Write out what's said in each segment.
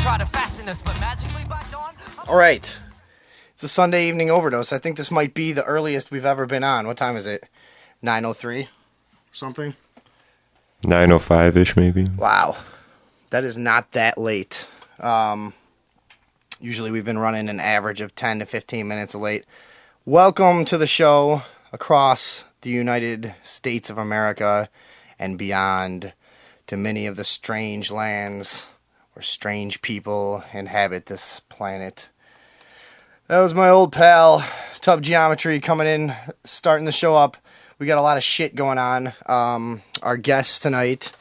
try to fasten us, but magically by dawn... All right. It's a Sunday evening overdose. I think this might be the earliest we've ever been on. What time is it? 9:03 or something? 9:05-ish, maybe. Wow. That is not that late. Usually we've been running an average of 10 to 15 minutes late. Welcome to the show across the United States of America and beyond, to many of the strange lands where strange people inhabit this planet. That was my old pal, Tub Geometry, coming in, starting the show up. We got a lot of shit going on. Our guests tonight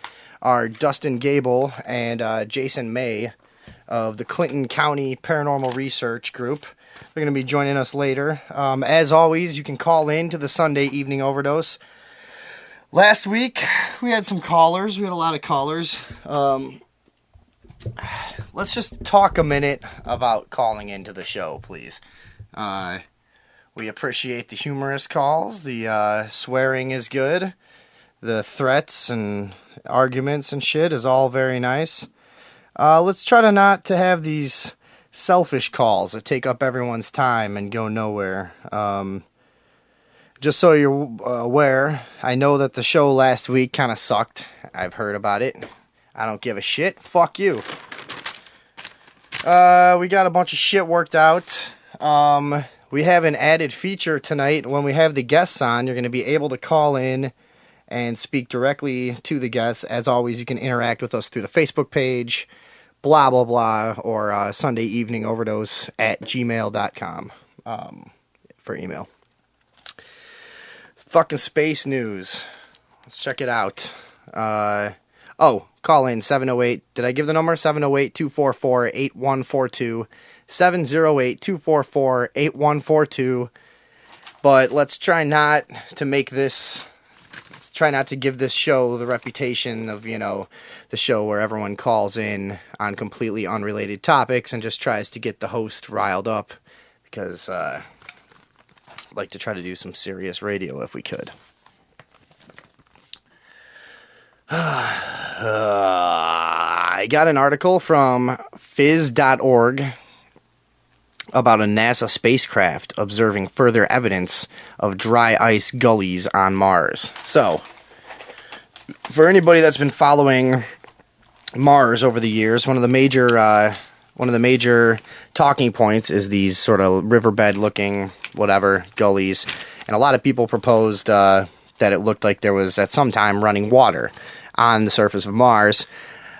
are Dustin Gable and Jason May of the Clinton County Paranormal Research Group. They're going to be joining us later. As always, you can call in to the Sunday Evening Overdose. Last week, we had some callers. We had a lot of callers. Let's just talk a minute about calling into the show, please. We appreciate the humorous calls. The swearing is good. The threats and arguments and shit is all very nice. Let's try to not to have these selfish calls that take up everyone's time and go nowhere. Just so you're aware, I know that the show last week kind of sucked. I've heard about it. I don't give a shit. Fuck you. We got a bunch of shit worked out. We have an added feature tonight. When we have the guests on, you're going to be able to call in and speak directly to the guests. As always, you can interact with us through the Facebook page, blah, blah, blah, or Sunday Evening Overdose at gmail.com for email. Fucking space news. Let's check it out. Call in 708. Did I give the number? 708-244-8142. 708-244-8142. But let's try not to make this... Let's try not to give this show the reputation of, the show where everyone calls in on completely unrelated topics and just tries to get the host riled up. Because, I'd like to try to do some serious radio if we could. I got an article from phys.org about a NASA spacecraft observing further evidence of dry ice gullies on Mars. So, for anybody that's been following Mars over the years, one of the major talking points is these sort of riverbed-looking whatever gullies, and a lot of people proposed that it looked like there was at some time running water on the surface of Mars.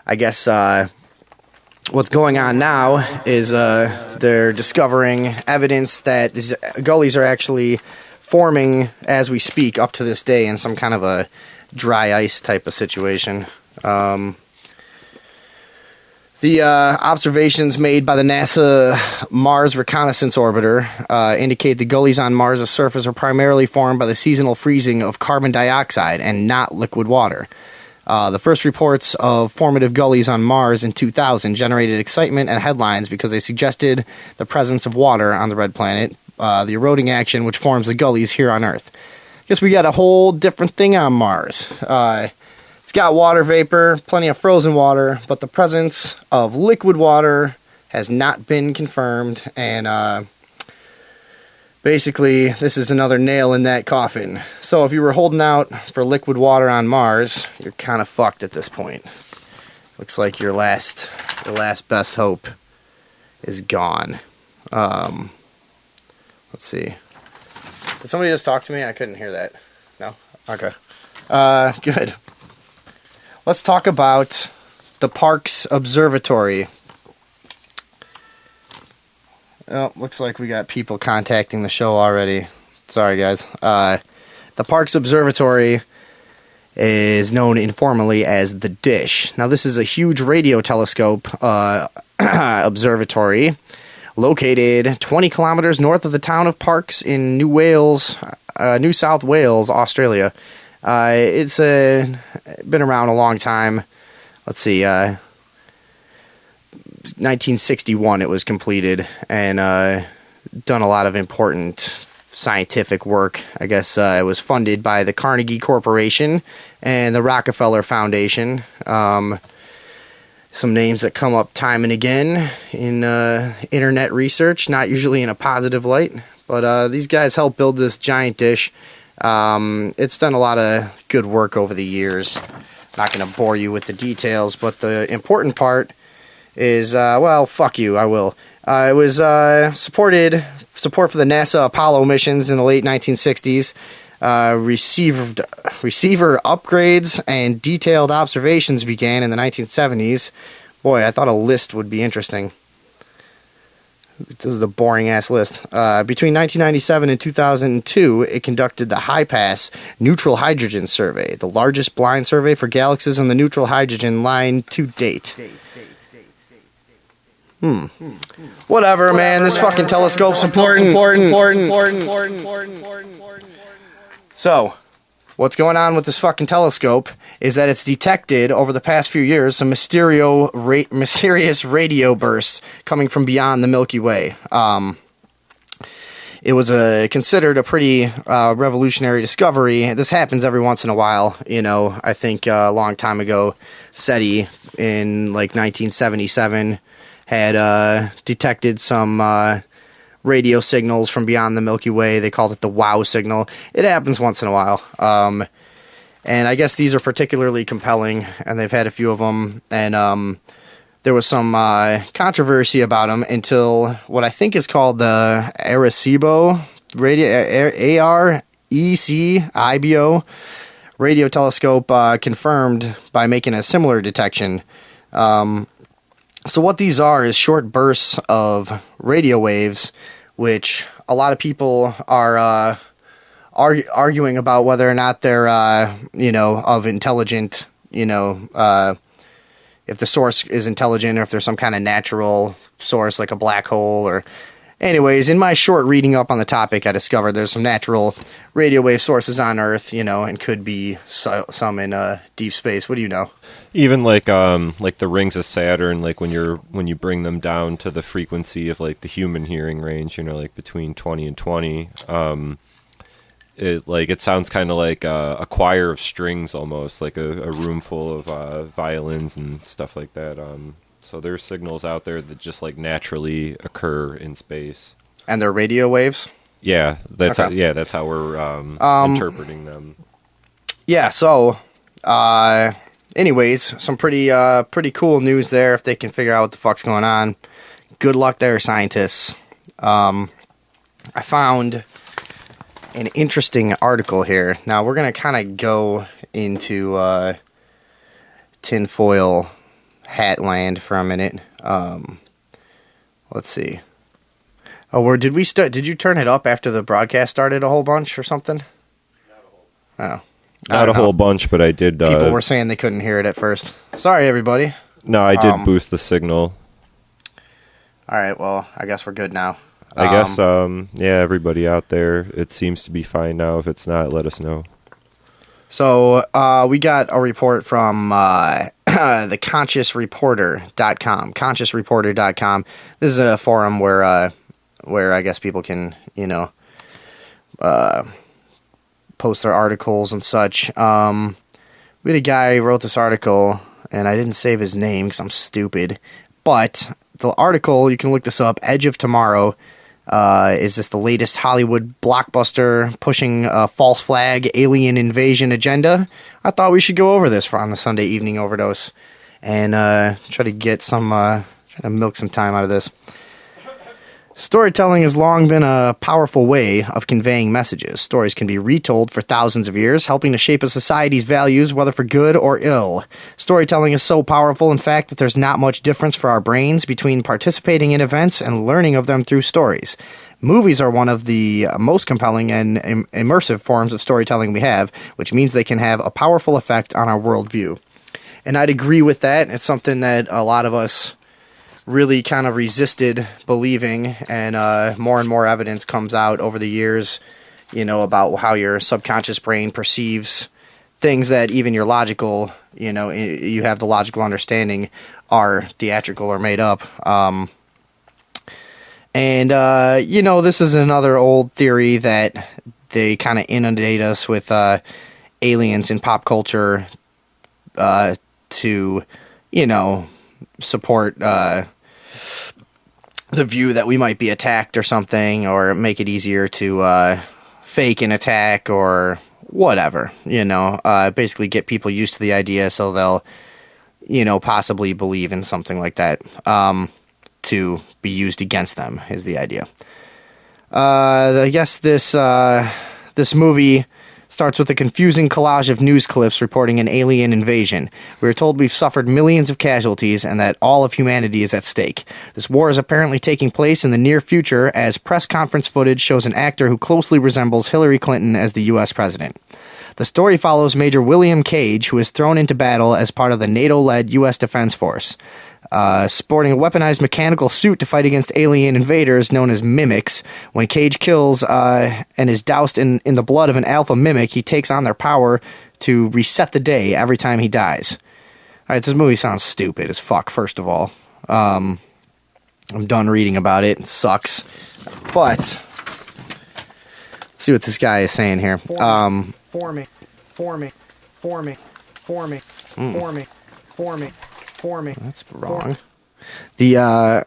I guess what's going on now is they're discovering evidence that these gullies are actually forming as we speak up to this day in some kind of a dry ice type of situation. The observations made by the NASA Mars Reconnaissance Orbiter indicate the gullies on Mars' surface are primarily formed by the seasonal freezing of carbon dioxide and not liquid water. The first reports of formative gullies on Mars in 2000 generated excitement and headlines because they suggested the presence of water on the red planet, the eroding action which forms the gullies here on Earth. Guess we got a whole different thing on Mars. It's got water vapor, plenty of frozen water, but the presence of liquid water has not been confirmed, and basically, this is another nail in that coffin. So if you were holding out for liquid water on Mars, you're kind of fucked at this point. Looks like your last best hope is gone. Let's see. Did somebody just talk to me? I couldn't hear that. No? Okay. Good. Let's talk about the Parks Observatory. Oh, looks like we got people contacting the show already. Sorry, guys. The Parks Observatory is known informally as the Dish. Now, this is a huge radio telescope observatory located 20 kilometers north of the town of Parks in New South Wales, Australia. It's been around a long time. Let's see, 1961 it was completed, and done a lot of important scientific work. I guess it was funded by the Carnegie Corporation and the Rockefeller Foundation. some names that come up time and again in internet research, not usually in a positive light. But these guys helped build this giant dish. It's done a lot of good work over the years. Not going to bore you with the details, but the important part is, well, fuck you, I will. It was support for the NASA Apollo missions in the late 1960s. Receiver upgrades and detailed observations began in the 1970s. Boy, I thought a list would be interesting. This is a boring-ass list. Between 1997 and 2002, it conducted the High-Pass Neutral Hydrogen Survey, the largest blind survey for galaxies on the neutral hydrogen line to date. Whatever, man. This fucking telescope's important. So, what's going on with this fucking telescope is that it's detected over the past few years some mysterious radio bursts coming from beyond the Milky Way. It was considered a pretty revolutionary discovery. This happens every once in a while. You know, I think a long time ago, SETI in like 1977 had detected some radio signals from beyond the Milky Way. They called it the WOW signal. It happens once in a while. And I guess these are particularly compelling, and they've had a few of them. And there was some controversy about them until what I think is called the Arecibo ARECIBO radio telescope confirmed by making a similar detection. So what these are is short bursts of radio waves, which a lot of people are arguing about whether or not they're, of intelligent, if the source is intelligent or if there's some kind of natural source like a black hole or... Anyways, in my short reading up on the topic, I discovered there's some natural radio wave sources on Earth, and could be some in deep space. What do you know? Even like the rings of Saturn, like when you bring them down to the frequency of like the human hearing range, like between 20 and 20, it sounds kind of like a choir of strings almost, like a room full of violins and stuff like that. So there's signals out there that just like naturally occur in space, and they're radio waves. Yeah, that's how we're interpreting them. Yeah. So, anyways, some pretty cool news there. If they can figure out what the fuck's going on, good luck there, scientists. I found an interesting article here. Now we're gonna kind of go into tinfoil hat land for a minute. Let's see. Oh, did you turn it up after the broadcast started a whole bunch or something? Oh. Not a whole bunch, but I did... People were saying they couldn't hear it at first. Sorry, everybody. No, I did boost the signal. All right, well, I guess we're good now. I guess, everybody out there, it seems to be fine now. If it's not, let us know. So, we got a report from the consciousreporter.com. Consciousreporter.com. This is a forum where I guess people can, post their articles and such. We had a guy who wrote this article, and I didn't save his name because I'm stupid. But the article, you can look this up, Edge of Tomorrow, is this the latest Hollywood blockbuster pushing a false flag alien invasion agenda? I thought we should go over this on the Sunday evening overdose and try to milk some time out of this. Storytelling has long been a powerful way of conveying messages. Stories can be retold for thousands of years, helping to shape a society's values, whether for good or ill. Storytelling is so powerful, in fact, that there's not much difference for our brains between participating in events and learning of them through stories. Movies are one of the most compelling and immersive forms of storytelling we have, which means they can have a powerful effect on our worldview. And I'd agree with that. It's something that a lot of us really kind of resisted believing, and more and more evidence comes out over the years, about how your subconscious brain perceives things that even your logical, you have the logical understanding are theatrical or made up. This is another old theory that they kind of inundate us with aliens in pop culture to, support the view that we might be attacked or something, or make it easier to fake an attack or whatever, basically get people used to the idea so they'll, possibly believe in something like that to be used against them is the idea. I guess this movie starts with a confusing collage of news clips reporting an alien invasion. We are told we've suffered millions of casualties and that all of humanity is at stake. This war is apparently taking place in the near future, as press conference footage shows an actor who closely resembles Hillary Clinton as the U.S. president. The story follows Major William Cage, who is thrown into battle as part of the NATO-led U.S. Defense Force. Sporting a weaponized mechanical suit to fight against alien invaders known as mimics. When Cage kills and is doused in the blood of an alpha mimic, he takes on their power to reset the day every time he dies. Alright, this movie sounds stupid as fuck, first of all. I'm done reading about it. It sucks. But, let's see what this guy is saying here. Forming. That's wrong. The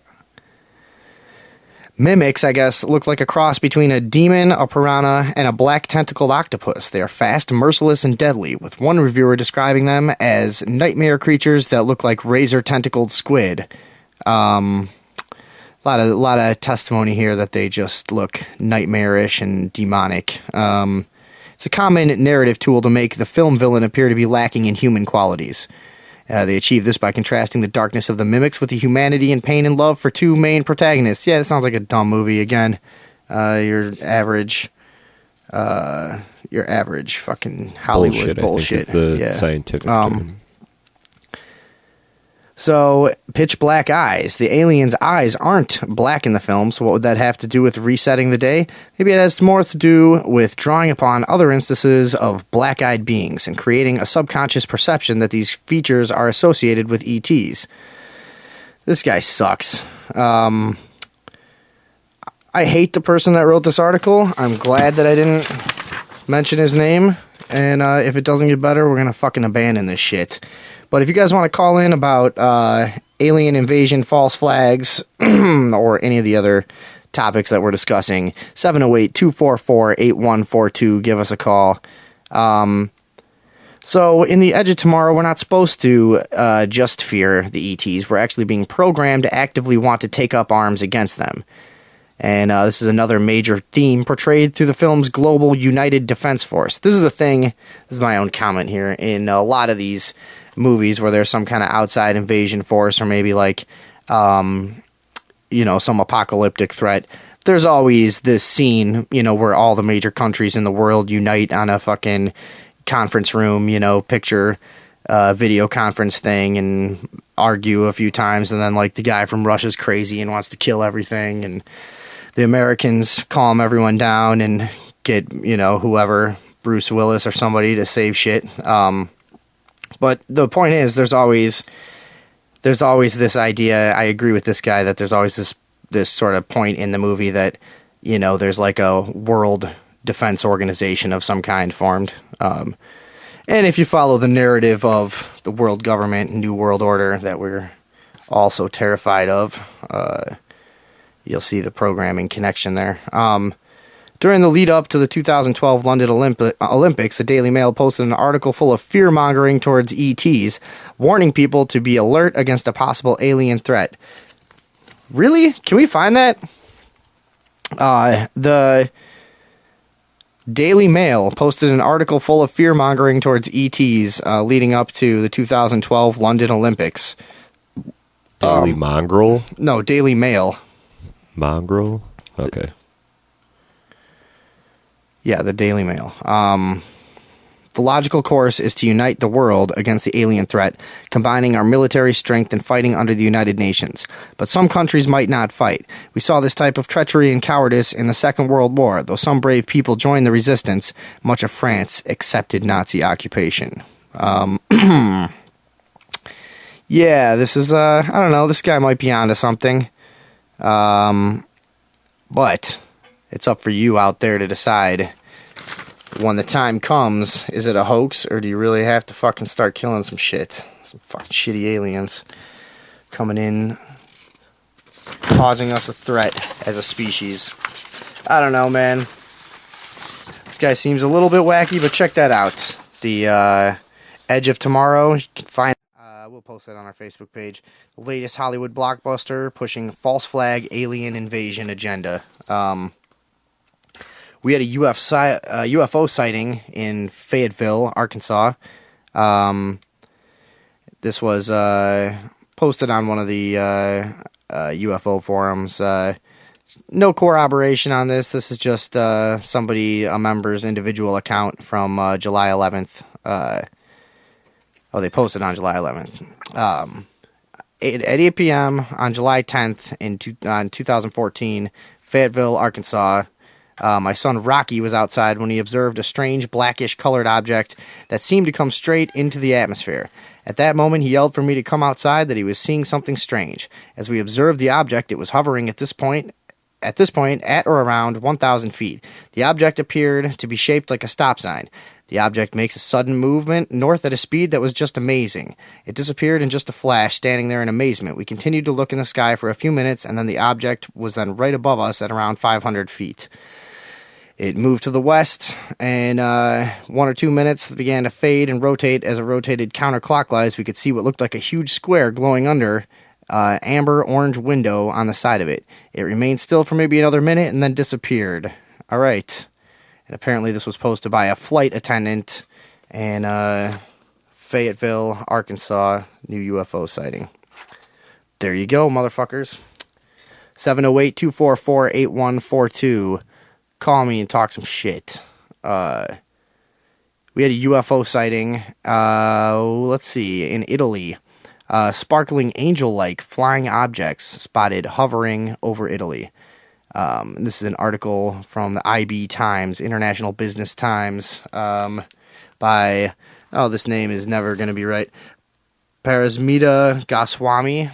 mimics, I guess, look like a cross between a demon, a piranha, and a black tentacled octopus. They are fast, merciless, and deadly, with one reviewer describing them as nightmare creatures that look like razor-tentacled squid. A lot of testimony here that they just look nightmarish and demonic. It's a common narrative tool to make the film villain appear to be lacking in human qualities. They achieve this by contrasting the darkness of the mimics with the humanity and pain and love for two main protagonists. Yeah, it sounds like a dumb movie again. Your average fucking Hollywood bullshit. I think is the scientific term. So, pitch black eyes. The alien's eyes aren't black in the film, so what would that have to do with resetting the day? Maybe it has more to do with drawing upon other instances of black-eyed beings and creating a subconscious perception that these features are associated with ETs. This guy sucks. I hate the person that wrote this article. I'm glad that I didn't mention his name, and if it doesn't get better, we're gonna fucking abandon this shit. But if you guys want to call in about alien invasion, false flags, or any of the other topics that we're discussing, 708-244-8142, give us a call. So in the Edge of Tomorrow, we're not supposed to just fear the ETs. We're actually being programmed to actively want to take up arms against them. And this is another major theme portrayed through the film's global United Defense Force. This is a thing, this is my own comment here, in a lot of these movies where there's some kind of outside invasion force or maybe like, some apocalyptic threat. There's always this scene, where all the major countries in the world unite on a fucking conference room, picture video conference thing and argue a few times. And then like the guy from Russia's crazy and wants to kill everything. And the Americans calm everyone down and get, whoever, Bruce Willis or somebody to save shit. But the point is, there's always this idea. I agree with this guy that there's always this sort of point in the movie that, there's like a world defense organization of some kind formed. And if you follow the narrative of the world government, New World Order, that we're all so terrified of, you'll see the programming connection there. During the lead up to the 2012 London Olympics, the Daily Mail posted an article full of fear-mongering towards ETs, warning people to be alert against a possible alien threat. Really? Can we find that? The Daily Mail posted an article full of fear-mongering towards ETs leading up to the 2012 London Olympics. Daily Mongrel? No, Daily Mail. Mongrel? Okay. Yeah, the Daily Mail. The logical course is to unite the world against the alien threat, combining our military strength and fighting under the United Nations. But some countries might not fight. We saw this type of treachery and cowardice in the Second World War, though some brave people joined the resistance. Much of France accepted Nazi occupation. Yeah, this is, I don't know, this guy might be onto something. But it's up for you out there to decide when the time comes, is it a hoax or do you really have to fucking start killing some shit? Some fucking shitty aliens. coming in, causing us a threat as a species. I don't know, man. This guy seems a little bit wacky, but check that out. The Edge of Tomorrow. You can find. We'll post that on our Facebook page. The latest Hollywood blockbuster pushing false flag alien invasion agenda. We had a UFO sighting in Fayetteville, Arkansas. This was posted on one of the UFO forums. No corroboration on this. This is just a member's individual account from July 11th. They posted on July 11th. At 8 p.m. on July 10th in 2014, Fayetteville, Arkansas. My son Rocky was outside when he observed a strange blackish colored object that seemed to come straight into the atmosphere. At that moment, he yelled for me to come outside, that he was seeing something strange. As we observed the object, it was hovering at this point at or around 1,000 feet. The object appeared to be shaped like a stop sign. The object makes a sudden movement north at a speed that was just amazing. It disappeared in just a flash, standing there in amazement. We continued to look in the sky for a few minutes, and then the object was then right above us at around 500 feet. It moved to the west, and 1 or 2 minutes began to fade and rotate. As it rotated counterclockwise, we could see what looked like a huge square glowing under amber orange window on the side of it. It remained still for maybe another minute and then disappeared. All right. And apparently this was posted by a flight attendant in Fayetteville, Arkansas, new UFO sighting. There you go, motherfuckers. 708-244-8142. Call me and talk some shit. We had a UFO sighting, let's see, in Italy. Sparkling angel-like flying objects spotted hovering over Italy. This is an article from the IB Times, International Business Times, by, this name is never going to be right, Parasmita Goswami.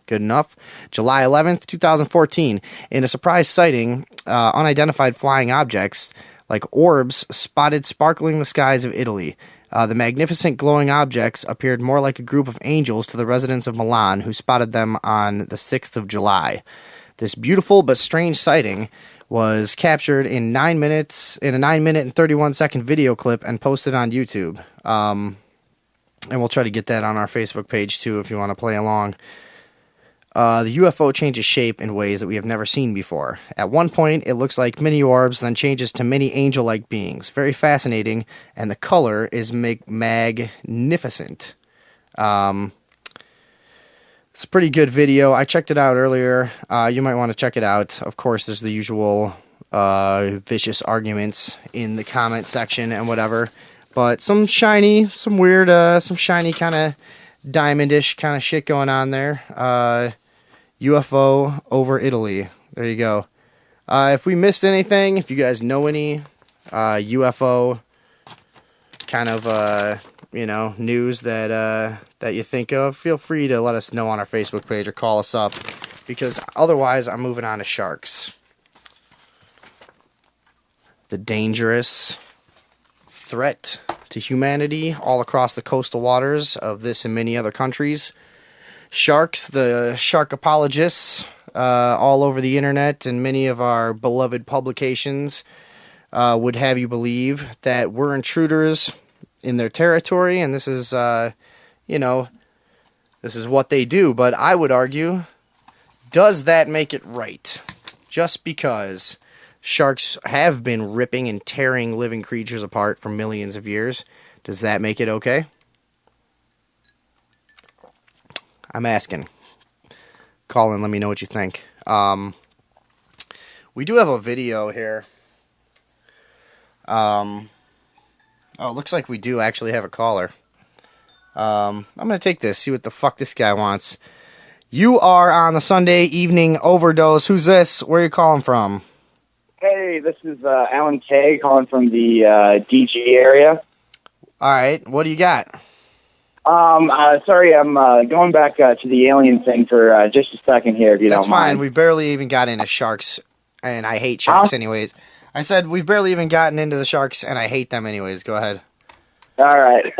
Good enough. July 11th, 2014. In a surprise sighting, unidentified flying objects like orbs spotted sparkling the skies of Italy. The magnificent glowing objects appeared more like a group of angels to the residents of Milan, who spotted them on the 6th of July. This beautiful but strange sighting was captured in a 9 minute and 31 second video clip and posted on YouTube. And we'll try to get that on our Facebook page too if you want to play along. The UFO changes shape in ways that we have never seen before. At one point, it looks like mini orbs, then changes to many angel-like beings. Very fascinating, and the color is magnificent. It's a pretty good video. I checked it out earlier. You might want to check it out. Of course, there's the usual vicious arguments in the comment section and whatever. But some shiny kind of diamondish kind of shit going on there. UFO over Italy. There you go. If we missed anything, if you guys know any UFO kind of news that you think of, feel free to let us know on our Facebook page or call us up, because otherwise I'm moving on to sharks. The dangerous threat to humanity all across the coastal waters of this and many other countries. Sharks, the shark apologists, all over the internet and many of our beloved publications would have you believe that we're intruders in their territory, and this is, this is what they do. But I would argue, does that make it right? Just because sharks have been ripping and tearing living creatures apart for millions of years, does that make it okay? I'm asking. Call in, let me know what you think. We do have a video here. It looks like we do actually have a caller. I'm going to take this, see what the fuck this guy wants. You are on the Sunday evening overdose. Who's this? Where are you calling from? Hey, this is Alan Kay calling from the DG area. All right, what do you got? Sorry, I'm going back to the alien thing for just a second here, if you That's don't mind. fine. We barely even got into sharks, and I hate sharks anyways. I said we've barely even gotten into the sharks, and I hate them anyways. Go ahead. All right.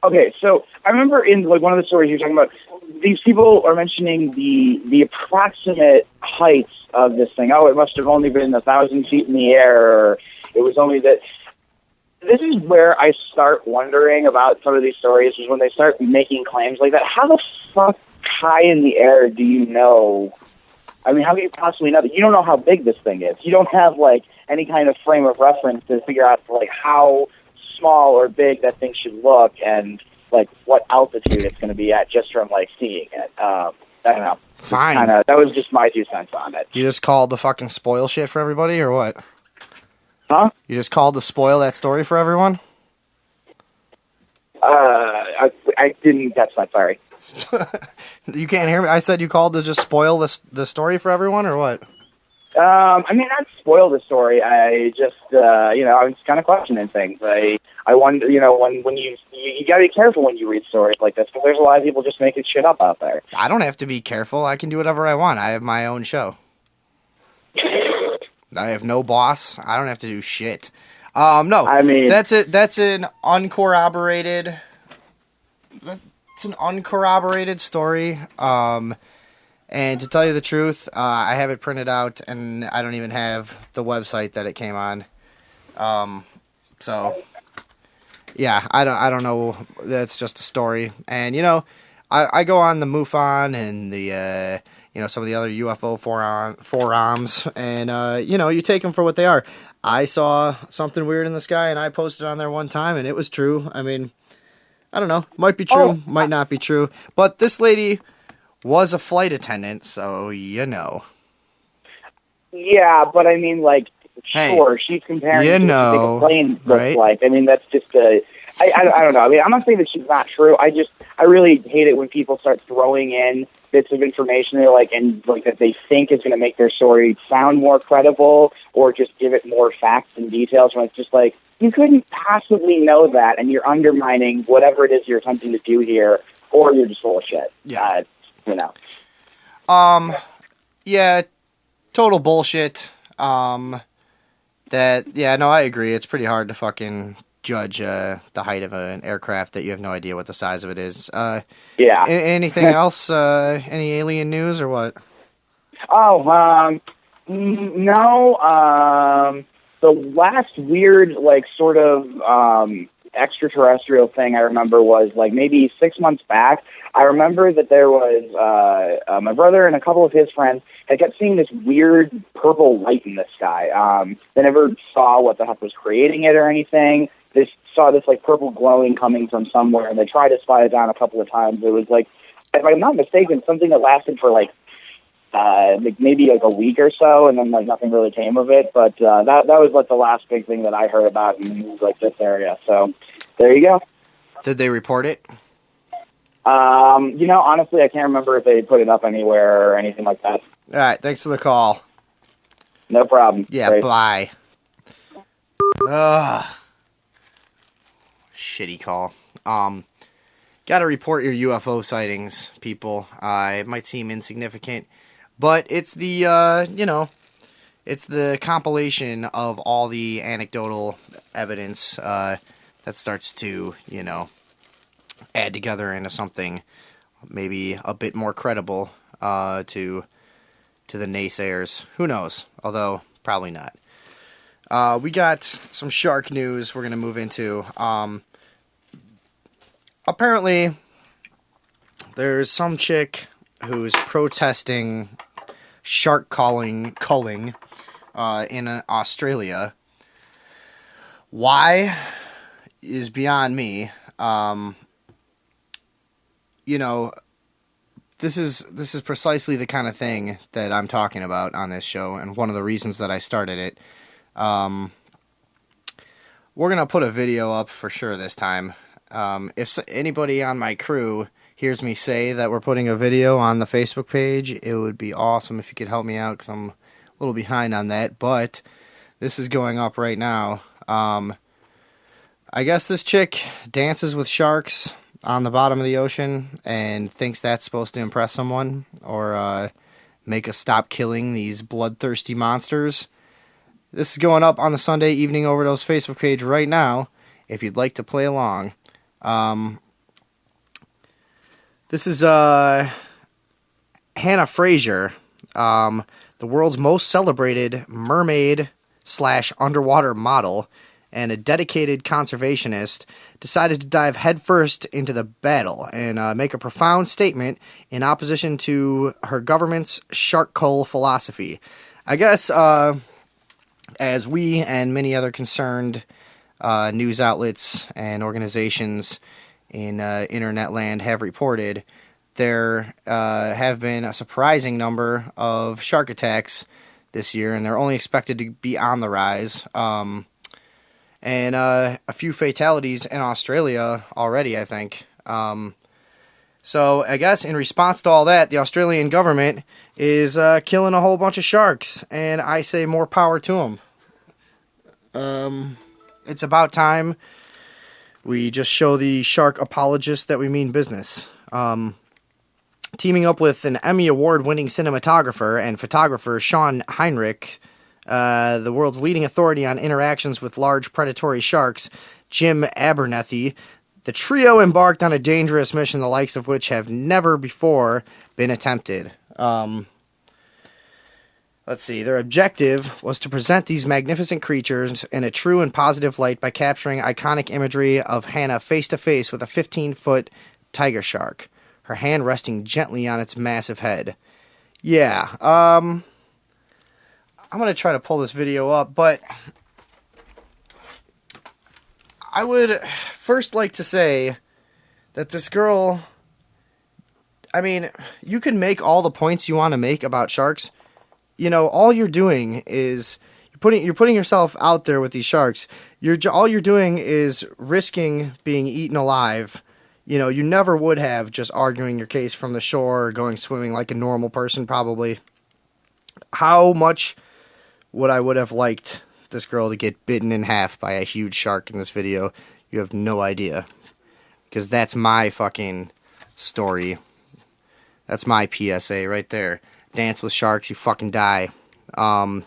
Okay, so I remember in like one of the stories you're talking about, these people are mentioning the approximate heights of this thing. Oh, it must have only been 1,000 feet in the air, or it was only that. This is where I start wondering about some of these stories, is when they start making claims like that. How the fuck high in the air do you know? I mean, how can you possibly know that? You don't know how big this thing is. You don't have, like, any kind of frame of reference to figure out, like, how small or big that thing should look and, like, what altitude it's going to be at just from, like, seeing it. I don't know. Fine. That was just my 2 cents on it. You just called to fucking spoil shit for everybody, or what? Huh? You just called to spoil that story for everyone? I didn't catch that, sorry. You can't hear me? I said you called to just spoil the story for everyone, or what? I mean, not spoil the story. I just, I was kind of questioning things. I wonder, when you gotta be careful when you read stories like this, because there's a lot of people just making shit up out there. I don't have to be careful. I can do whatever I want. I have my own show. I have no boss. I don't have to do shit. No. I mean, that's it. That's an uncorroborated. It's an uncorroborated story. And to tell you the truth, I have it printed out, and I don't even have the website that it came on. So, yeah, I don't know. That's just a story, and I go on the MUFON and the some of the other UFO forums, and you take them for what they are. I saw something weird in the sky, and I posted on there one time, and it was true. I mean, I don't know. Might be true, might not be true, but this lady was a flight attendant, so Yeah, but I mean, like, sure, she's comparing to a plane right? like. I mean, that's just I don't know. I mean, I'm not saying that she's not true. I really hate it when people start throwing in bits of information that they think is going to make their story sound more credible, or just give it more facts and details. When it's just like, you couldn't possibly know that, and you're undermining whatever it is you're attempting to do here, or you're just full of shit. Yeah. Yeah, total bullshit. I agree. It's pretty hard to fucking judge the height of an aircraft that you have no idea what the size of it is. Yeah. Anything else? Any alien news or what? Oh, no. The last weird, sort of extraterrestrial thing I remember was maybe 6 months back. I remember that there was my brother and a couple of his friends had kept seeing this weird purple light in the sky. They never saw what the heck was creating it or anything. They saw this purple glowing coming from somewhere, and they tried to spot it down a couple of times. It was if I'm not mistaken, something that lasted for maybe a week or so, and then nothing really came of it. But that was the last big thing that I heard about in this area. So there you go. Did they report it? Honestly, I can't remember if they put it up anywhere or anything like that. All right, thanks for the call. No problem. Yeah, Great. bye. Ugh. Shitty call. Gotta report your UFO sightings, people. It might seem insignificant, but it's the, it's the compilation of all the anecdotal evidence that starts to, add together into something maybe a bit more credible to the naysayers. Who knows? Although, probably not. We got some shark news we're going to move into. Apparently, there's some chick who's protesting shark culling in Australia. Why is beyond me. This is precisely the kind of thing that I'm talking about on this show, and one of the reasons that I started it. We're going to put a video up for sure this time. If anybody on my crew hears me say that we're putting a video on the Facebook page, it would be awesome if you could help me out, because I'm a little behind on that, but this is going up right now. I guess this chick dances with sharks on the bottom of the ocean and thinks that's supposed to impress someone, or make us stop killing these bloodthirsty monsters. This is going up on the Sunday Evening Overdose Facebook page right now, if you'd like to play along. This is Hannah Fraser, the world's most celebrated mermaid / underwater model and a dedicated conservationist, decided to dive headfirst into the battle and make a profound statement in opposition to her government's shark cull philosophy. I guess as we and many other concerned news outlets and organizations in internet land have reported, there have been a surprising number of shark attacks this year, and they're only expected to be on the rise. And a few fatalities in Australia already, I think. So I guess in response to all that, the Australian government is killing a whole bunch of sharks, and I say more power to them. It's about time we just show the shark apologists that we mean business. Teaming up with an Emmy Award-winning cinematographer and photographer Sean Heinrich, the world's leading authority on interactions with large predatory sharks, Jim Abernethy, the trio embarked on a dangerous mission the likes of which have never before been attempted. Let's see. Their objective was to present these magnificent creatures in a true and positive light by capturing iconic imagery of Hannah face-to-face with a 15-foot tiger shark, her hand resting gently on its massive head. Yeah, I'm going to try to pull this video up, but I would first like to say that this girl, I mean, you can make all the points you want to make about sharks. You know, all you're doing is you're putting yourself out there with these sharks. All you're doing is risking being eaten alive. You know, you never would have just arguing your case from the shore or going swimming like a normal person probably. How much would have liked this girl to get bitten in half by a huge shark in this video? You have no idea. Because that's my fucking story. That's my PSA right there. Dance with sharks, you fucking die. I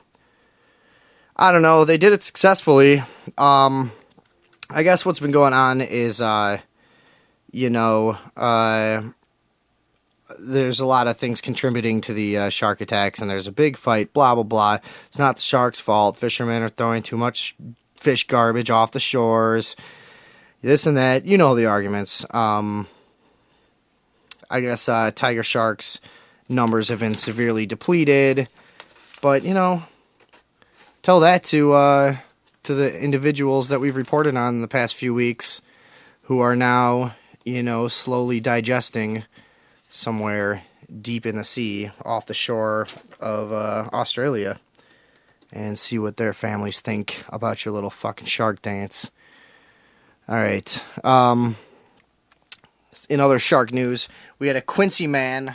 don't know. They did it successfully. I guess what's been going on is, there's a lot of things contributing to the shark attacks, and there's a big fight, blah, blah, blah. It's not the sharks' fault. Fishermen are throwing too much fish garbage off the shores. This and that. You know the arguments. I guess tiger sharks' numbers have been severely depleted. But, you know, tell that to the individuals that we've reported on in the past few weeks who are now, you know, slowly digesting somewhere deep in the sea off the shore of Australia, and see what their families think about your little fucking shark dance. All right. In other shark news, we had a Quincy man.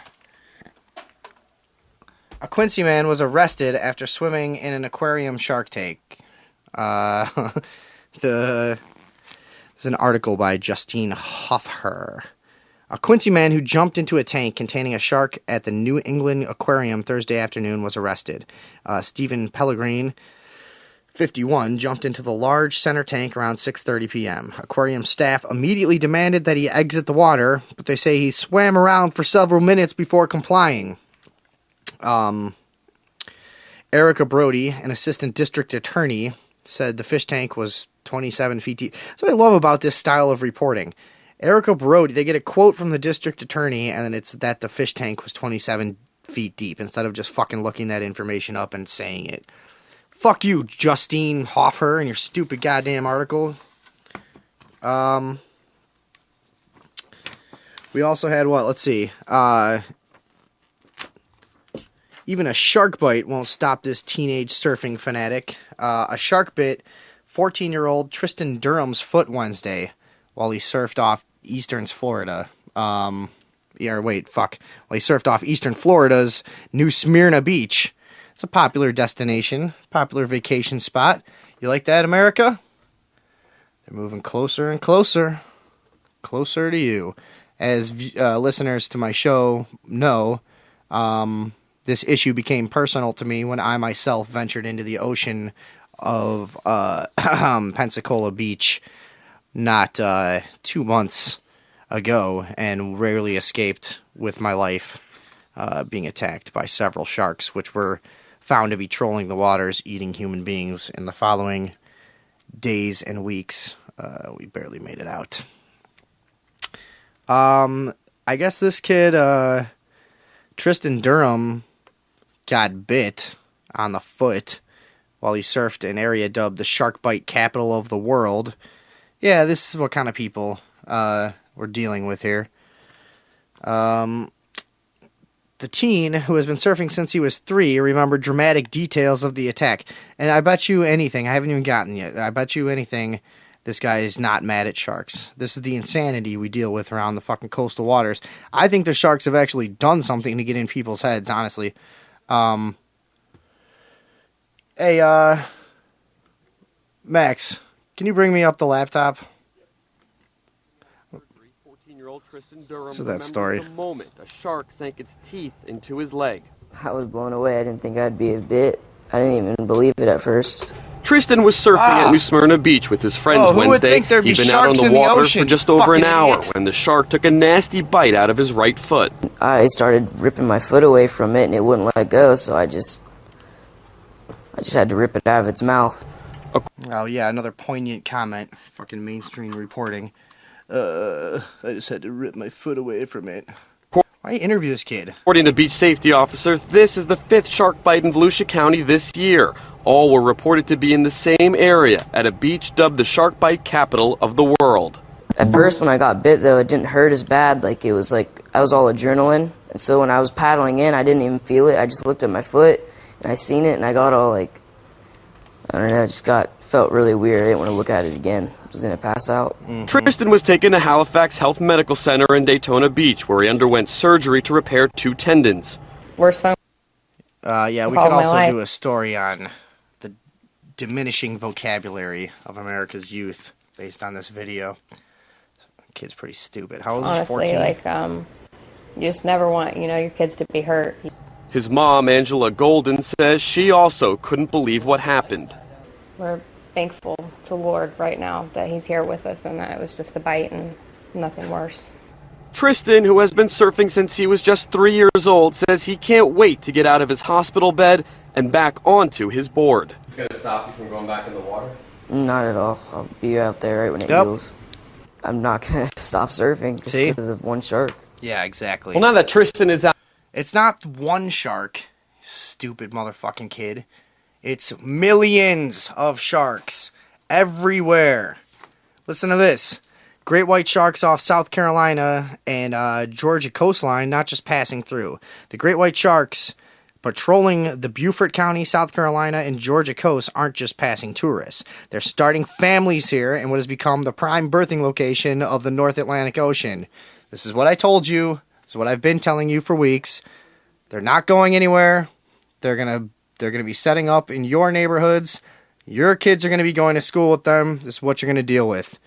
A Quincy man was arrested after swimming in an aquarium shark tank. There's an article by Justine Hofher. A Quincy man who jumped into a tank containing a shark at the New England Aquarium Thursday afternoon was arrested. Stephen Pellegrin, 51, jumped into the large center tank around 6:30 p.m. Aquarium staff immediately demanded that he exit the water, but they say he swam around for several minutes before complying. Erica Brody, an assistant district attorney, said the fish tank was 27 feet deep. That's what I love about this style of reporting. Erica Brody, they get a quote from the district attorney, and then it's that the fish tank was 27 feet deep, instead of just fucking looking that information up and saying it. Fuck you, Justine Hoffer, and your stupid goddamn article. We also had, what? Let's see. Even a shark bite won't stop this teenage surfing fanatic. A shark bit 14-year-old Tristan Durham's foot Wednesday while he surfed off Eastern Florida. While he surfed off Eastern Florida's New Smyrna Beach. It's a popular destination, popular vacation spot. You like that, America? They're moving closer and closer to you. As listeners to my show know, this issue became personal to me when I myself ventured into the ocean of Pensacola Beach not 2 months ago and rarely escaped with my life, being attacked by several sharks, which were found to be trolling the waters, eating human beings. In the following days and weeks, we barely made it out. I guess this kid, Tristan Durham, got bit on the foot while he surfed an area dubbed the shark bite capital of the world. Yeah, this is what kind of people we're dealing with here. The teen, who has been surfing since he was 3, remembered dramatic details of the attack. And I bet you anything, I haven't even gotten yet, I bet you anything, this guy is not mad at sharks. This is the insanity we deal with around the fucking coastal waters. I think the sharks have actually done something to get in people's heads, honestly. Hey, Max, can you bring me up the laptop? 14-year-old Tristan Durham This is that story. the moment a shark sank its teeth into his leg. I was blown away. I didn't think I'd be a bit. I didn't even believe it at first. Tristan was surfing at New Smyrna Beach with his friends who would Wednesday. think the'd be He'd been out on sharks the in the water ocean? for just over an Fucking hour idiot. when the shark took a nasty bite out of his right foot. I started ripping my foot away from it, and it wouldn't let go, so I just had to rip it out of its mouth. Oh, yeah, another poignant comment. Fucking mainstream reporting. I just had to rip my foot away from it. Why interview this kid? According to beach safety officers, this is the 5th shark bite in Volusia County this year. All were reported to be in the same area at a beach dubbed the shark bite capital of the world. At first, when I got bit, though, it didn't hurt as bad. It was like I was all adrenaline, and so when I was paddling in, I didn't even feel it. I just looked at my foot, and I seen it, and I got all I don't know, it felt really weird. I didn't want to look at it again. I was going to pass out. Mm-hmm. Tristan was taken to Halifax Health Medical Center in Daytona Beach, where he underwent surgery to repair 2 tendons. Worst thing. Yeah, we All could my also life. do a story on the diminishing vocabulary of America's youth based on this video. Kid's pretty stupid. How old is he? Honestly, 14? you just never want, your kids to be hurt. His mom, Angela Golden, says she also couldn't believe what happened. We're thankful to the Lord right now that he's here with us and that it was just a bite and nothing worse. Tristan, who has been surfing since he was just 3 years old, says he can't wait to get out of his hospital bed and back onto his board. It's going to stop you from going back in the water? Not at all. I'll be out there right when it Yep. heals. I'm not going to stop surfing just See? because of one shark. Yeah, exactly. Well, now that Tristan is out. It's not one shark, stupid motherfucking kid. It's millions of sharks everywhere. Listen to this. Great white sharks off South Carolina and Georgia coastline, not just passing through. The great white sharks patrolling the Beaufort County, South Carolina, and Georgia coast aren't just passing tourists. They're starting families here in what has become the prime birthing location of the North Atlantic Ocean. This is what I told you. This is what I've been telling you for weeks. They're not going anywhere. They're gonna be setting up in your neighborhoods. Your kids are gonna be going to school with them. This is what you're gonna deal with.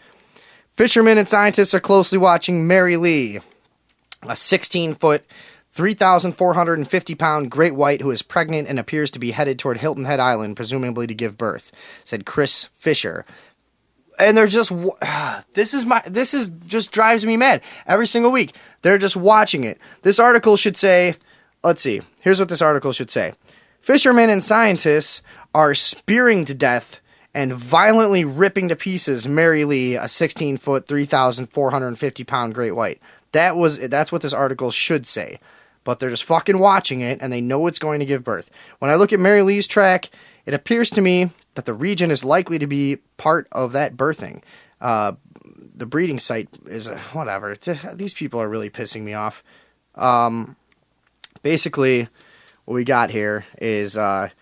Fishermen and scientists are closely watching Mary Lee, a 16-foot, 3,450-pound great white who is pregnant and appears to be headed toward Hilton Head Island, presumably to give birth, said Chris Fisher. And they're just, this is just drives me mad. Every single week, they're just watching it. This article should say, let's see, here's what this article should say. Fishermen and scientists are spearing to death and violently ripping to pieces Mary Lee, a 16-foot, 3,450-pound great white. That's what this article should say. But they're just fucking watching it, and they know it's going to give birth. When I look at Mary Lee's track, it appears to me that the region is likely to be part of that birthing. The breeding site is, whatever. These people are really pissing me off. Basically, what we got here is they're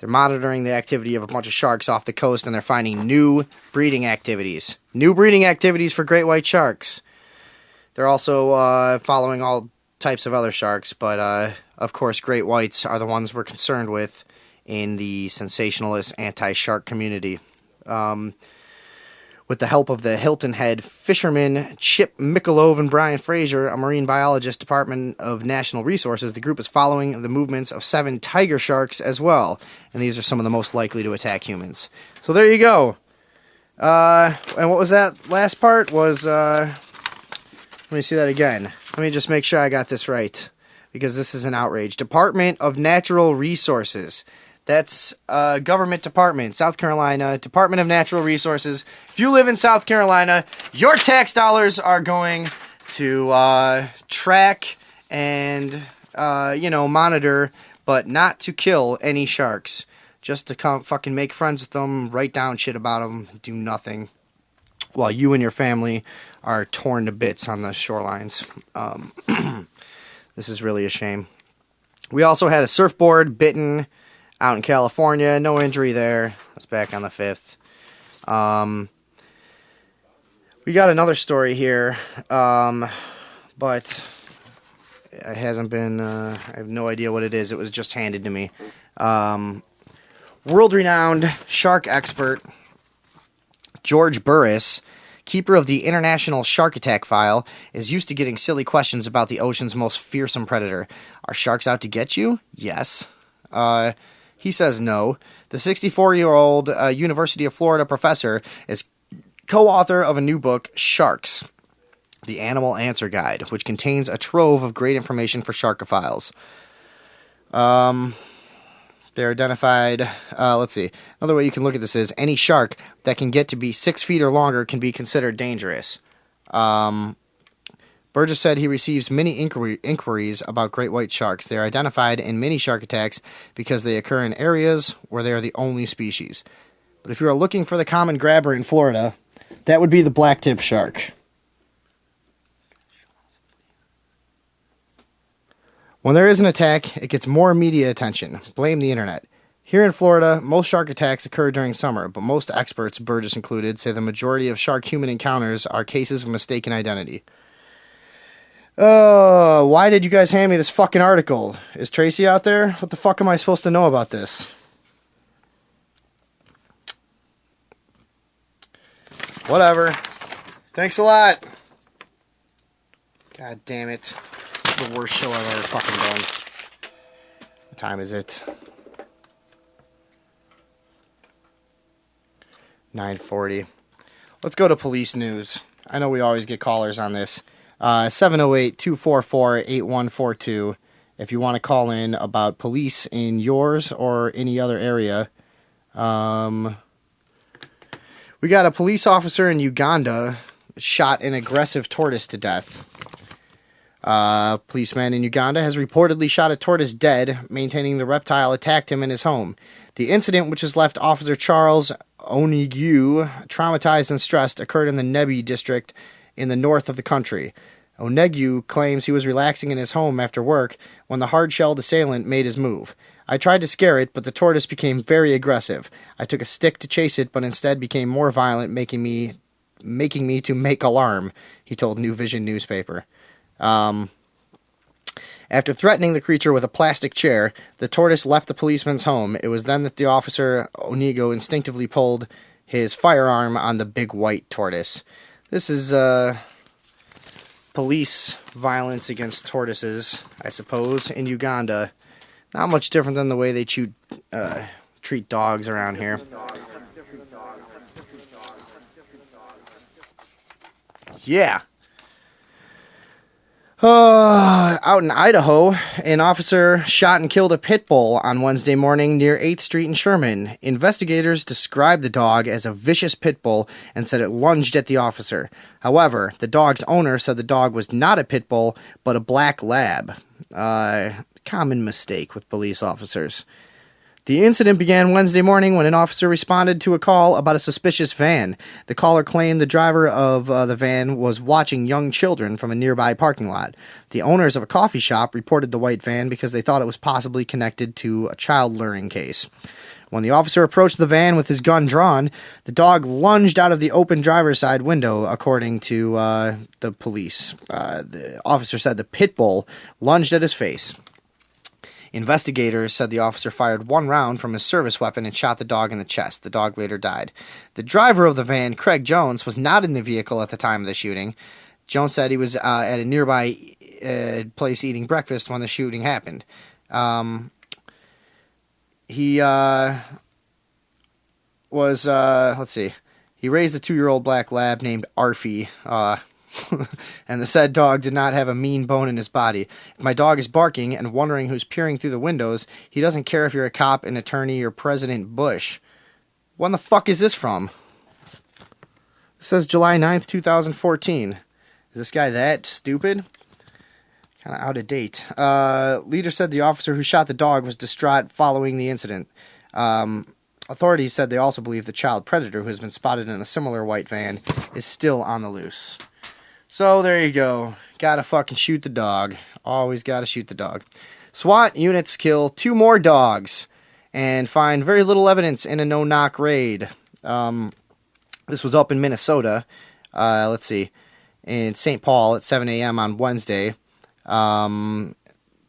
monitoring the activity of a bunch of sharks off the coast, and they're finding new breeding activities. New breeding activities for great white sharks. They're also following all types of other sharks, but of course great whites are the ones we're concerned with in the sensationalist anti-shark community. With the help of the Hilton Head fishermen Chip Michelove and Brian Fraser, a marine biologist, Department of National Resources, the group is following the movements of 7 tiger sharks as well, and these are some of the most likely to attack humans. So there you go. And what was that last part? Was me see that again. Let me just make sure I got this right, because this is an outrage. Department of Natural Resources. That's a government department, South Carolina, Department of Natural Resources. If you live in South Carolina, your tax dollars are going to track and, monitor, but not to kill any sharks. Just to come fucking make friends with them, write down shit about them, do nothing, while you and your family are torn to bits on the shorelines. This is really a shame. We also had a surfboard bitten out in California. No injury there. It was back on the 5th. We got another story here, but it hasn't been, I have no idea what it is. It was just handed to me. World-renowned shark expert George Burris, keeper of the International Shark Attack File, is used to getting silly questions about the ocean's most fearsome predator. Are sharks out to get you? Yes. He says no. The 64-year-old University of Florida professor is co-author of a new book, Sharks, The Animal Answer Guide, which contains a trove of great information for sharkophiles. They're identified, let's see, another way you can look at this is, any shark that can get to be 6 feet or longer can be considered dangerous. Burgess said he receives many inquiries about great white sharks. They are identified in many shark attacks because they occur in areas where they are the only species. But if you are looking for the common grabber in Florida, that would be the blacktip shark. When there is an attack, it gets more media attention. Blame the internet. Here in Florida, most shark attacks occur during summer, but most experts, Burgess included, say the majority of shark-human encounters are cases of mistaken identity. Why did you guys hand me this fucking article? Is Tracy out there? What the fuck am I supposed to know about this? Whatever. Thanks a lot. God damn it. The worst show I've ever fucking done. What time is it? 9:40. Let's go to police news. I know we always get callers on this. 708-244-8142. If you want to call in about police in yours or any other area. We got a police officer in Uganda shot an aggressive tortoise to death. Policeman in Uganda has reportedly shot a tortoise dead, maintaining the reptile attacked him in his home. The incident, which has left Officer Charles Onegu traumatized and stressed, occurred in the Nebi district in the north of the country. Onegu claims he was relaxing in his home after work when the hard-shelled assailant made his move. I tried to scare it, but the tortoise became very aggressive. I took a stick to chase it, but instead became more violent, making me to make alarm, he told New Vision newspaper. After threatening the creature with a plastic chair, the tortoise left the policeman's home. It was then that the officer, Onigo, instinctively pulled his firearm on the big white tortoise. This is, police violence against tortoises, I suppose, in Uganda. Not much different than the way they treat dogs around here. Yeah. Out in Idaho, an officer shot and killed a pit bull on Wednesday morning near 8th Street in Sherman. Investigators described the dog as a vicious pit bull and said it lunged at the officer. However, the dog's owner said the dog was not a pit bull, but a black lab. Common mistake with police officers. The incident began Wednesday morning when an officer responded to a call about a suspicious van. The caller claimed the driver of the van was watching young children from a nearby parking lot. The owners of a coffee shop reported the white van because they thought it was possibly connected to a child luring case. When the officer approached the van with his gun drawn, the dog lunged out of the open driver's side window, according to the police. The officer said the pit bull lunged at his face. Investigators said the officer fired one round from his service weapon and shot the dog in the chest. The dog later died. The driver of the van, Craig Jones, was not in the vehicle at the time of the shooting. Jones said he was at a nearby place eating breakfast when the shooting happened. He was, let's see, he raised a 2-year-old black lab named Arfie. And the said dog did not have a mean bone in his body. If my dog is barking and wondering who's peering through the windows, he doesn't care if you're a cop, an attorney, or President Bush. When the fuck is this from? It says July 9th, 2014. Is this guy that stupid? Kind of out of date. Leader said the officer who shot the dog was distraught following the incident. Authorities said they also believe the child predator who has been spotted in a similar white van is still on the loose. So there you go. Gotta fucking shoot the dog. Always gotta shoot the dog. SWAT units kill 2 more dogs and find very little evidence in a no-knock raid. This was up in Minnesota. Let's see. In St. Paul at 7 a.m. on Wednesday.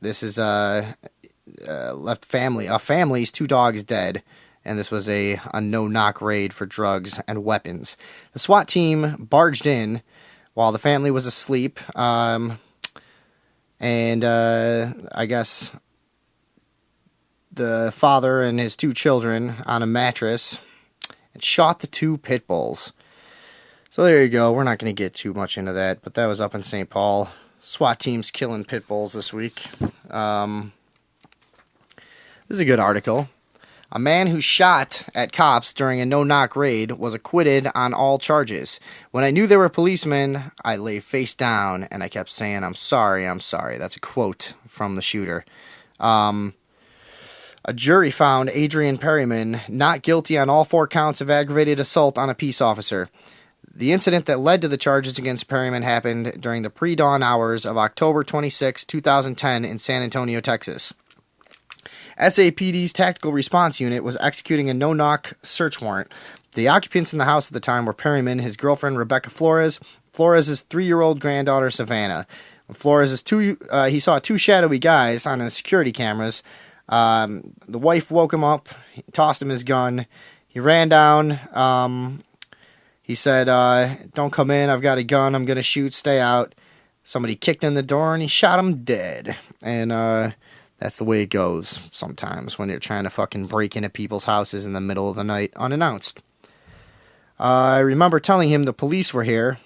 This is left a family's 2 dogs dead, and this was a no-knock raid for drugs and weapons. The SWAT team barged in while the family was asleep, and I guess the father and his 2 children on a mattress and shot the 2 pit bulls. So there you go. We're not going to get too much into that, but that was up in St. Paul. SWAT teams killing pit bulls this week. This is a good article. A man who shot at cops during a no-knock raid was acquitted on all charges. When I knew they were policemen, I lay face down and I kept saying, I'm sorry, I'm sorry. That's a quote from the shooter. A jury found Adrian Perryman not guilty on all 4 counts of aggravated assault on a peace officer. The incident that led to the charges against Perryman happened during the pre-dawn hours of October 26, 2010 in San Antonio, Texas. SAPD's Tactical Response Unit was executing a no-knock search warrant. The occupants in the house at the time were Perryman, his girlfriend Rebecca Flores, Flores' 3-year-old granddaughter Savannah. Flores' he saw 2 shadowy guys on his security cameras. The wife woke him up, tossed him his gun. He ran down. He said, don't come in, I've got a gun, I'm going to shoot, stay out. Somebody kicked in the door and he shot him dead. And that's the way it goes sometimes when you're trying to fucking break into people's houses in the middle of the night unannounced. I remember telling him the police were here,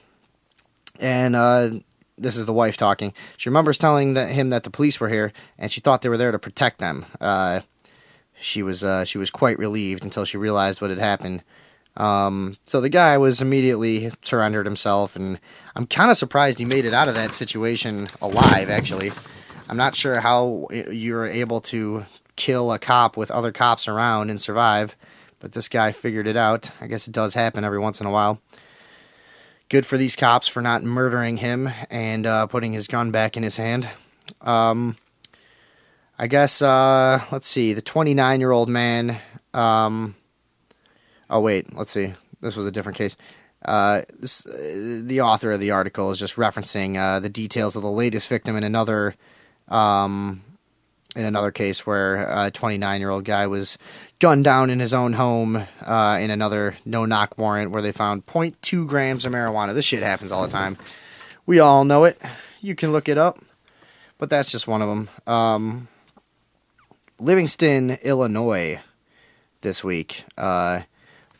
and this is the wife talking. She remembers telling him that the police were here, and she thought they were there to protect them. She was quite relieved until she realized what had happened. So the guy was immediately surrendered himself, and I'm kind of surprised he made it out of that situation alive, actually. I'm not sure how you're able to kill a cop with other cops around and survive, but this guy figured it out. I guess it does happen every once in a while. Good for these cops for not murdering him and putting his gun back in his hand. I guess, let's see, the 29-year-old man... Oh, wait, let's see. This was a different case. The author of the article is just referencing the details of the latest victim in another case where a 29-year-old guy was gunned down in his own home in another no-knock warrant where they found 0.2 grams of marijuana. This shit happens all the time. We all know it. You can look it up. But that's just one of them. Livingston, Illinois, this week.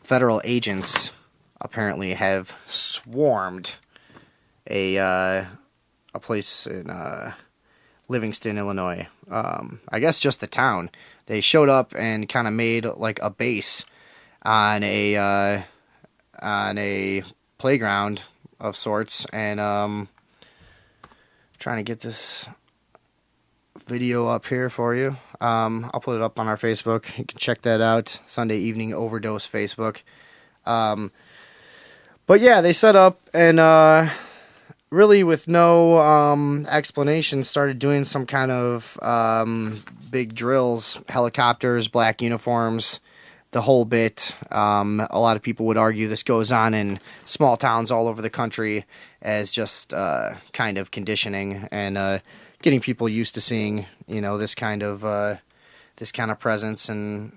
Federal agents apparently have swarmed a place in Livingston, Illinois. I guess just the town. They showed up and kind of made like a base on a playground of sorts, and trying to get this video up here for you. I'll put it up on our Facebook. You can check that out. Sunday Evening Overdose Facebook. But yeah, they set up and really with no explanation started doing some kind of big drills, helicopters, black uniforms, the whole bit. A lot of people would argue this goes on in small towns all over the country as just kind of conditioning and getting people used to seeing, this kind of presence and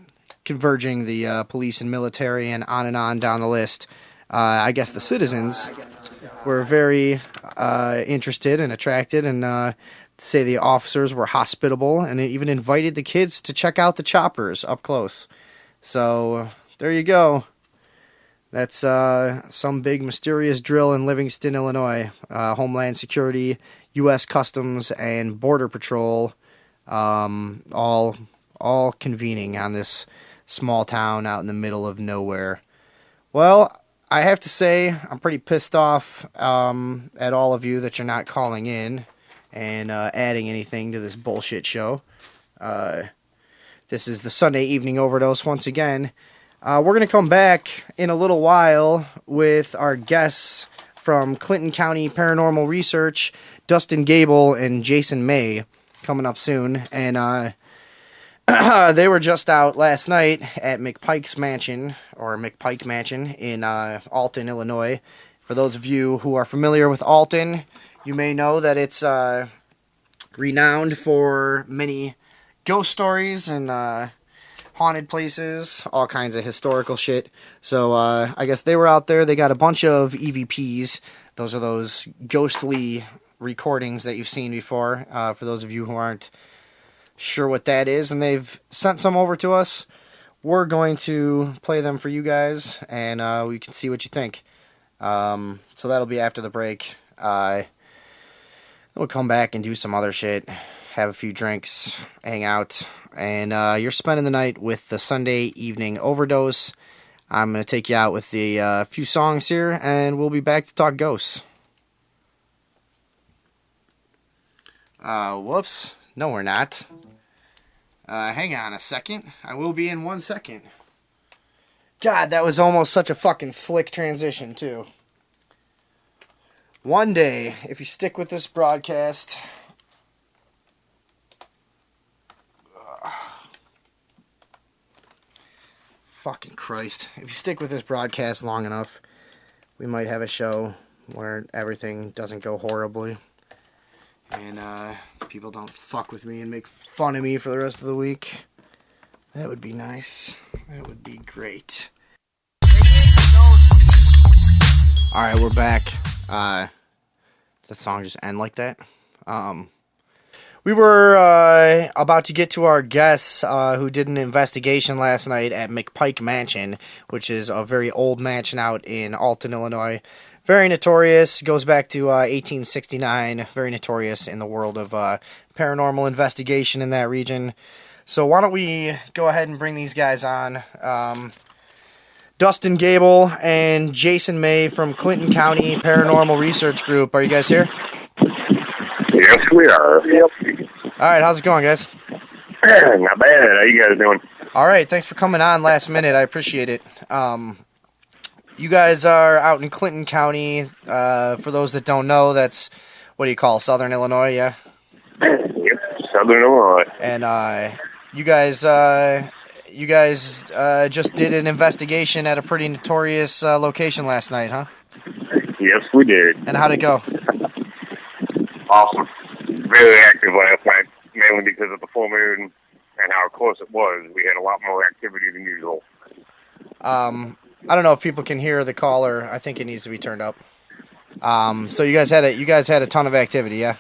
converging the police and military and on down the list. I guess the citizens were very interested and attracted, and say the officers were hospitable and even invited the kids to check out the choppers up close. So there you go. That's some big mysterious drill in Livingston, Illinois. Homeland Security, U.S. Customs, and Border Patrol, all convening on this small town out in the middle of nowhere. Well, I have to say I'm pretty pissed off at all of you that you're not calling in and adding anything to this bullshit show. This is the Sunday Evening Overdose once again. We're going to come back in a little while with our guests from Clinton County Paranormal Research, Dustin Gable and Jason May, coming up soon. And they were just out last night at McPike Mansion in Alton, Illinois. For those of you who are familiar with Alton, you may know that it's renowned for many ghost stories and haunted places, all kinds of historical shit. So I guess they were out there. They got a bunch of EVPs. Those are those ghostly recordings that you've seen before, for those of you who aren't sure what that is. And they've sent some over to us. We're going to play them for you guys, and we can see what you think. So that'll be after the break. We'll come back and do some other shit, have a few drinks, hang out, and you're spending the night with the Sunday Evening Overdose. I'm going to take you out with the few songs here, and we'll be back to talk ghosts. Whoops. No, we're not. Hang on a second. I will be in 1 second. God, that was almost such a fucking slick transition, too. One day, if you stick with this broadcast... Fucking Christ. If you stick with this broadcast long enough, we might have a show where everything doesn't go horribly. And people don't fuck with me and make fun of me for the rest of the week. That would be nice. That would be great. Alright, we're back. That song just end like that? We were about to get to our guests who did an investigation last night at McPike Mansion, which is a very old mansion out in Alton, Illinois. Very notorious, goes back to 1869, very notorious in the world of paranormal investigation in that region. So why don't we go ahead and bring these guys on. Dustin Gable and Jason May from Clinton County Paranormal Research Group. Are you guys here? Yes, we are. Yep. All right, how's it going, guys? Not bad. How you guys doing? All right, thanks for coming on last minute. I appreciate it. You guys are out in Clinton County. For those that don't know, that's, what do you call, Southern Illinois, yeah? Yep, Southern Illinois. And you guys just did an investigation at a pretty notorious location last night, huh? Yes, we did. And how'd it go? Awesome. Very active last night, mainly because of the full moon and how close it was. We had a lot more activity than usual. I don't know if people can hear the caller. I think it needs to be turned up. So you guys had a ton of activity, yeah?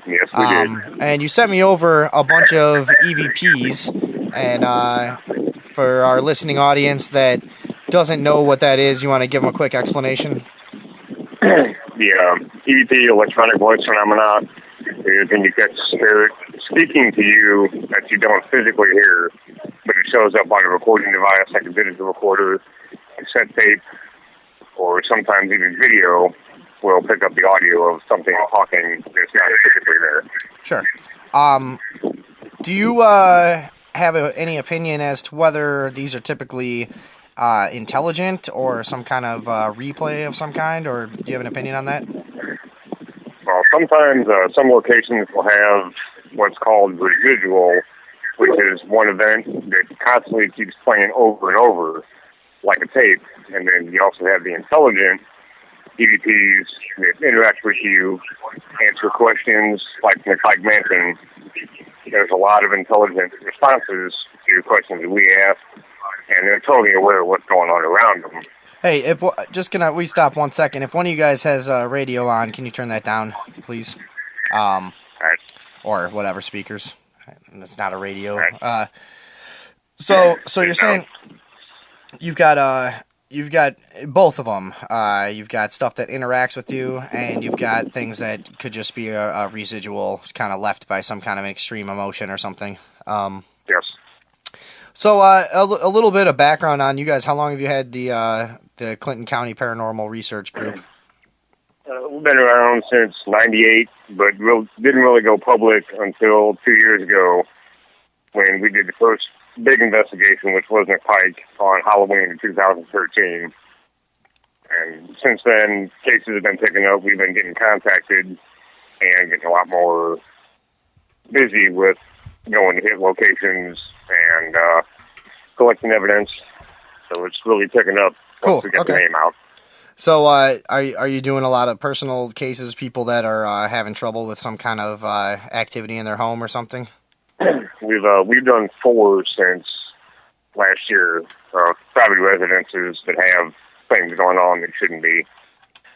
Yes, we did. And you sent me over a bunch of EVPs, and for our listening audience that doesn't know what that is, you want to give them a quick explanation? The EVP, electronic voice phenomena, is when you get spirit speaking to you that you don't physically hear, but it shows up on a recording device like a digital recorder, a cassette tape, or sometimes even video will pick up the audio of something talking that's not physically there. Sure. Do you have any opinion as to whether these are typically intelligent or some kind of replay of some kind, or do you have an opinion on that? Well, sometimes some locations will have what's called residual, which is one event that constantly keeps playing over and over, like a tape. And then you also have the intelligent EVPs that interact with you, answer questions, like in the Pike Mansion. There's a lot of intelligent responses to questions that we ask, and they're totally aware of what's going on around them. Hey, we stop 1 second. If one of you guys has radio on, can you turn that down, please? Right. Or whatever, speakers. It's not a radio. Right. So you're saying you've got you've got both of them. You've got stuff that interacts with you, and you've got things that could just be a residual, kind of left by some kind of extreme emotion or something. Yes. So a little bit of background on you guys. How long have you had the Clinton County Paranormal Research Group? We've been around since '98, but didn't really go public until 2 years ago when we did the first big investigation, which was at Pike on Halloween in 2013. And since then, cases have been picking up. We've been getting contacted and getting a lot more busy with going to hit locations and collecting evidence. So it's really picking up once we get the name out. So are you doing a lot of personal cases, people that are having trouble with some kind of activity in their home or something? We've done 4 since last year. Private residences that have things going on that shouldn't be.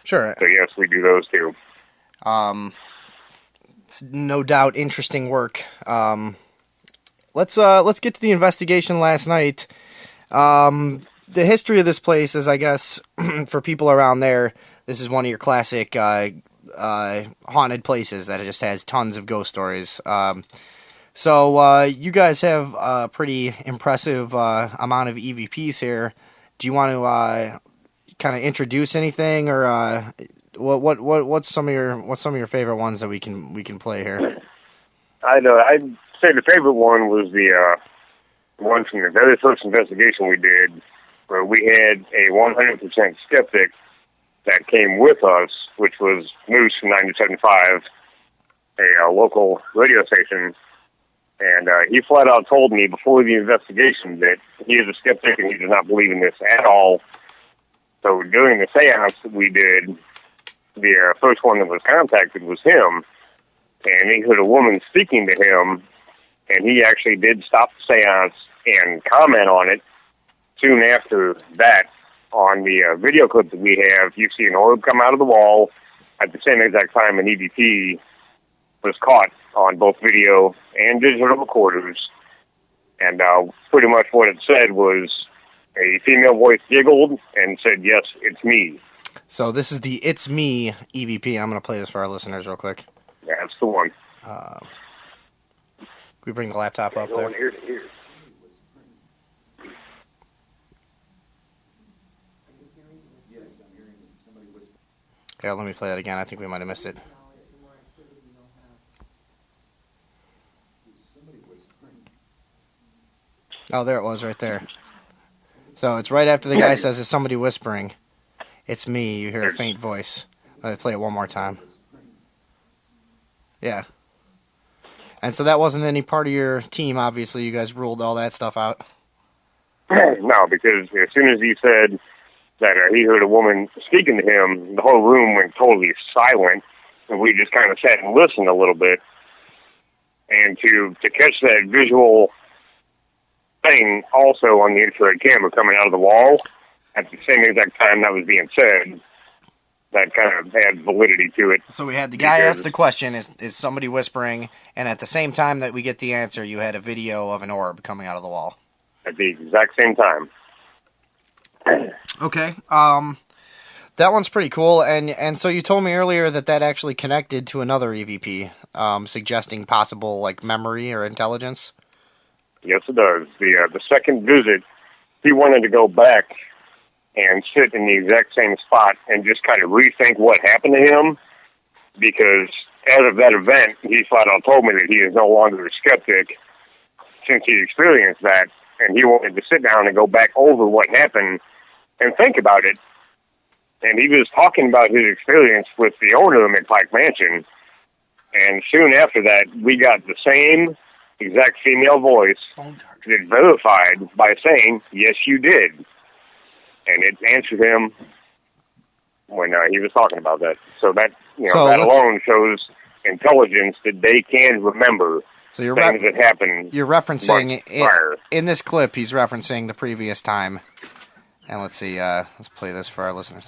Sure. So yes, we do those too. It's no doubt interesting work. Let's get to the investigation last night. The history of this place is, I guess, for people around there, this is one of your classic haunted places that just has tons of ghost stories. So you guys have a pretty impressive amount of EVPs here. Do you want to kind of introduce anything, or what's some of your favorite ones that we can play here? I'd say the favorite one was the one from the very first investigation we did, where we had a 100% skeptic that came with us, which was Moose from 97.5, a local radio station. And he flat out told me before the investigation that he is a skeptic and he does not believe in this at all. So during the seance that we did, the first one that was contacted was him, and he heard a woman speaking to him, and he actually did stop the seance and comment on it. Soon after that, on the video clip that we have, you see an orb come out of the wall at the same exact time an EVP was caught on both video and digital recorders. And pretty much what it said was a female voice giggled and said, "Yes, it's me." So this is the It's Me EVP. I'm going to play this for our listeners real quick. That's the one. Can we bring the laptop up there? Here to here. Yeah, let me play that again. I think we might have missed it. Oh, there it was right there. So it's right after the guy says, "Is somebody whispering?" It's me. You hear a faint voice. Let me play it one more time. Yeah. And so that wasn't any part of your team, obviously. You guys ruled all that stuff out. No, because as soon as he said that he heard a woman speaking to him, the whole room went totally silent, and we just kind of sat and listened a little bit. And to catch that visual thing also on the infrared camera coming out of the wall at the same exact time that was being said, that kind of had validity to it. So we had the guy ask the question, is somebody whispering? And at the same time that we get the answer, you had a video of an orb coming out of the wall. At the exact same time. Okay. That one's pretty cool. And so you told me earlier that actually connected to another EVP, suggesting possible like memory or intelligence. Yes, it does. The second visit, he wanted to go back and sit in the exact same spot and just kind of rethink what happened to him, because as of that event, he flat out told me that he is no longer a skeptic since he experienced that, and he wanted to sit down and go back over what happened and think about it. And he was talking about his experience with the owner of McPike Mansion, and soon after that, we got the same exact female voice that verified by saying, "Yes, you did." And it answered him when he was talking about that. So that that alone shows intelligence that they can remember so you're things that happened. You're referencing prior. In this clip. He's referencing the previous time. And let's see. Let's play this for our listeners.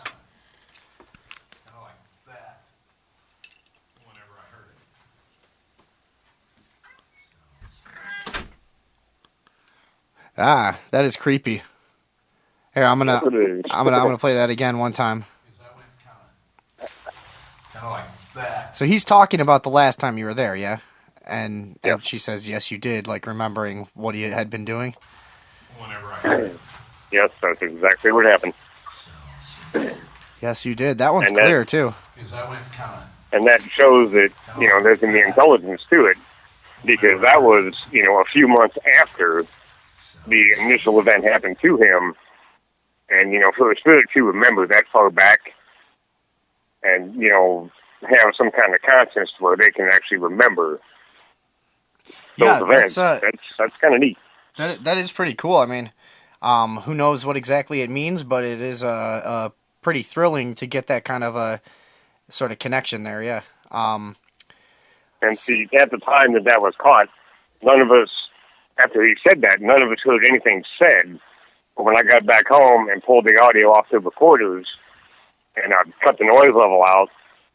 Ah, that is creepy. Here, I'm Yes, it is. gonna play that again one time. Kind of like that. So he's talking about the last time you were there, yeah? And Yep. she says, yes, you did, like remembering what he had been doing. Whenever I heard it. Yes, that's exactly what happened. Yes, you did. That one's And that- clear, too. Because I went kind of. And that shows that, there's going to be intelligence to it, because that was, a few months after the initial event happened to him. And, for a spirit to remember that far back and, have some kind of conscience where they can actually remember those events, that's kind of neat. That is pretty cool. I mean, who knows what exactly it means, but it is pretty thrilling to get that kind of a sort of connection there, yeah. And see, at the time that was caught, none of us, after he said that, none of us heard anything said. But when I got back home and pulled the audio off the recorders, and I cut the noise level out,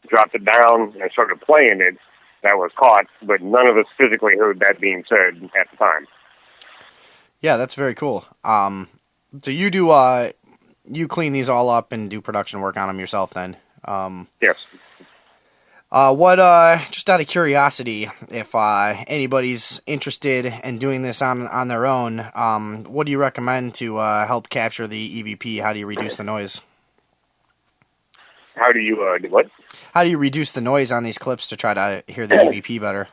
dropped it down, and started playing it, that was caught, but none of us physically heard that being said at the time. Yeah, that's very cool. So you do, you clean these all up and do production work on them yourself then? Yes. Just out of curiosity, if anybody's interested in doing this on their own, what do you recommend to help capture the EVP? How do you reduce the noise? How do you do what? How do you reduce the noise on these clips to try to hear the EVP better?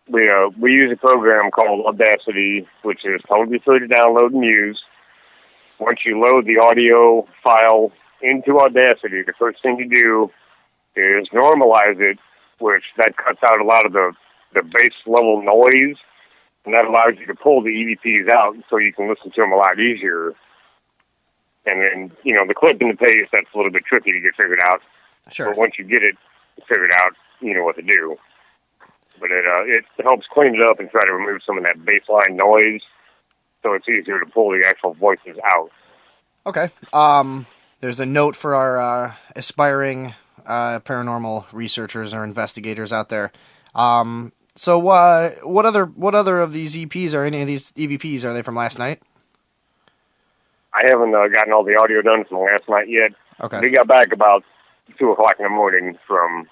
We use a program called Audacity, which is totally free to download and use. Once you load the audio file into Audacity, the first thing you do is normalize it, which that cuts out a lot of the bass level noise, and that allows you to pull the EVPs out so you can listen to them a lot easier. And then, the clip and the paste, that's a little bit tricky to get figured out. Sure. But once you get it figured out, you know what to do. But it helps clean it up and try to remove some of that baseline noise, so it's easier to pull the actual voices out. Okay. There's a note for our aspiring paranormal researchers or investigators out there. So what other of these EPs or any of these EVPs are they from last night? I haven't gotten all the audio done from last night yet. Okay. We got back about 2 o'clock in the morning from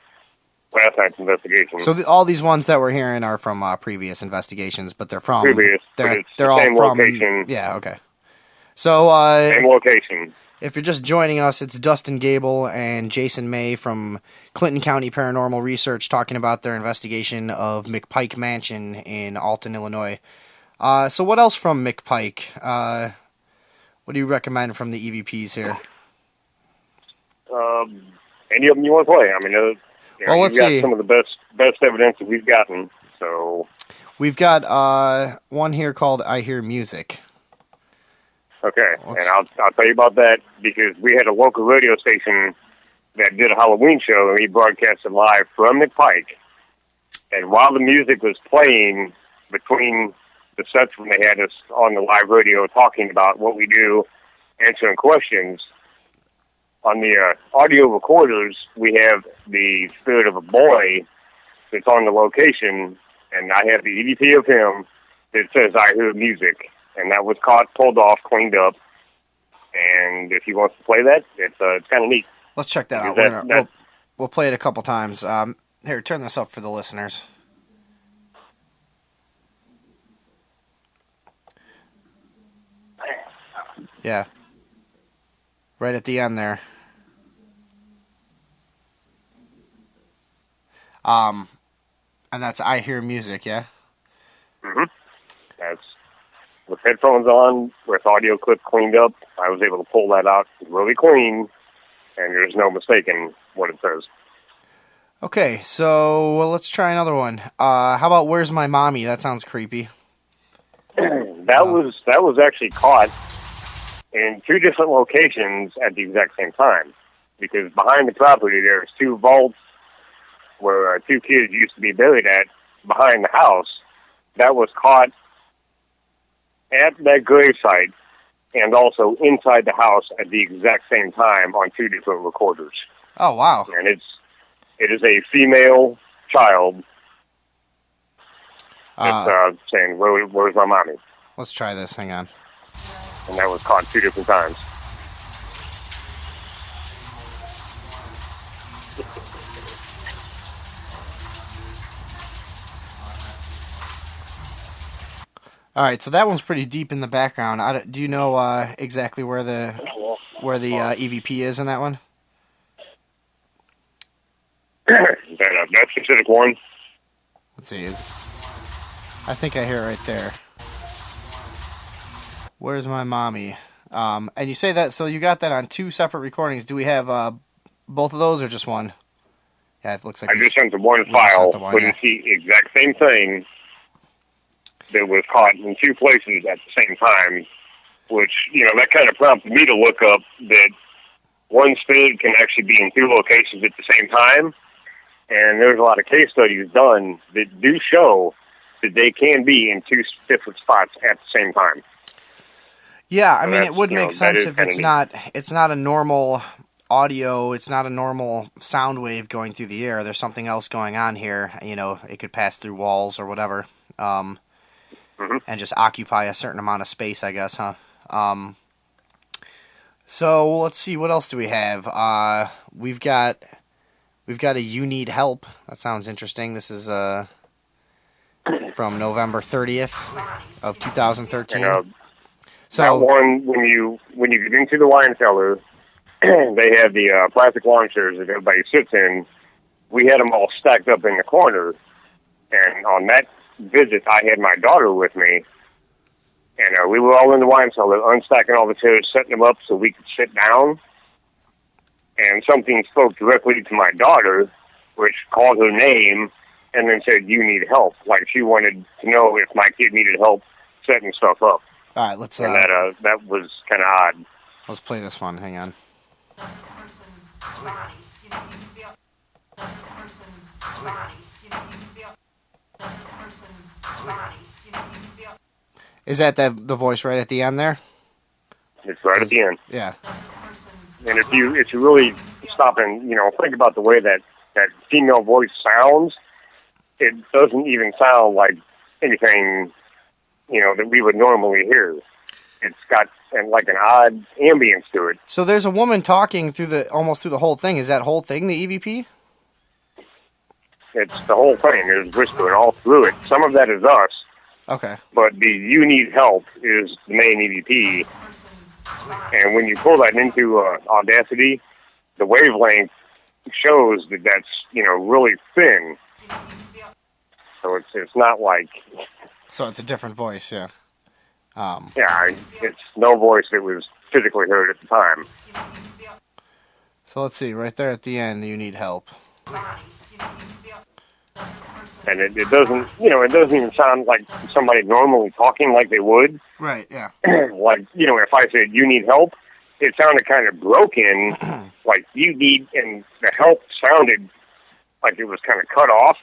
last night's investigation. So all these ones that we're hearing are from previous investigations, but they're from previous. They're the all same from location. Yeah. Okay. So Same location. if you're just joining us, it's Dustin Gable and Jason May from Clinton County Paranormal Research talking about their investigation of McPike Mansion in Alton, Illinois. So what else from McPike? What do you recommend from the EVPs here? Any of them you want to play? I mean, well, let's you've got see. some of the best evidence that we've gotten. So We've got one here called "I Hear Music." okay, and I'll tell you about that because we had a local radio station that did a Halloween show, and we broadcasted live from McPike. And while the music was playing between the sets when they had us on the live radio talking about what we do, answering questions, on the audio recorders, we have the spirit of a boy that's on the location, and I have the EVP of him that says, "I hear music." And that was caught, pulled off, cleaned up. And if he wants to play that, it's kind of neat. Let's check that out. We'll play it a couple times. Here, turn this up for the listeners. Yeah. Right at the end there. And that's "I Hear Music," yeah? Mm-hmm. That's with headphones on, with audio clip cleaned up. I was able to pull that out really clean, and there's no mistaking what it says. Okay, so let's try another one. How about "Where's My Mommy"? That sounds creepy. That was actually caught in 2 different locations at the exact same time, because behind the property there's 2 vaults where 2 kids used to be buried at behind the house. That was caught at that gravesite and also inside the house at the exact same time on 2 different recorders. Oh, wow. And it is a female child that's saying, "Where's my mommy?" Let's try this. Hang on. and that was caught 2 different times. All right, so that one's pretty deep in the background. Do you know exactly where the EVP is in that one? That specific one. Let's see. I think I hear it right there. Where's my mommy? And you say that, so you got that on 2 separate recordings. Do we have both of those or just one? Yeah, it looks like I just sent the one file, but it's the exact same thing that was caught in 2 places at the same time, which, that kind of prompted me to look up that one spirit can actually be in 2 locations at the same time. And there's a lot of case studies done that do show that they can be in 2 different spots at the same time. Yeah, I mean, it would make sense if it's not a normal audio, it's not a normal sound wave going through the air. There's something else going on here. It could pass through walls or whatever, and just occupy a certain amount of space, I guess, huh? So let's see, what else do we have? We've got a "You Need Help." That sounds interesting. This is from November 30th of 2013. So that one, when you get into the wine cellar, they have the plastic lawn chairs that everybody sits in. We had them all stacked up in the corner, and on that visit, I had my daughter with me, and we were all in the wine cellar, unstacking all the chairs, setting them up so we could sit down. And something spoke directly to my daughter, which called her name, and then said, "You need help." Like she wanted to know if my kid needed help setting stuff up. All right, let's. And that was kind of odd. Let's play this one. Hang on. Is that the voice right at the end there? It's right at the end. Yeah. And if you really stop and think about the way that female voice sounds, it doesn't even sound like anything that we would normally hear. It's got like an odd ambience to it. So there's a woman talking almost through the whole thing. Is that whole thing the EVP? It's the whole thing. There's whispering all through it. Some of that is us. Okay. But the "You Need Help" is the main EVP. And when you pull that into Audacity, the wavelength shows that that's really thin. So it's not like. So it's a different voice, yeah. It's no voice that was physically heard at the time. So let's see, right there at the end, "You Need Help." And it doesn't, it doesn't even sound like somebody normally talking like they would. Right, yeah. Like, if I said, "You need help," it sounded kind of broken, like "you need," and the help sounded like it was kind of cut off.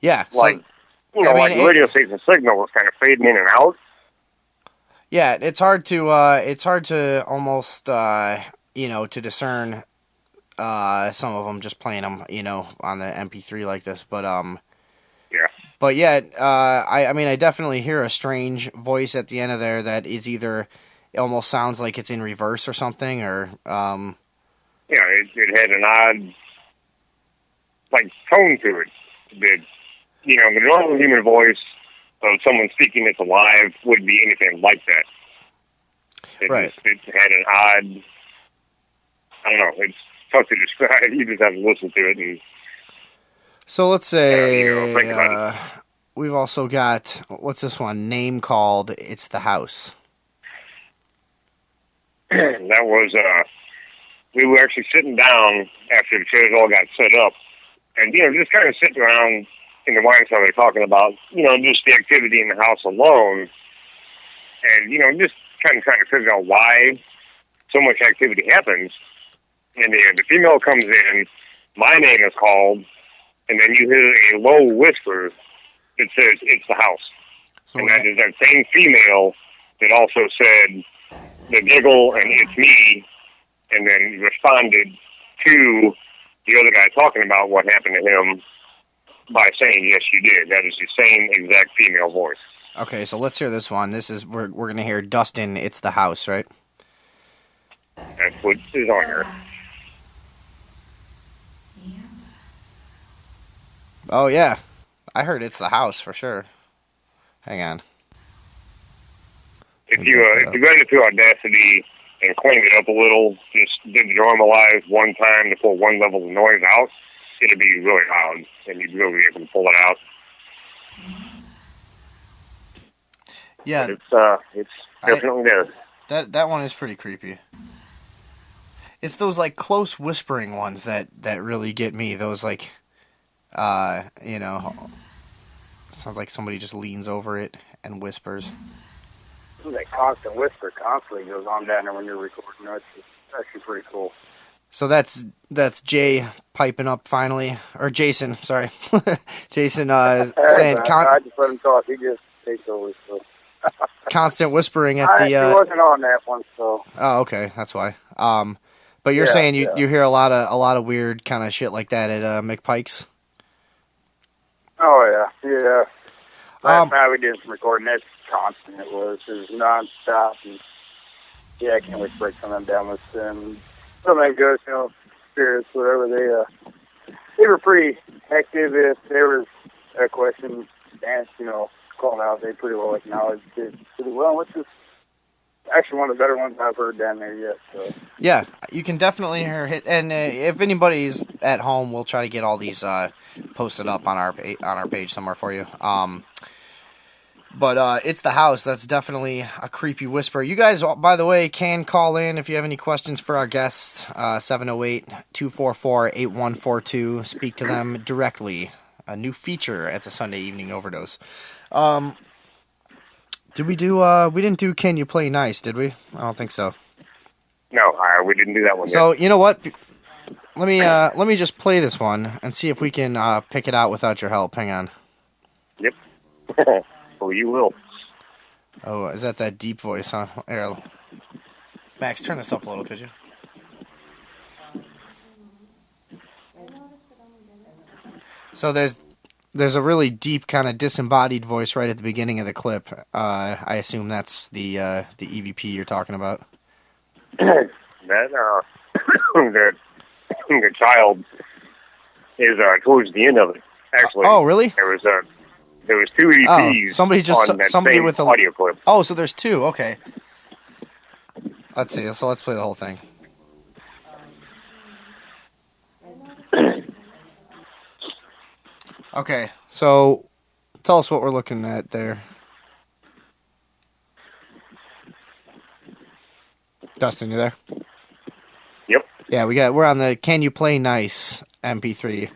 Yeah. Like, like the radio station signal was kind of fading in and out. Yeah, it's hard to almost, to discern some of them just playing them, on the MP3 like this. But, yeah. But yeah, I definitely hear a strange voice at the end of there that is either, it almost sounds like it's in reverse or something, or, it had an odd, tone to it. That, the normal human voice of someone speaking that's alive wouldn't be anything like that. It had an odd, I don't know, it's tough to describe. You just have to listen to it. And so let's say, think about it. We've also got, what's this one, name called "It's the House." That was, we were actually sitting down after the chairs all got set up, and, just kind of sitting around in the wine cellar talking about, just the activity in the house alone, and, just kind of trying to figure out why so much activity happens. And the female comes in, my name is called, and then you hear a low whisper that says, "It's the house." So and that is that same female that also said the giggle and "it's me," and then responded to the other guy talking about what happened to him by saying, "Yes, you did." That is the same exact female voice. Okay, so let's hear this one. We're gonna hear Dustin. It's the house, right? That's what is on here. Oh yeah, I heard it's the house for sure. Hang on. If you go into Audacity and clean it up a little, just did normalize one time to pull one level of noise out, it'll be really loud, and you'd really be able to pull it out. Yeah, But it's definitely there. that one is pretty creepy. It's those like close whispering ones that really get me. Those like, you know, sounds like somebody just leans over it and whispers. That constant whisper constantly goes on down there when you're recording. That's actually pretty cool. So that's Jay piping up finally, or Jason, sorry, Jason saying I just let him talk. He just takes over. So. Constant whispering at I the. actually wasn't on that one, so. Oh, okay, that's why. But you're saying you hear a lot of weird kind of shit like that at McPike's. Oh yeah. Last night we did some recording. That's constant. It was nonstop. And yeah, I can't wait to break some of them down with them. Some of them ghosts, spirits, whatever. They were pretty active. If there was a question asked, called out, they pretty well acknowledged it pretty well, which is actually one of the better ones I've heard down there yet. So. Yeah, you can definitely hear it. And if anybody's at home, we'll try to get all these posted up on our page somewhere for you. But it's the house. That's definitely a creepy whisper. You guys, by the way, can call in if you have any questions for our guests. 708-244-8142. Speak to them directly. A new feature at the Sunday Evening Overdose. Did we do? We didn't do Can You Play Nice, did we? I don't think so. No, we didn't do that one yet. So you know what? Let me just play this one and see if we can pick it out without your help. Hang on. Yep. Oh, you will. Oh, is that deep voice, huh? Here, Max, turn this up a little, could you? So there's a really deep kind of disembodied voice right at the beginning of the clip. I assume that's the EVP you're talking about. The child is towards the end of it. Actually. Oh, really? There was two EPs. Somebody same with a audio clip. Oh, so there's two. Okay. Let's see. So let's play the whole thing. Okay, so tell us what we're looking at there. Dustin, you there? Yep. Yeah, we're on the Can You Play Nice MP3.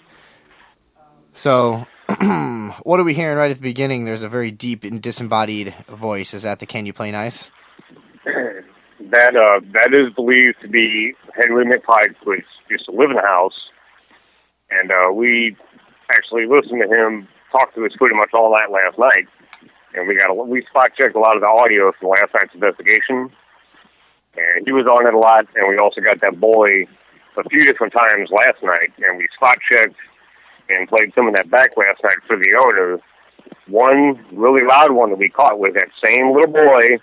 So, what are we hearing right at the beginning? There's a very deep and disembodied voice. Is that the Can You Play Nice? That is believed to be Henry McPike, which used to live in the house, and we actually listened to him talk to us pretty much all night last night, and we spot checked a lot of the audio from last night's investigation, and he was on it a lot, and we also got that boy a few different times last night, and we spot checked and played some of that back last night for the owner. One really loud one that we caught with that same little boy,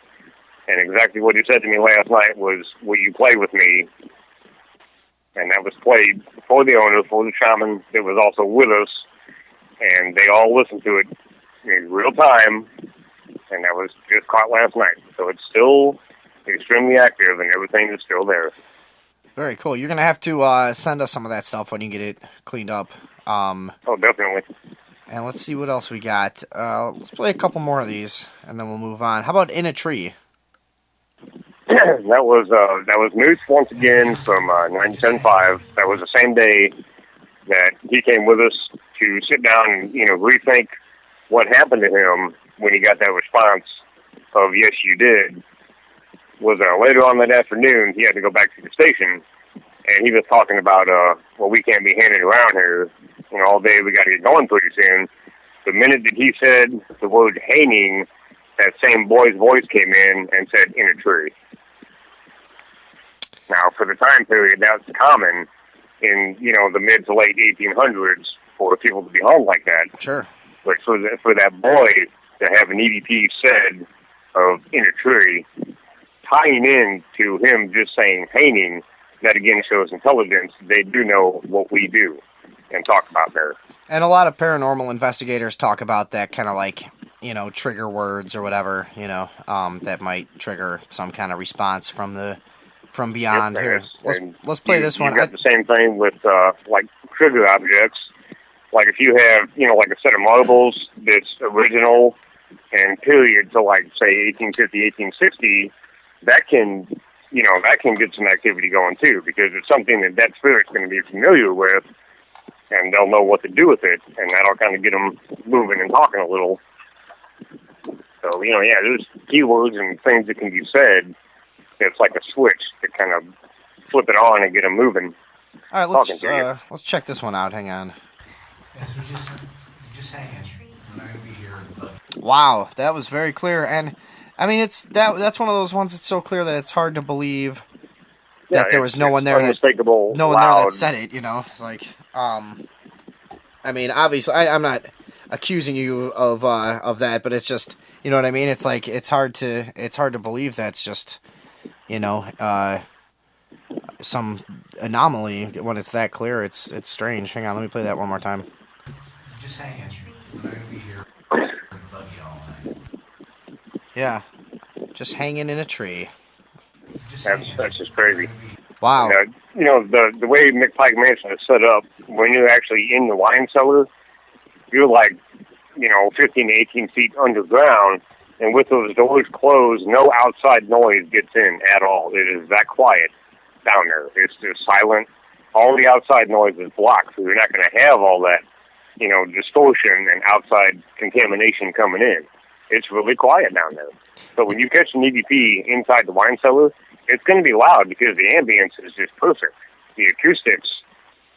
and exactly what he said to me last night was, "Will you play with me?" And that was played for the owner, for the shaman that was also with us, and they all listened to it in real time, and that was just caught last night. So it's still extremely active, and everything is still there. Very cool. You're going to have to send us some of that stuff when you get it cleaned up. Oh, definitely. And let's see what else we got. Let's play a couple more of these, and then we'll move on. How about In a Tree? That was Moose once again from 97.5. That was the same day that he came with us to sit down and rethink what happened to him when he got that response of "Yes, you did." Was later on that afternoon he had to go back to the station, and he was talking about well, we can't be hanging around here all day. We got to get going pretty soon. The minute that he said the word "hanging," that same boy's voice came in and said "in a tree." Now, for the time period, that's common in, the mid to late 1800s for people to be hung like that. Sure. But for that boy to have an EVP said of in a tree, tying in to him just saying hanging, that again shows intelligence. They do know what we do and talk about there. And a lot of paranormal investigators talk about that kind of like, you know, trigger words or whatever, you know, that might trigger some kind of response from beyond. Yep, Here, let's play this one. You got the same thing with like trigger objects. Like if you have, you know, like a set of marbles that's original and period to like say 1850, 1860, that can get some activity going too, because it's something that spirit's going to be familiar with, and they'll know what to do with it, and that'll kind of get them moving and talking a little. So, you know, yeah, there's keywords and things that can be said. It's like a switch to kind of flip it on and get them moving. All right, let's check this one out. Hang on. Yes, we're just hanging. We're not going to be here. But... Wow, that was very clear, and I mean that's one of those ones that's so clear that it's hard to believe that there was no one there that said it. You know, it's like, I mean, obviously, I'm not accusing you of that, but it's just, you know what I mean. It's like it's hard to believe that's just, you know, some anomaly when it's that clear. It's strange. Hang on, let me play that one more time. Just hanging. We're not going to be here. Buggy all night. Yeah, just hanging in a tree. That's just crazy. Wow. You know, the way McPike Mansion is set up, when you're actually in the wine cellar, you're like, you know, 15 to 18 feet underground, and with those doors closed, no outside noise gets in at all. It is that quiet down there. It's just silent. All the outside noise is blocked, so you're not going to have all that, you know, distortion and outside contamination coming in. It's really quiet down there. But when you catch an EVP inside the wine cellar, it's going to be loud because the ambience is just perfect. The acoustics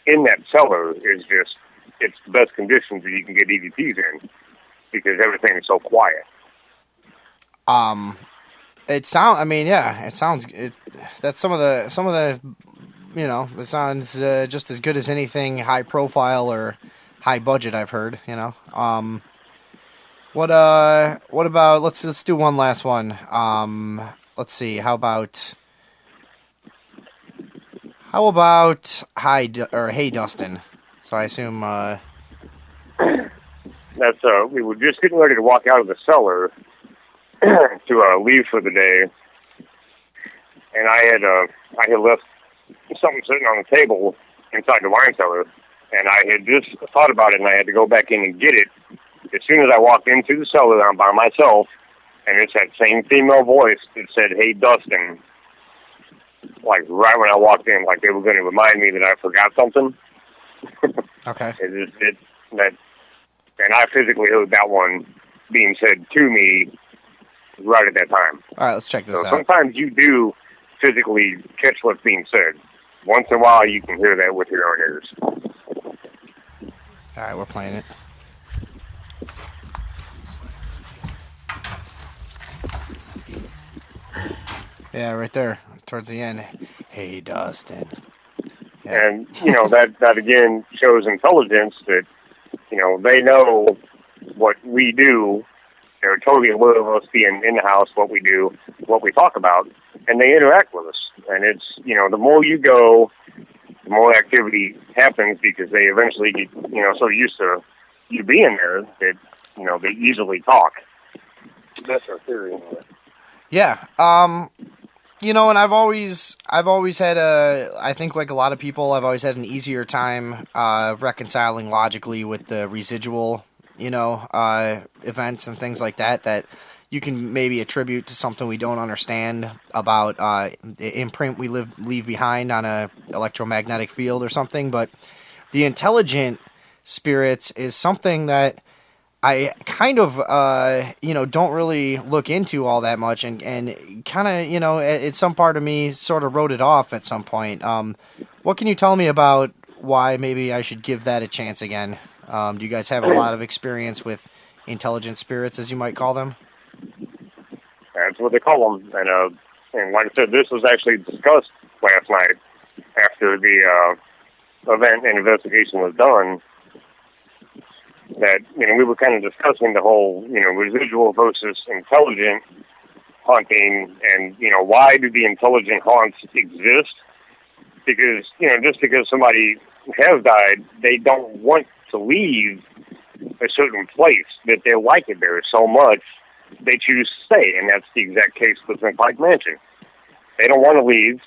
in that cellar is just, it's the best conditions that you can get EVPs in because everything is so quiet. That's some of the, you know, it sounds just as good as anything high profile or high budget I've heard, you know. What about, let's do one last one. Let's see, how about Hey Dustin? So I assume that's we were just getting ready to walk out of the cellar to leave for the day, and I had left something sitting on the table inside the wine cellar, and I had just thought about it, and I had to go back in and get it. As soon as I walked into the cellar, I'm by myself, and it's that same female voice that said, "Hey, Dustin," like right when I walked in, like they were going to remind me that I forgot something. Okay. And I physically heard that one being said to me right at that time. All right, let's check this out. Sometimes you do physically catch what's being said. Once in a while, you can hear that with your own ears. All right, we're playing it. Yeah, right there, towards the end. Hey, Dustin. Yeah. And, you know, that again shows intelligence that, you know, they know what we do. They're totally aware of us being in the house, what we do, what we talk about, and they interact with us. And it's, you know, the more you go, the more activity happens because they eventually get, you know, so used to you being there that, you know, they easily talk. That's our theory anyway. Yeah. You know, and I've always had I think like a lot of people, I've always had an easier time reconciling logically with the residual, you know, events and things like that you can maybe attribute to something we don't understand about the imprint we leave behind on a electromagnetic field or something. But the intelligent spirits is something that I kind of, you know, don't really look into all that much and kind of, you know, it's some part of me sort of wrote it off at some point. What can you tell me about why maybe I should give that a chance again? Do you guys have a lot of experience with intelligent spirits, as you might call them? That's what they call them. And like I said, this was actually discussed last night after the event and investigation was done. that, we were kind of discussing the whole, residual versus intelligent haunting, and, why do the intelligent haunts exist? Because, just because somebody has died, they don't want to leave a certain place, that they like it there so much, they choose to stay, and that's the exact case with McPike Mansion. They don't want to leave.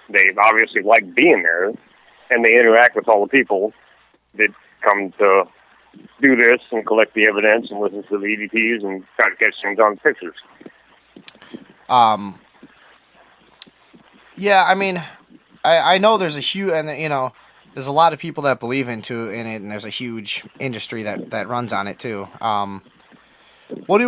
They obviously like being there, and they interact with all the people that come to do this and collect the evidence and listen to the EVPs and try to catch things on pictures. Yeah, I mean, I know there's a huge, and there's a lot of people that believe in it, and there's a huge industry that runs on it too. What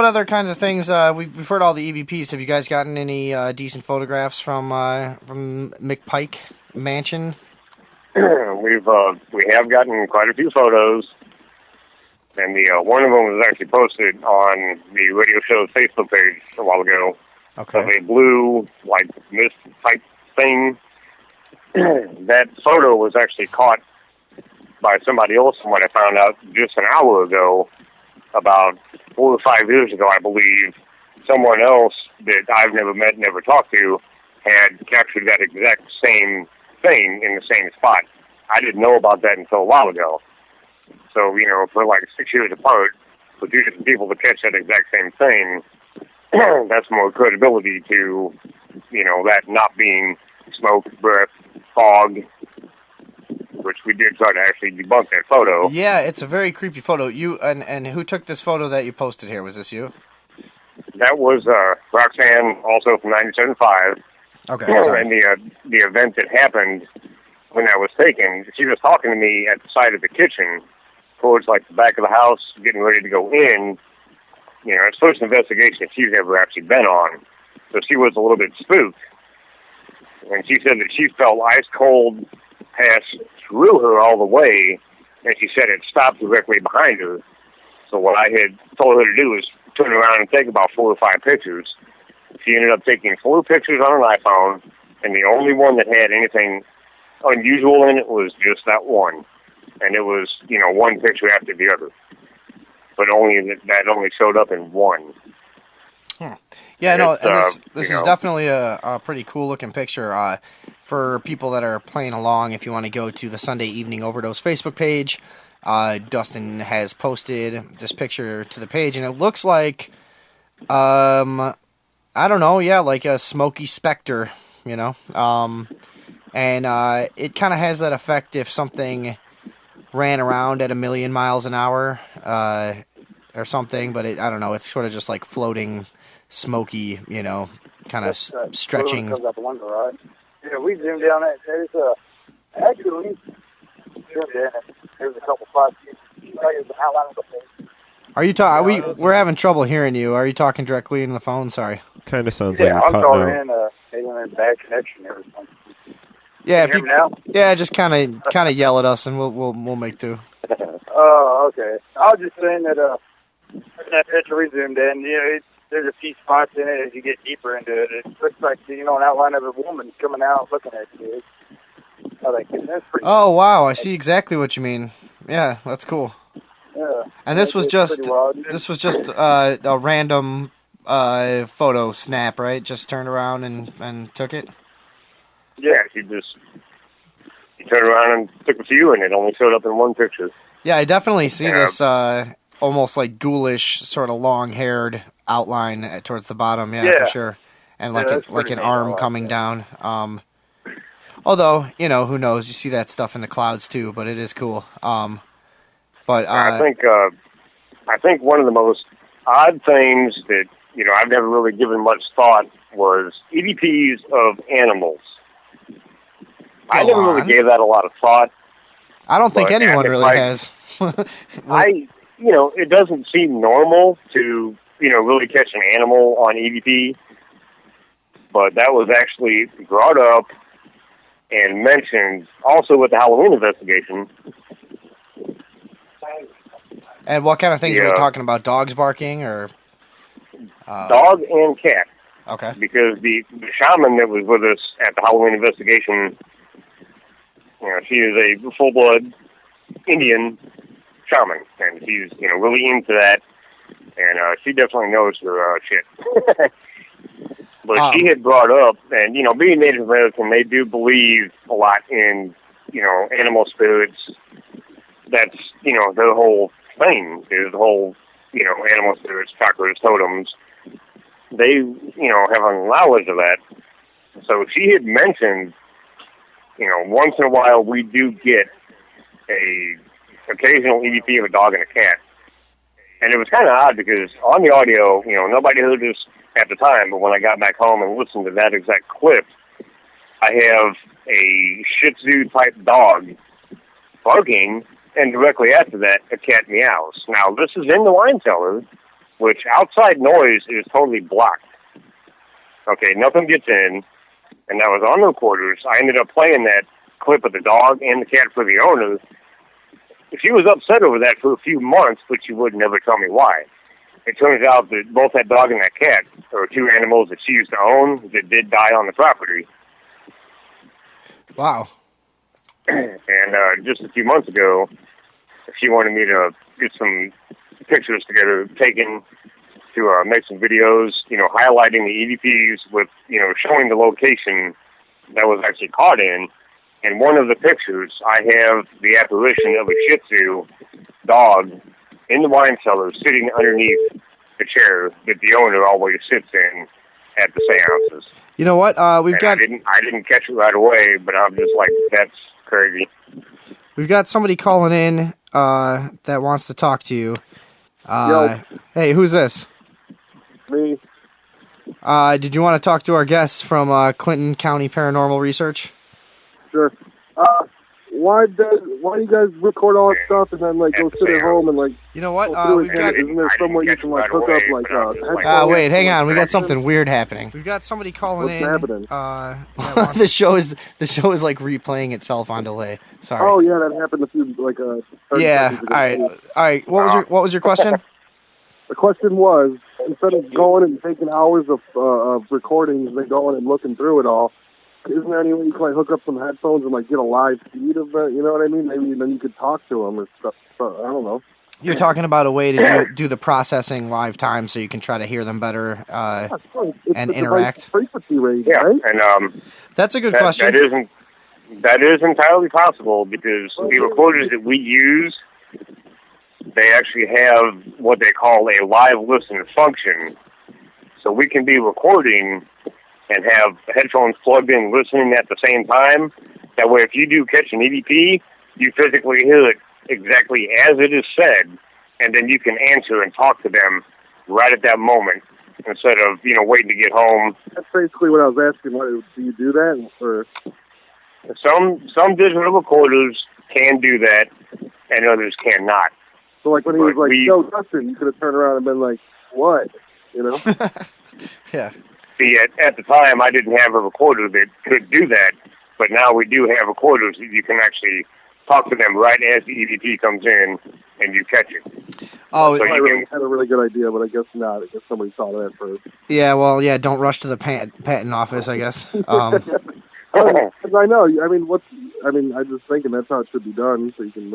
other kinds of things? We've heard all the EVPs. Have you guys gotten any decent photographs from McPike Mansion? We have gotten quite a few photos, and the one of them was actually posted on the radio show's Facebook page a while ago. Okay. Of a blue, like, mist type thing. That photo was actually caught by somebody else, from what I found out just an hour ago, about 4 or 5 years ago, I believe. Someone else that I've never met, never talked to, had captured that exact same thing in the same spot. I didn't know about that until a while ago. So, for like 6 years apart, for 2 different people to catch that exact same thing, that's more credibility to, that not being smoke, breath, fog, which we did try to actually debunk that photo. Yeah, it's a very creepy photo. You and who took this photo that you posted here? Was this you? That was Roxanne, also from 97.5. Okay, sorry. And the event that happened when that was taken, she was talking to me at the side of the kitchen, towards like the back of the house, getting ready to go in. It's the first investigation she's ever actually been on, so she was a little bit spooked. And she said that she felt ice cold pass through her all the way, and she said it stopped directly behind her. So what I had told her to do was turn around and take about 4 or 5 pictures. She ended up taking 4 pictures on an iPhone, and the only one that had anything unusual in it was just that one. And it was, one picture after the other. But that only showed up in one. Yeah, no, and this is definitely a pretty cool looking picture. For people that are playing along, if you want to go to the Sunday Evening Overdose Facebook page, Dustin has posted this picture to the page, and it looks like, I don't know, like a smoky specter, and it kind of has that effect if something ran around at 1,000,000 miles an hour, or something, but I don't know, it's sort of just like floating, smoky, kind of stretching. Comes out the window, right? Yeah, we zoomed down that. There's actually, there's a couple spots. There's an outline of the face. Are you talking? We're having trouble hearing you. Are you talking directly into the phone? Sorry. Kind of sounds like you're I'm cutting calling out. in a bad connection or something. Yeah, Can you hear me now? just kind of yell at us, and we'll make do. Oh, okay. I was just saying that that picture we zoomed in, there's a few spots in it as you get deeper into it. It looks like an outline of a woman coming out looking at you. That's pretty. Oh wow, I see exactly what you mean. Yeah, that's cool. Yeah. And this was just a random photo snap, right? Just turned around and took it. Yeah, she turned around and took a few, and it only showed up in one picture. Yeah, I definitely see this almost like ghoulish, sort of long-haired outline towards the bottom. Yeah, for sure. And like an arm coming down. Although, who knows? You see that stuff in the clouds too, but it is cool. But I think one of the most odd things that I've never really given much thought was EVPs of animals. I never really gave that a lot of thought. I don't think anyone really has. It doesn't seem normal to, really catch an animal on EVP. But that was actually brought up and mentioned also with the Halloween investigation. And what kind of things are we talking about? Dogs barking or? Dog and cat. Okay. Because the shaman that was with us at the Halloween investigation, she is a full-blood Indian, shaman, and she's, really into that, and she definitely knows her shit. But she had brought up, and, being Native American, they do believe a lot in, animal spirits. That's, their whole thing is the whole, animal spirits, chakras, totems. They, have a knowledge of that. So she had mentioned, once in a while we do get a occasional EVP of a dog and a cat. And it was kind of odd because on the audio, nobody heard this at the time, but when I got back home and listened to that exact clip, I have a Shih Tzu type dog barking, and directly after that, a cat meows. Now, this is in the wine cellar, which outside noise is totally blocked. Okay, nothing gets in, and that was on the recorders. I ended up playing that clip of the dog and the cat for the owner. She was upset over that for a few months, but she would never tell me why. It turns out that both that dog and that cat are two animals that she used to own that did die on the property. Wow. And just a few months ago, she wanted me to get some pictures together taken to make some videos, highlighting the EVPs with, showing the location that was actually caught in. And one of the pictures, I have the apparition of a Shih Tzu dog in the wine cellar sitting underneath the chair that the owner always sits in at the seances. You know what? I didn't catch it right away, but I'm just like, that's crazy. We've got somebody calling in that wants to talk to you. Hey, who's this? Me. Did you want to talk to our guests from Clinton County Paranormal Research? Sure. Why do you guys record all that stuff and then go sit at home and You know what? Isn't there somewhere you can hook up headphones? Wait, hang on. We got something weird happening. We've got somebody calling in. What's happening? the show is like replaying itself on delay. Sorry. Oh yeah, that happened a few 30 yeah. seconds ago. All right. What was your question? The question was, instead of going and taking hours of recordings and going and looking through it all, isn't there any way you can hook up some headphones and get a live feed of it? You know what I mean? Maybe then you could talk to them or stuff. I don't know. You're talking about a way to do the processing live time so you can try to hear them better and interact. Frequency range, yeah, right? And that's a good question. That is entirely possible because the recorders that we use, they actually have what they call a live listen function. So we can be recording and have headphones plugged in listening at the same time. That way, if you do catch an EVP, you physically hear it exactly as it is said, and then you can answer and talk to them right at that moment instead of, waiting to get home. That's basically what I was asking. Do you do that? Or some digital recorders can do that, and others cannot. So, when he was yo, Dustin, you could have turned around and been like, what? Yeah. See, at the time, I didn't have a recorder that could do that, but now we do have recorders that you can actually talk to them right as the EVP comes in, and you catch it. Oh, so I had a really good idea, but I guess not. I guess somebody saw that first. Yeah, well, don't rush to the patent office, I guess. I know. I'm just thinking that's how it should be done, so you can,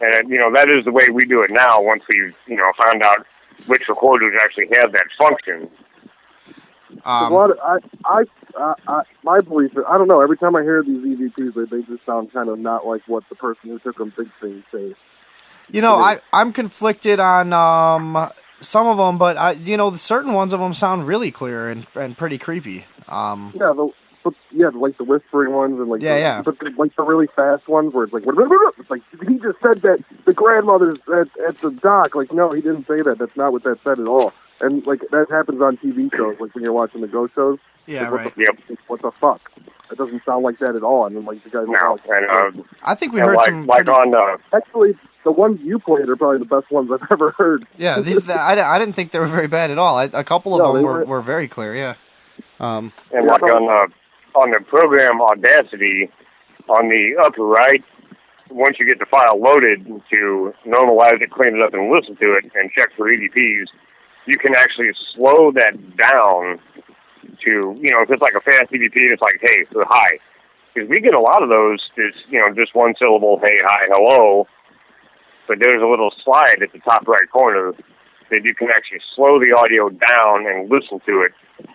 And, that is the way we do it now once we've, found out which recorders actually have that function. My belief is, I don't know, every time I hear these EVPs, they just sound kind of not like what the person who took them thinks they say. I'm conflicted on some of them, but certain ones of them sound really clear and pretty creepy. Like the whispering ones and the really fast ones where it's like he just said that the grandmother's at the dock. No, he didn't say that. That's not what that said at all. And that happens on TV shows, when you're watching the ghost shows. Yeah, right. What the fuck? It doesn't sound like that at all. And then the guys. I think we heard some. Actually, the ones you played are probably the best ones I've ever heard. Yeah, I didn't think they were very bad at all. A couple of them were very clear. Yeah. And on the program Audacity, on the upper right, once you get the file loaded to normalize it, clean it up, and listen to it, and check for EVPs, you can actually slow that down to, if it's like a fast EVP, it's like, hey, so hi. Because we get a lot of those, just one syllable, hey, hi, hello. but there's a little slide at the top right corner that you can actually slow the audio down and listen to it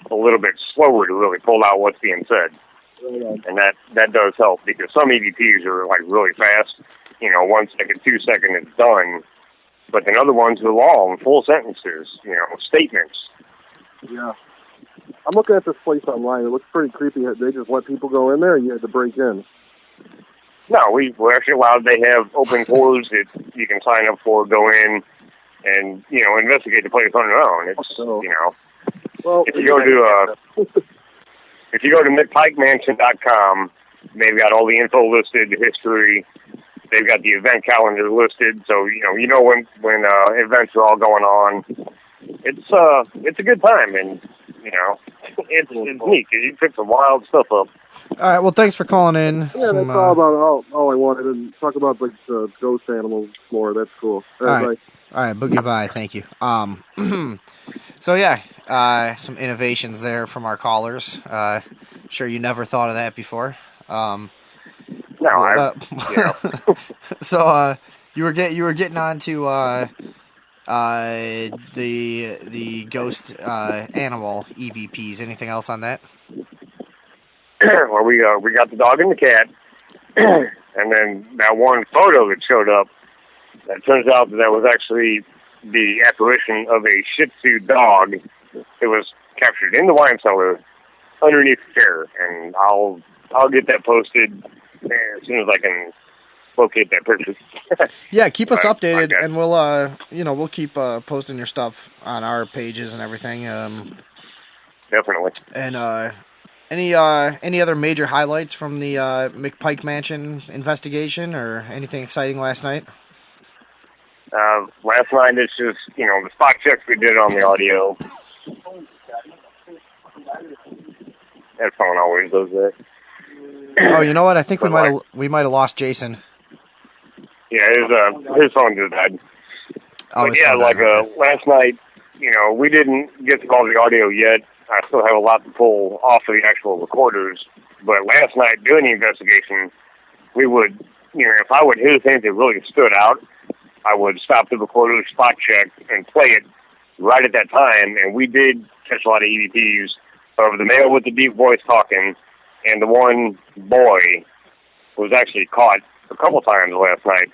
a little bit slower to really pull out what's being said. And that does help, because some EVPs are like really fast, 1 second, 2 second, it's done. But then other ones are long, full sentences, statements. Yeah. I'm looking at this place online. It looks pretty creepy. They just let people go in there, and you had to break in. No, we're actually allowed. They have open tours that you can sign up for, go in, and, investigate the place on your own. It's, well, if you go to if you go to McPikeMansion.com, they've got all the info listed, the history. They've got the event calendar listed, so when events are all going on. It's a good time, and it's neat. You pick some wild stuff up. All right. Well, thanks for calling in. Yeah, that's all about all I wanted, and talk about like the ghost animals more. That's cool. All right. All right. Boogie bye. Thank you. So yeah, some innovations there from our callers. Sure, you never thought of that before. No, So you were getting on to the ghost animal EVPs. Anything else on that? Well, we got the dog and the cat, and then that one photo that showed up. It turns out that was actually the apparition of a Shih Tzu dog. It was captured in the wine cellar underneath the chair, and I'll get that posted as soon as I can locate that picture. Yeah, keep us updated, and we'll keep posting your stuff on our pages and everything. Definitely. And any other major highlights from the McPike Mansion investigation, or anything exciting last night? Last night it's just the spot checks we did on the audio. That phone always does that. Oh, you know what? I think we might have lost Jason. Yeah, his phone just died. Oh, but yeah, last night, we didn't get to all the audio yet. I still have a lot to pull off of the actual recorders. But last night, during the investigation, we would, if I would hear things that really stood out, I would stop the recorder, spot check, and play it right at that time. And we did catch a lot of EVPs of the male with the deep voice talking, and the one boy was actually caught a couple times last night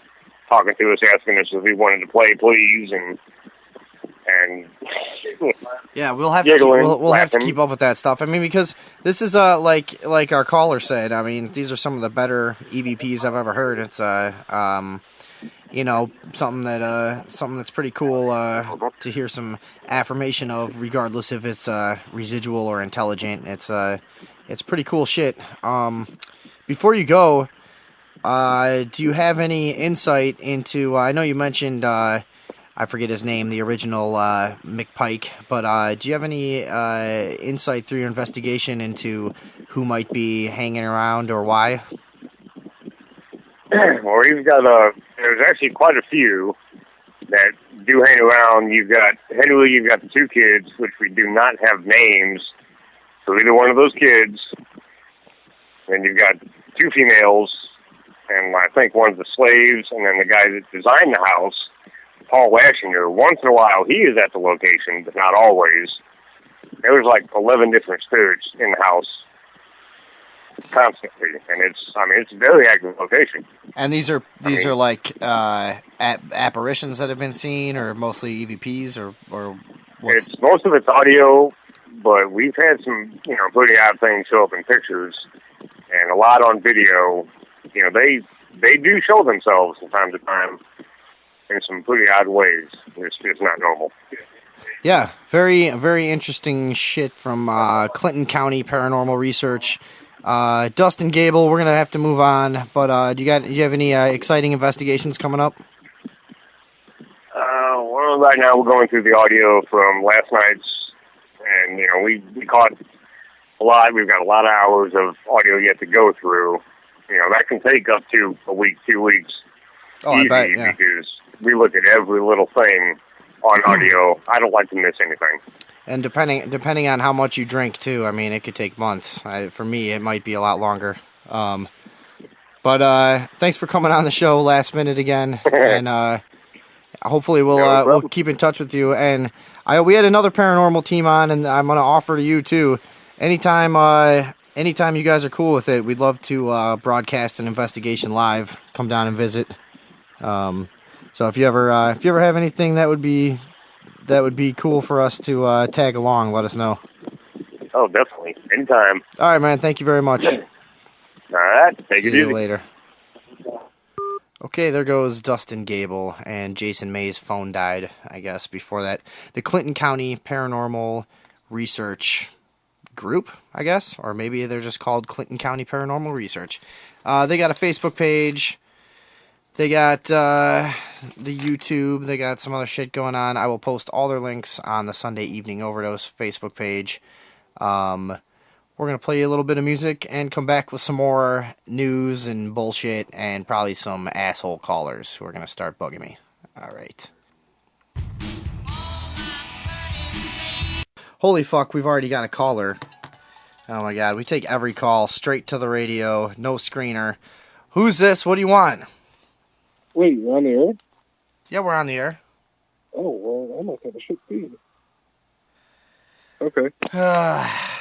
talking to us, asking us if we wanted to play, please, and yeah, we'll have giggling, we'll have to keep up with that stuff. I mean, because this is like our caller said. I mean, these are some of the better EVPs I've ever heard. It's something that's pretty cool to hear some affirmation of, regardless if it's residual or intelligent. It's pretty cool shit. Before you go, do you have any insight into? I know you mentioned I forget his name, the original McPike, but do you have any insight through your investigation into who might be hanging around or why? Well, we've got there's actually quite a few that do hang around. You've got Henry, you've got the two kids, which we do not have names, so either one of those kids. And you've got two females, and I think one's the slaves, and then the guy that designed the house, Paul Lashinger. Once in a while, he is at the location, but not always. There was like 11 different spirits in the house constantly, and it's a very active location. And these are like apparitions that have been seen, or mostly EVPs, or what's... Most of it's audio, but we've had some pretty odd things show up in pictures, and a lot on video. They do show themselves from time to time in some pretty odd ways. It's just not normal. Yeah, very, very interesting shit from Clinton County Paranormal Research. Dustin Gable, we're gonna have to move on, but do you have any exciting investigations coming up? Well, right now we're going through the audio from last night's, and we caught a lot. We've got a lot of hours of audio yet to go through. That can take up to a week, 2 weeks. Oh, I bet, yeah. Because we look at every little thing on audio. I don't like to miss anything. And depending on how much you drink too, I mean, it could take months. For me, it might be a lot longer. But But thanks for coming on the show last minute again, and hopefully we'll keep in touch with you. And we had another paranormal team on, and I'm gonna offer to you too. Anytime you guys are cool with it, we'd love to broadcast an investigation live. Come down and visit. So if you ever have anything that would be cool for us to tag along, let us know. Oh, definitely. Anytime. All right, man. Thank you very much. All right. Take it easy. See you later. Okay, there goes Dustin Gable, and Jason May's phone died, I guess, before that. The Clinton County Paranormal Research Group, I guess, or maybe they're just called Clinton County Paranormal Research. They got a Facebook page. They got the YouTube. They got some other shit going on. I will post all their links on the Sunday Evening Overdose Facebook page. We're going to play a little bit of music and come back with some more news and bullshit and probably some asshole callers who are going to start bugging me. All right. Holy fuck, we've already got a caller. Oh my god, we take every call straight to the radio, no screener. Who's this? What do you want? Wait, you're on the air? Yeah, we're on the air. Oh, well, I must have a shit feed. Okay.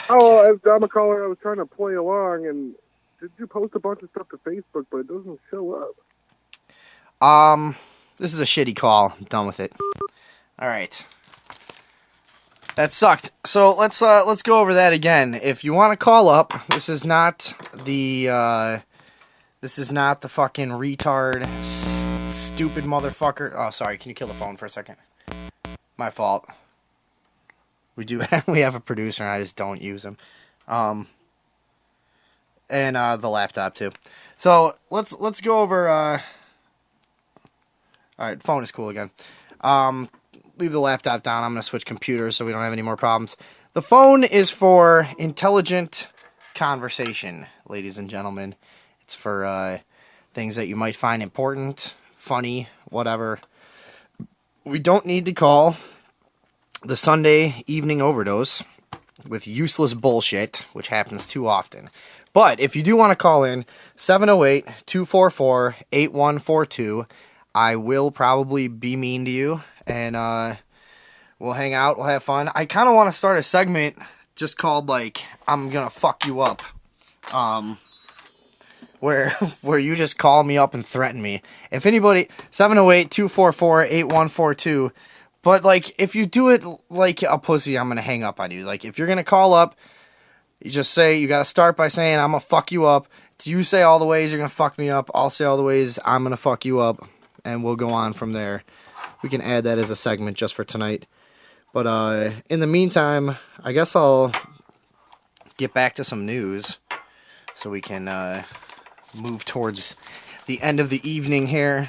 I'm a caller. I was trying to play along, and did you post a bunch of stuff to Facebook, but it doesn't show up? This is a shitty call. I'm done with it. All right. That sucked. So let's go over that again. If you want to call up, this is not the fucking retard, stupid motherfucker. Oh, sorry. Can you kill the phone for a second? My fault. We have a producer, and I just don't use him. And the laptop too. So let's go over. All right, phone is cool again. Leave the laptop down. I'm gonna switch computers so we don't have any more problems. The phone is for intelligent conversation, ladies and gentlemen. It's for things that you might find important, funny, whatever. We don't need to call the Sunday Evening Overdose with useless bullshit, which happens too often. But if you do want to call in, 708-244-8142. I will probably be mean to you, and we'll hang out, we'll have fun. I kind of want to start a segment just called, like, I'm gonna fuck you up. Where you just call me up and threaten me. If anybody, 708-244-8142. But, like, if you do it like a pussy, I'm going to hang up on you. Like, if you're going to call up, you just say, you got to start by saying, I'm going to fuck you up. You say all the ways you're going to fuck me up. I'll say all the ways I'm going to fuck you up. And we'll go on from there. We can add that as a segment just for tonight. But, in the meantime, I guess I'll get back to some news. So we can, move towards the end of the evening here.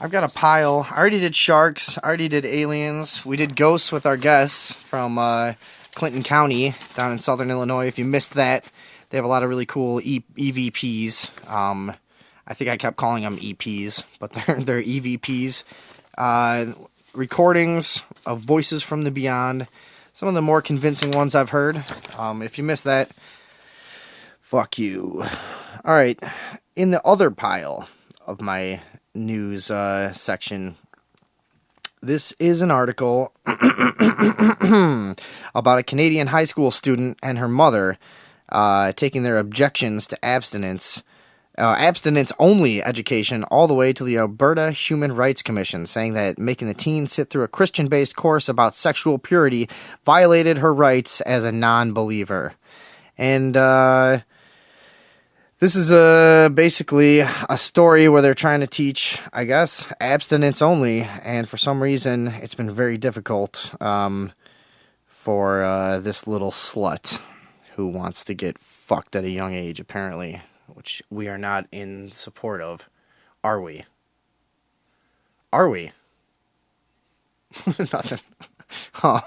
I've got a pile. I already did sharks. I already did aliens. We did ghosts with our guests from Clinton County down in southern Illinois. If you missed that, they have a lot of really cool EVPs. I think I kept calling them EPs, but they're EVPs. Recordings of voices from the beyond. Some of the more convincing ones I've heard. If you missed that, fuck you. All right. In the other pile of my news section, this is an article about a Canadian high school student and her mother taking their objections to abstinence-only education all the way to the Alberta Human Rights Commission, saying that making the teen sit through a Christian-based course about sexual purity violated her rights as a non-believer. And this is basically a story where they're trying to teach, I guess, abstinence only, and for some reason it's been very difficult for this little slut who wants to get fucked at a young age, apparently, which we are not in support of. Are we? Are we? Nothing. I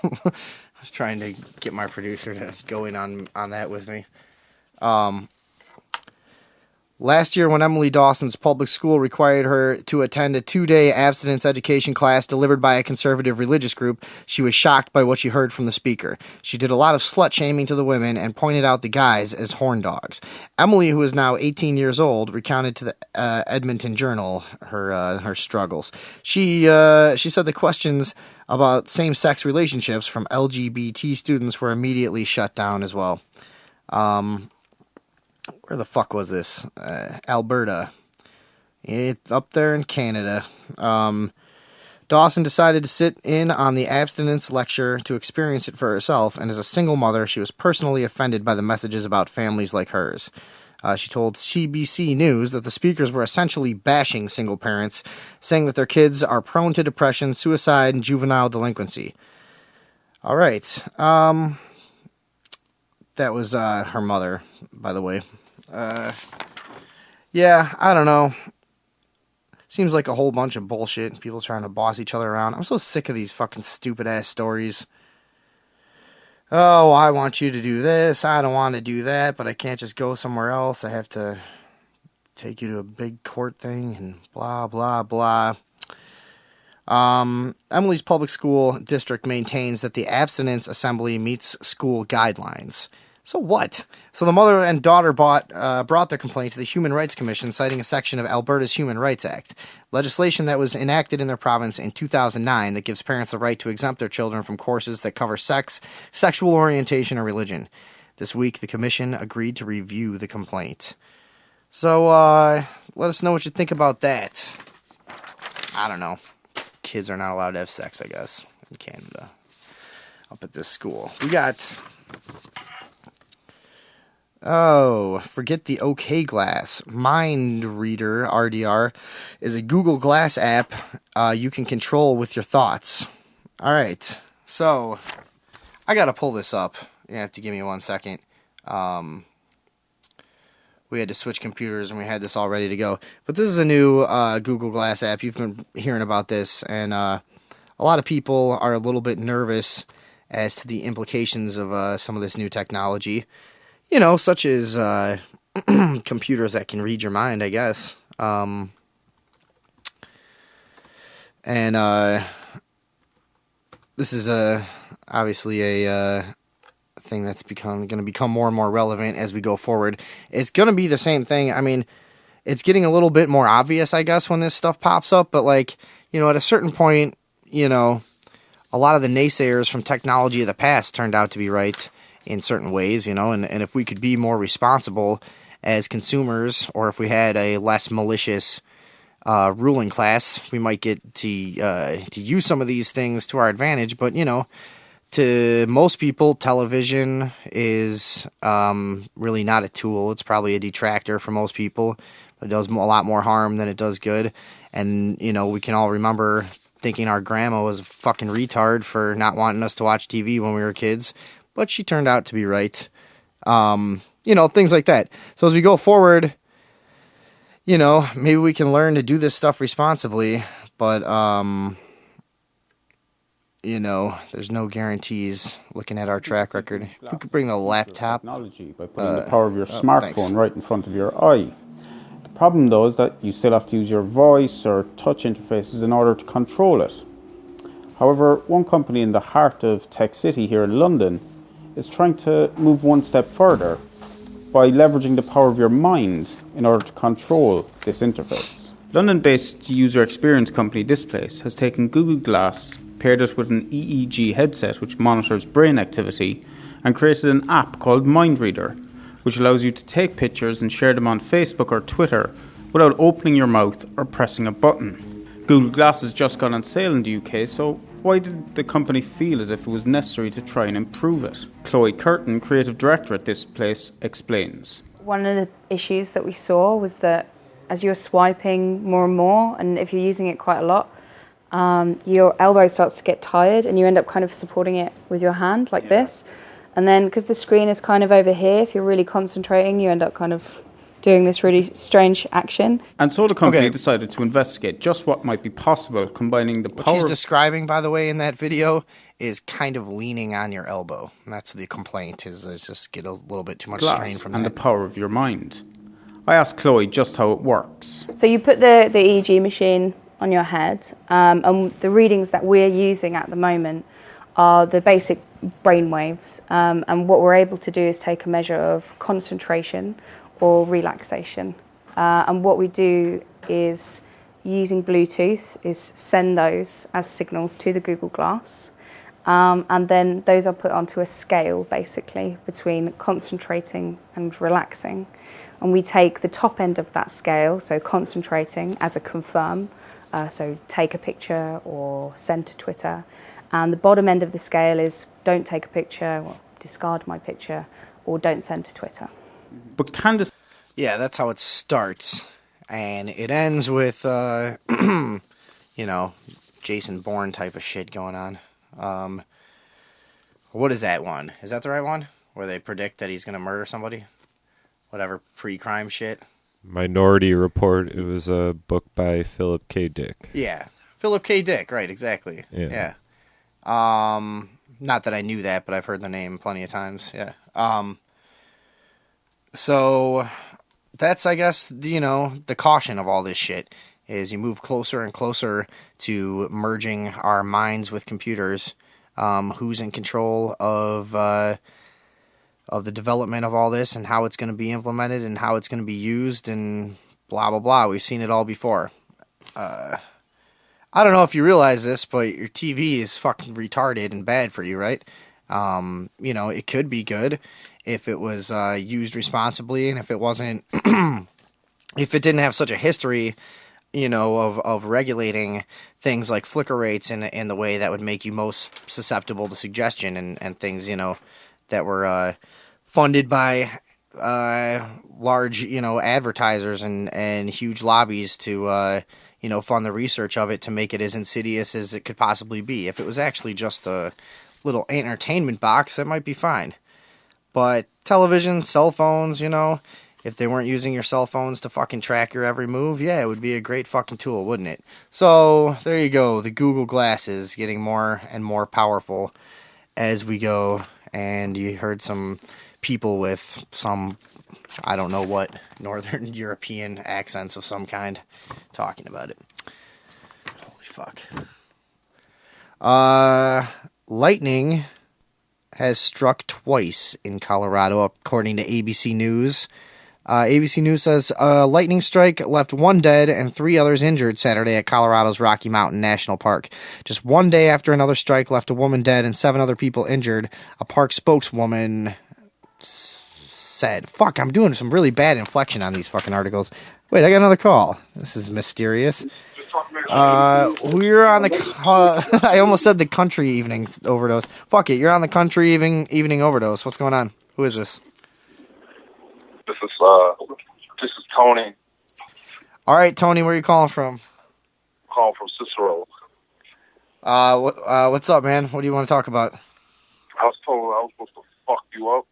was trying to get my producer to go in on that with me. Last year, when Emily Dawson's public school required her to attend a 2-day abstinence education class delivered by a conservative religious group, she was shocked by what she heard from the speaker. She did a lot of slut-shaming to the women and pointed out the guys as horn dogs. Emily, who is now 18 years old, recounted to the Edmonton Journal her struggles. She said the questions about same-sex relationships from LGBT students were immediately shut down as well. Where the fuck was this? Alberta. It's up there in Canada. Dawson decided to sit in on the abstinence lecture to experience it for herself, and as a single mother, she was personally offended by the messages about families like hers. She told CBC News that the speakers were essentially bashing single parents, saying that their kids are prone to depression, suicide, and juvenile delinquency. All right. That was her mother, by the way. Yeah, I don't know. Seems like a whole bunch of bullshit. People trying to boss each other around. I'm so sick of these fucking stupid-ass stories. Oh, I want you to do this. I don't want to do that, but I can't just go somewhere else. I have to take you to a big court thing and blah, blah, blah. Emily's public school district maintains that the abstinence assembly meets school guidelines. So what? So the mother and daughter brought their complaint to the Human Rights Commission, citing a section of Alberta's Human Rights Act, legislation that was enacted in their province in 2009 that gives parents the right to exempt their children from courses that cover sex, sexual orientation, or religion. This week, the commission agreed to review the complaint. So, let us know what you think about that. I don't know. Kids are not allowed to have sex, I guess, in Canada. Up at this school. We got... Oh, forget the OK Glass. Mind Reader, RDR, is a Google Glass app you can control with your thoughts. All right, so I got to pull this up. You have to give me 1 second. We had to switch computers, and we had this all ready to go. But this is a new Google Glass app. You've been hearing about this, and a lot of people are a little bit nervous as to the implications of some of this new technology. You know, such as computers that can read your mind, I guess. This is obviously a thing that's going to become more and more relevant as we go forward. It's going to be the same thing. I mean, it's getting a little bit more obvious, I guess, when this stuff pops up. But, like, you know, at a certain point, you know, a lot of the naysayers from technology of the past turned out to be right in certain ways, you know, and if we could be more responsible as consumers, or if we had a less malicious ruling class, we might get to use some of these things to our advantage. But, you know, to most people, television is really not a tool. It's probably a detractor for most people. It does a lot more harm than it does good. And, you know, we can all remember thinking our grandma was a fucking retard for not wanting us to watch TV when we were kids. But she turned out to be right. You know, things like that. So as we go forward, you know, maybe we can learn to do this stuff responsibly. But, you know, there's no guarantees looking at our track record. If we could bring the laptop. Technology by putting the power of your smartphone right in front of your eye. The problem, though, is that you still have to use your voice or touch interfaces in order to control it. However, one company in the heart of Tech City here in London is trying to move one step further by leveraging the power of your mind in order to control this interface. London-based user experience company Displace has taken Google Glass, paired it with an EEG headset which monitors brain activity, and created an app called Mind Reader, which allows you to take pictures and share them on Facebook or Twitter without opening your mouth or pressing a button. Google Glass has just gone on sale in the UK, so why did the company feel as if it was necessary to try and improve it? Chloe Curtin, creative director at Displace, explains. One of the issues that we saw was that as you're swiping more and more, and if you're using it quite a lot, your elbow starts to get tired and you end up kind of supporting it with your hand like this. And then because the screen is kind of over here, if you're really concentrating, you end up kind of doing this really strange action. And so the company decided to investigate just what might be possible, combining the power... What she's describing, by the way, in that video is kind of leaning on your elbow. And that's the complaint, is just get a little bit too much strain from and that. the power of your mind. I asked Chloe just how it works. So you put the EEG machine on your head, and the readings that we're using at the moment are the basic brain waves. And what we're able to do is take a measure of concentration or relaxation. And what we do is, using Bluetooth, is send those as signals to the Google Glass. And then those are put onto a scale, basically, between concentrating and relaxing. And we take the top end of that scale, so concentrating, as a confirm, so take a picture or send to Twitter. And the bottom end of the scale is don't take a picture, or discard my picture, or don't send to Twitter. But Candace... Yeah, that's how it starts. And it ends with, you know, Jason Bourne type of shit going on. What is that one? Is that the right one? Where they predict that he's going to murder somebody? Whatever pre-crime shit. Minority Report. It was a book by Philip K. Dick. Yeah. Philip K. Dick, right, exactly. Yeah. Not that I knew that, but I've heard the name plenty of times. Yeah. So that's, I guess, you know, the caution of all this shit is you move closer and closer to merging our minds with computers. Who's in control of the development of all this and how it's going to be implemented and how it's going to be used and blah, blah, blah. We've seen it all before. I don't know if you realize this, but your TV is fucking retarded and bad for you, right? You know, it could be good if it was used responsibly and if it wasn't, if it didn't have such a history, you know, of regulating things like flicker rates in the way that would make you most susceptible to suggestion and things, you know, that were funded by large, you know, advertisers and huge lobbies to, you know, fund the research of it to make it as insidious as it could possibly be. If it was actually just a little entertainment box, that might be fine. But television, cell phones, you know, if they weren't using your cell phones to fucking track your every move, yeah, it would be a great fucking tool, wouldn't it? So, there you go. The Google Glass is getting more and more powerful as we go. And you heard some people with some, I don't know what, Northern European accents of some kind talking about it. Holy fuck. Lightning has struck twice in Colorado, according to ABC News. ABC News says a lightning strike left one dead and 3 others injured Saturday at Colorado's Rocky Mountain National Park. Just one day after another strike left a woman dead and 7 other people injured, a park spokeswoman said. Fuck, I'm doing some really bad inflection on these fucking articles. Wait, I got another call. This is mysterious. We're on the... I almost said the country evening overdose. Fuck it, you're on the country evening overdose. What's going on? Who is this? This is Tony. All right, Tony, where are you calling from? Calling from Cicero. What's up, man? What do you want to talk about? I was told I was supposed to fuck you up.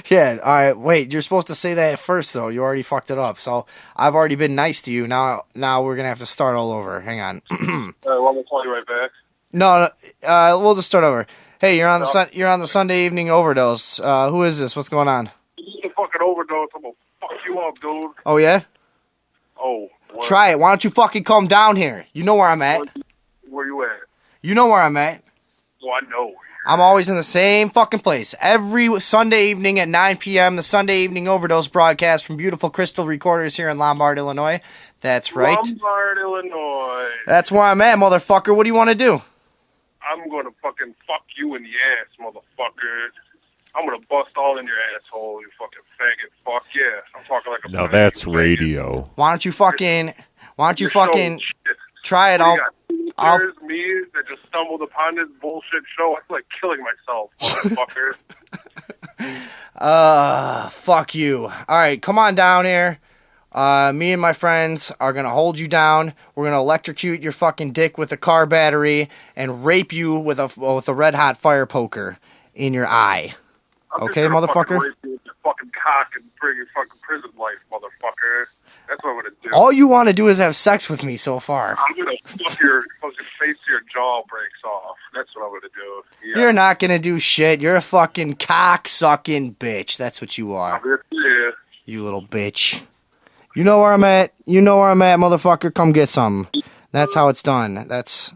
Yeah, all right, wait, you're supposed to say that first, though. You already fucked it up. So I've already been nice to you. Now we're going to have to start all over. Hang on. Want me to call you right back? No, we'll just start over. Hey, you're on the Sunday evening overdose. Who is this? What's going on? This is a fucking overdose. I'm going to fuck you up, dude. Oh, yeah? Oh. What? Try it. Why don't you fucking come down here? You know where I'm at. Where you at? You know where I'm at. Well, I know. I'm always in the same fucking place. Every Sunday evening at 9 p.m., the Sunday Evening Overdose broadcast from beautiful Crystal Recorders here in Lombard, Illinois. That's right. Lombard, Illinois. That's where I'm at, motherfucker. What do you want to do? I'm going to fucking fuck you in the ass, motherfucker. I'm going to bust all in your asshole, you fucking faggot. Fuck yeah. I'm talking like a... Now that's radio. Why don't you fucking try it? There's me that just stumbled upon this bullshit show. I feel like killing myself, motherfucker. Fuck you. All right, come on down here. Me and my friends are going to hold you down. We're going to electrocute your fucking dick with a car battery and rape you with a red-hot fire poker in your eye. Okay, motherfucker? Rape you with your fucking cock and bring your fucking prison life, motherfucker. That's what I'm going to do. All you want to do is have sex with me so far. I'm going to fuck your fucking face to your jaw breaks off. That's what I'm going to do. Yeah. You're not going to do shit. You're a fucking cock-sucking bitch. That's what you are. Yeah. You little bitch. You know where I'm at. You know where I'm at, motherfucker. Come get some. That's how it's done. That's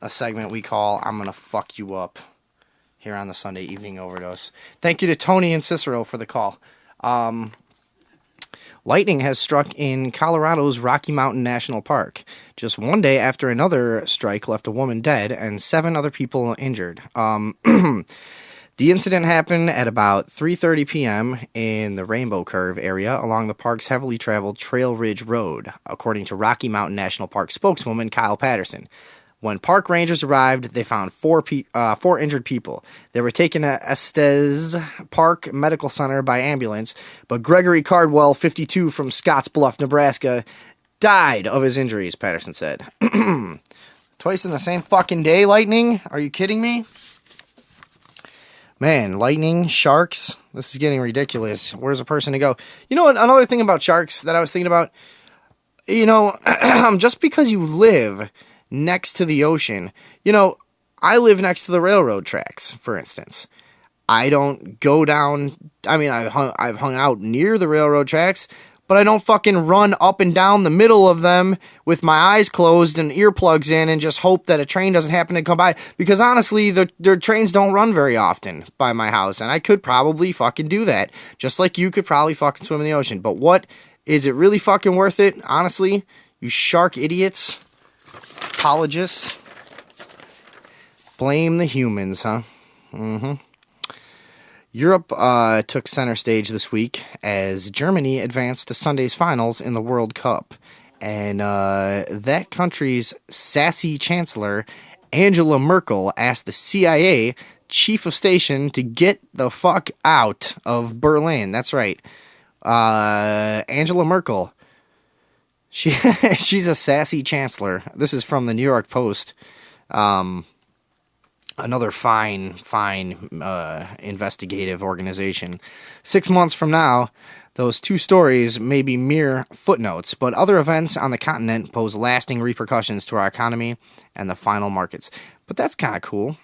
a segment we call I'm Gonna Fuck You Up here on the Sunday Evening Overdose. Thank you to Tony and Cicero for the call. Lightning has struck in Colorado's Rocky Mountain National Park. Just one day after another strike left a woman dead and 7 other people injured. The incident happened at about 3:30 p.m. in the Rainbow Curve area along the park's heavily traveled Trail Ridge Road, according to Rocky Mountain National Park spokeswoman Kyle Patterson. When park rangers arrived, they found 4 injured people. They were taken to Estes Park Medical Center by ambulance, but Gregory Cardwell, 52, from Scottsbluff, Nebraska, died of his injuries, Patterson said. Twice in the same fucking day, Lightning? Are you kidding me? Man, lightning, sharks, this is getting ridiculous. Where's a person to go? You know what, another thing about sharks that I was thinking about, you know, just because you live next to the ocean, you know, I live next to the railroad tracks, for instance. I don't go down, I mean, I've hung out near the railroad tracks, but I don't fucking run up and down the middle of them with my eyes closed and earplugs in and just hope that a train doesn't happen to come by. Because honestly, their trains don't run very often by my house, and I could probably fucking do that. Just like you could probably fucking swim in the ocean. But what, is it really fucking worth it? Honestly, you shark idiots, apologists, blame the humans, huh? Europe took center stage this week as Germany advanced to Sunday's finals in the World Cup. And that country's sassy chancellor, Angela Merkel, asked the CIA chief of station to get the fuck out of Berlin. That's right. Angela Merkel. She's a sassy chancellor. This is from the New York Post. Another fine investigative organization. 6 months from now, those 2 stories may be mere footnotes, but other events on the continent pose lasting repercussions to our economy and the final markets. But that's kind of cool.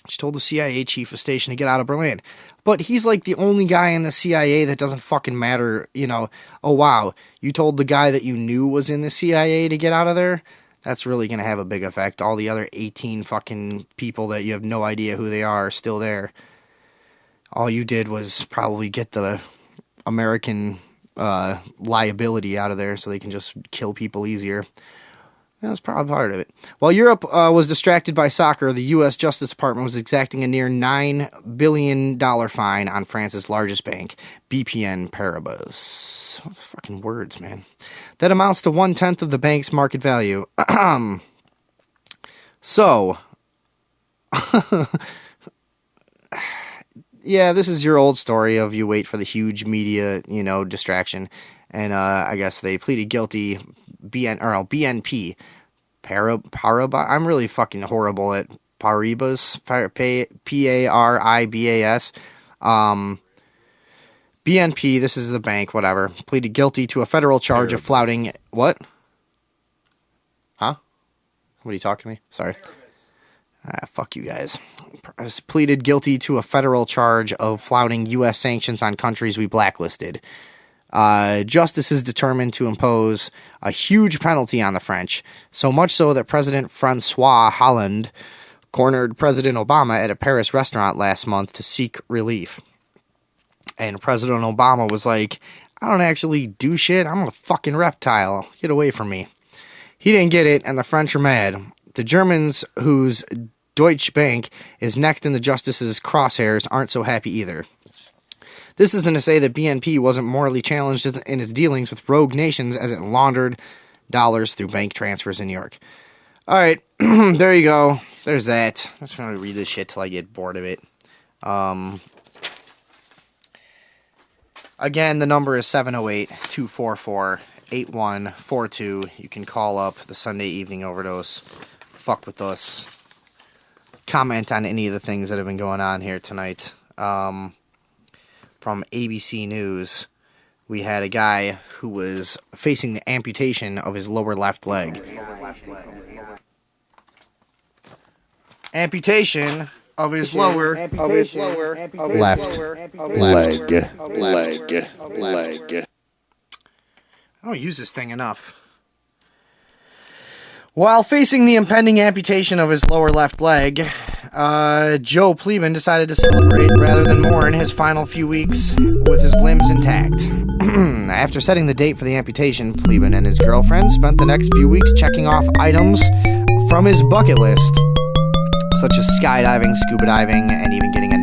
She told the CIA chief of station to get out of Berlin. But he's like the only guy in the CIA that doesn't fucking matter, you know. Oh, wow, you told the guy that you knew was in the CIA to get out of there? That's really going to have a big effect. All the other 18 fucking people that you have no idea who they are still there. All you did was probably get the American liability out of there so they can just kill people easier. That was probably part of it. While Europe was distracted by soccer, the U.S. Justice Department was exacting a near $9 billion fine on France's largest bank, BNP Paribas. Those fucking words, man. That amounts to 1/10 of the bank's market value. So, yeah, this is your old story of you wait for the huge media, you know, distraction. And I guess they pleaded guilty. BNP Paribas. I'm really fucking horrible at Paribas. Paribas. BNP, this is the bank, whatever, pleaded guilty to a federal charge of flouting... What? Huh? What are you talking to me? Sorry. Fuck you guys. Pleaded guilty to a federal charge of flouting U.S. sanctions on countries we blacklisted. Justice is determined to impose a huge penalty on the French, so much so that President Francois Hollande cornered President Obama at a Paris restaurant last month to seek relief. And President Obama was like, I don't actually do shit. I'm a fucking reptile. Get away from me. He didn't get it, and the French are mad. The Germans, whose Deutsche Bank is next in the justice's crosshairs, aren't so happy either. This isn't to say that BNP wasn't morally challenged in its dealings with rogue nations as it laundered dollars through bank transfers in New York. All right, there you go. There's that. I'm just going to read this shit till I get bored of it. Again, the number is 708-244-8142. You can call up the Sunday Evening Overdose. Fuck with us. Comment on any of the things that have been going on here tonight. From ABC News, we had a guy who was facing the amputation of his lower left leg. Amputation of his lower left leg. I don't use this thing enough. While facing the impending amputation of his lower left leg, Joe Pleban decided to celebrate rather than mourn his final few weeks with his limbs intact. After setting the date for the amputation, Pleban and his girlfriend spent the next few weeks checking off items from his bucket list, such as skydiving, scuba diving, and even getting a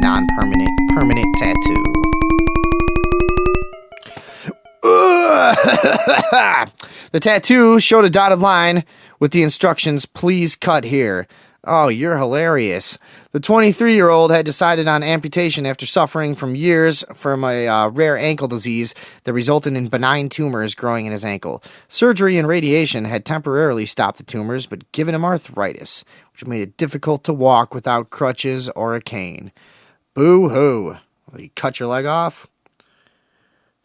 permanent tattoo. The tattoo showed a dotted line with the instructions, "Please cut here." Oh, you're hilarious. The 23-year-old had decided on amputation after suffering from years from a rare ankle disease that resulted in benign tumors growing in his ankle. Surgery and radiation had temporarily stopped the tumors, but given him arthritis, which made it difficult to walk without crutches or a cane. Boo-hoo. Well, you cut your leg off?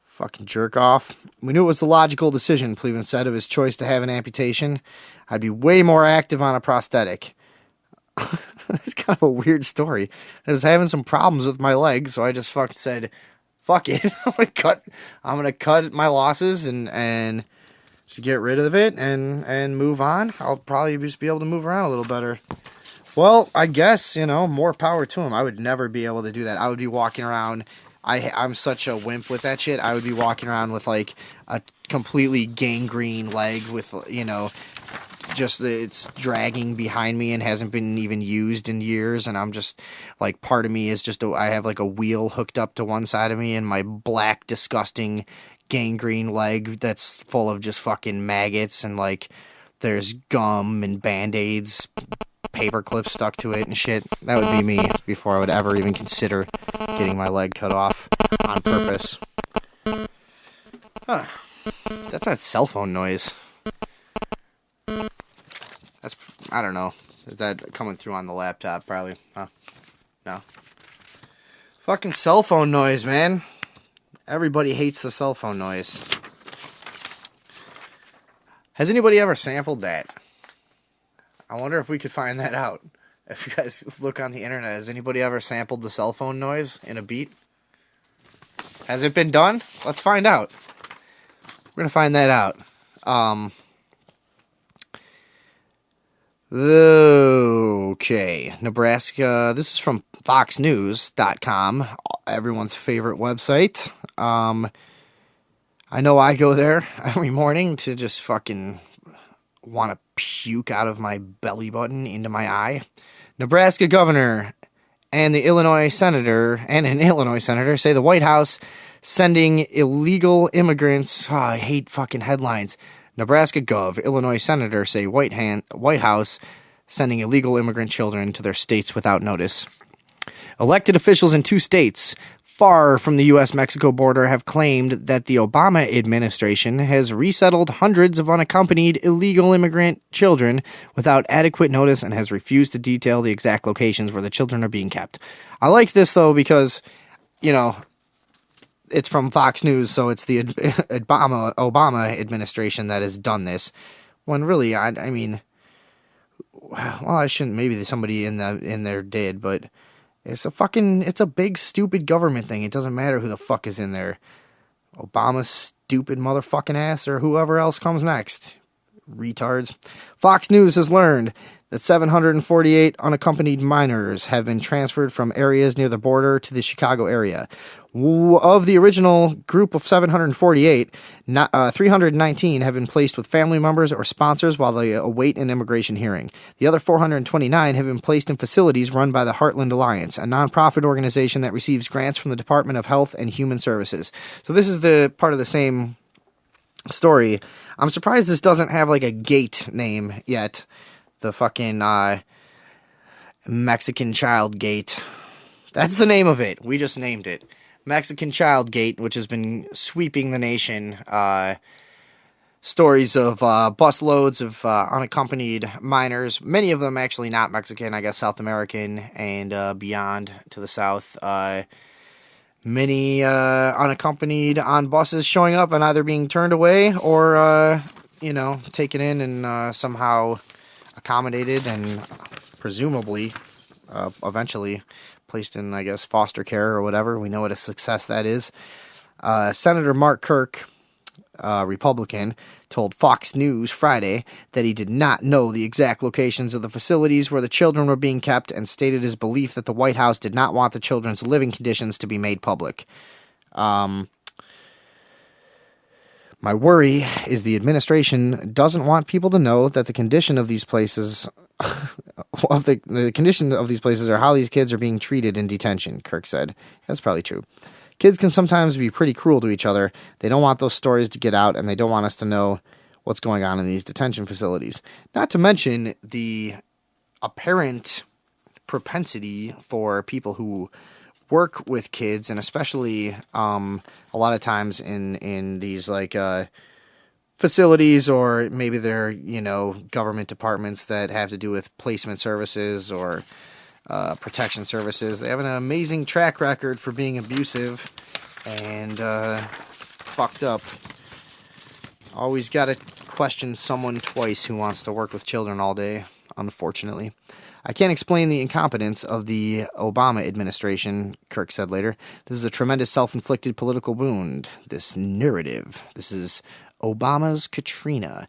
Fucking jerk off. We knew it was the logical decision, Pleban said, of his choice to have an amputation. I'd be way more active on a prosthetic. It's kind of a weird story. I was having some problems with my leg, so I just fucking said, fuck it. I'm gonna cut my losses and just get rid of it and move on. I'll probably just be able to move around a little better. Well, I guess, more power to him. I would never be able to do that. I would be walking around. I'm such a wimp with that shit. I would be walking around with like a completely gangrene leg with, just it's dragging behind me and hasn't been even used in years. And I'm just like, part of me is just, I have like a wheel hooked up to one side of me and my black, disgusting gangrene leg that's full of just fucking maggots and like there's gum and Band-Aids, paper clips stuck to it and shit. That would be me before I would ever even consider getting my leg cut off on purpose. Huh. That's that cell phone noise. That's, I don't know. Is that coming through on the laptop? Probably. Huh? No. Fucking cell phone noise, man. Everybody hates the cell phone noise. Has anybody ever sampled that? I wonder if we could find that out. If you guys look on the internet, has anybody ever sampled the cell phone noise in a beat? Has it been done? Let's find out. We're going to find that out. Okay. Nebraska. This is from foxnews.com, everyone's favorite website. I know I go there every morning to just fucking want to puke out of my belly button into my eye. Nebraska governor and an Illinois senator say the White House sending illegal immigrants. Oh, I hate fucking headlines. Nebraska Gov, Illinois senator say White House sending illegal immigrant children to their states without notice. Elected officials in two states far from the U.S.-Mexico border have claimed that the Obama administration has resettled hundreds of unaccompanied illegal immigrant children without adequate notice and has refused to detail the exact locations where the children are being kept. I like this, though, because, it's from Fox News, so it's the Obama administration that has done this. When really, I mean, well, I shouldn't. Maybe somebody in there did, but it's a big stupid government thing. It doesn't matter who the fuck is in there. Obama's stupid motherfucking ass or whoever else comes next. Retards. Fox News has learned that 748 unaccompanied minors have been transferred from areas near the border to the Chicago area. Of the original group of 748, 319 have been placed with family members or sponsors while they await an immigration hearing. The other 429 have been placed in facilities run by the Heartland Alliance, a nonprofit organization that receives grants from the Department of Health and Human Services. So this is the part of the same story. I'm surprised this doesn't have like a gate name yet. The fucking Mexican Child Gate. That's the name of it. We just named it. Mexican Child Gate, which has been sweeping the nation. Stories of busloads of unaccompanied minors. Many of them actually not Mexican, I guess South American and beyond to the south. Many unaccompanied on buses showing up and either being turned away or, taken in and somehow accommodated and presumably eventually placed in, I guess, foster care or whatever. We know what a success that is. Senator Mark Kirk, Republican, told Fox News Friday that he did not know the exact locations of the facilities where the children were being kept and stated his belief that the White House did not want the children's living conditions to be made public. My worry is the administration doesn't want people to know that the condition of these places the condition of these places are how these kids are being treated in detention, Kirk said. That's probably true. Kids can sometimes be pretty cruel to each other. They don't want those stories to get out, and they don't want us to know what's going on in these detention facilities. Not to mention the apparent propensity for people who work with kids, and especially a lot of times in these like facilities, or maybe they're government departments that have to do with placement services or protection services. They have an amazing track record for being abusive and fucked up. Always got to question someone twice who wants to work with children all day, unfortunately. I can't explain the incompetence of the Obama administration, Kirk said later. This is a tremendous self-inflicted political wound. This narrative. This is Obama's Katrina.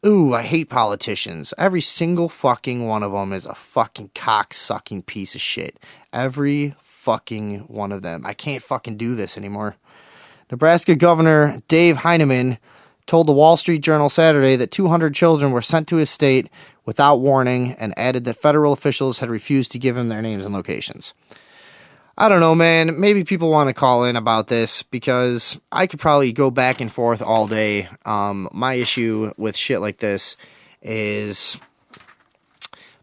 Ooh, I hate politicians. Every single fucking one of them is a fucking cock-sucking piece of shit. Every fucking one of them. I can't fucking do this anymore. Nebraska Governor Dave Heineman told the Wall Street Journal Saturday that 200 children were sent to his state without warning, and added that federal officials had refused to give him their names and locations. I don't know, man. Maybe people want to call in about this, because I could probably go back and forth all day. My issue with shit like this is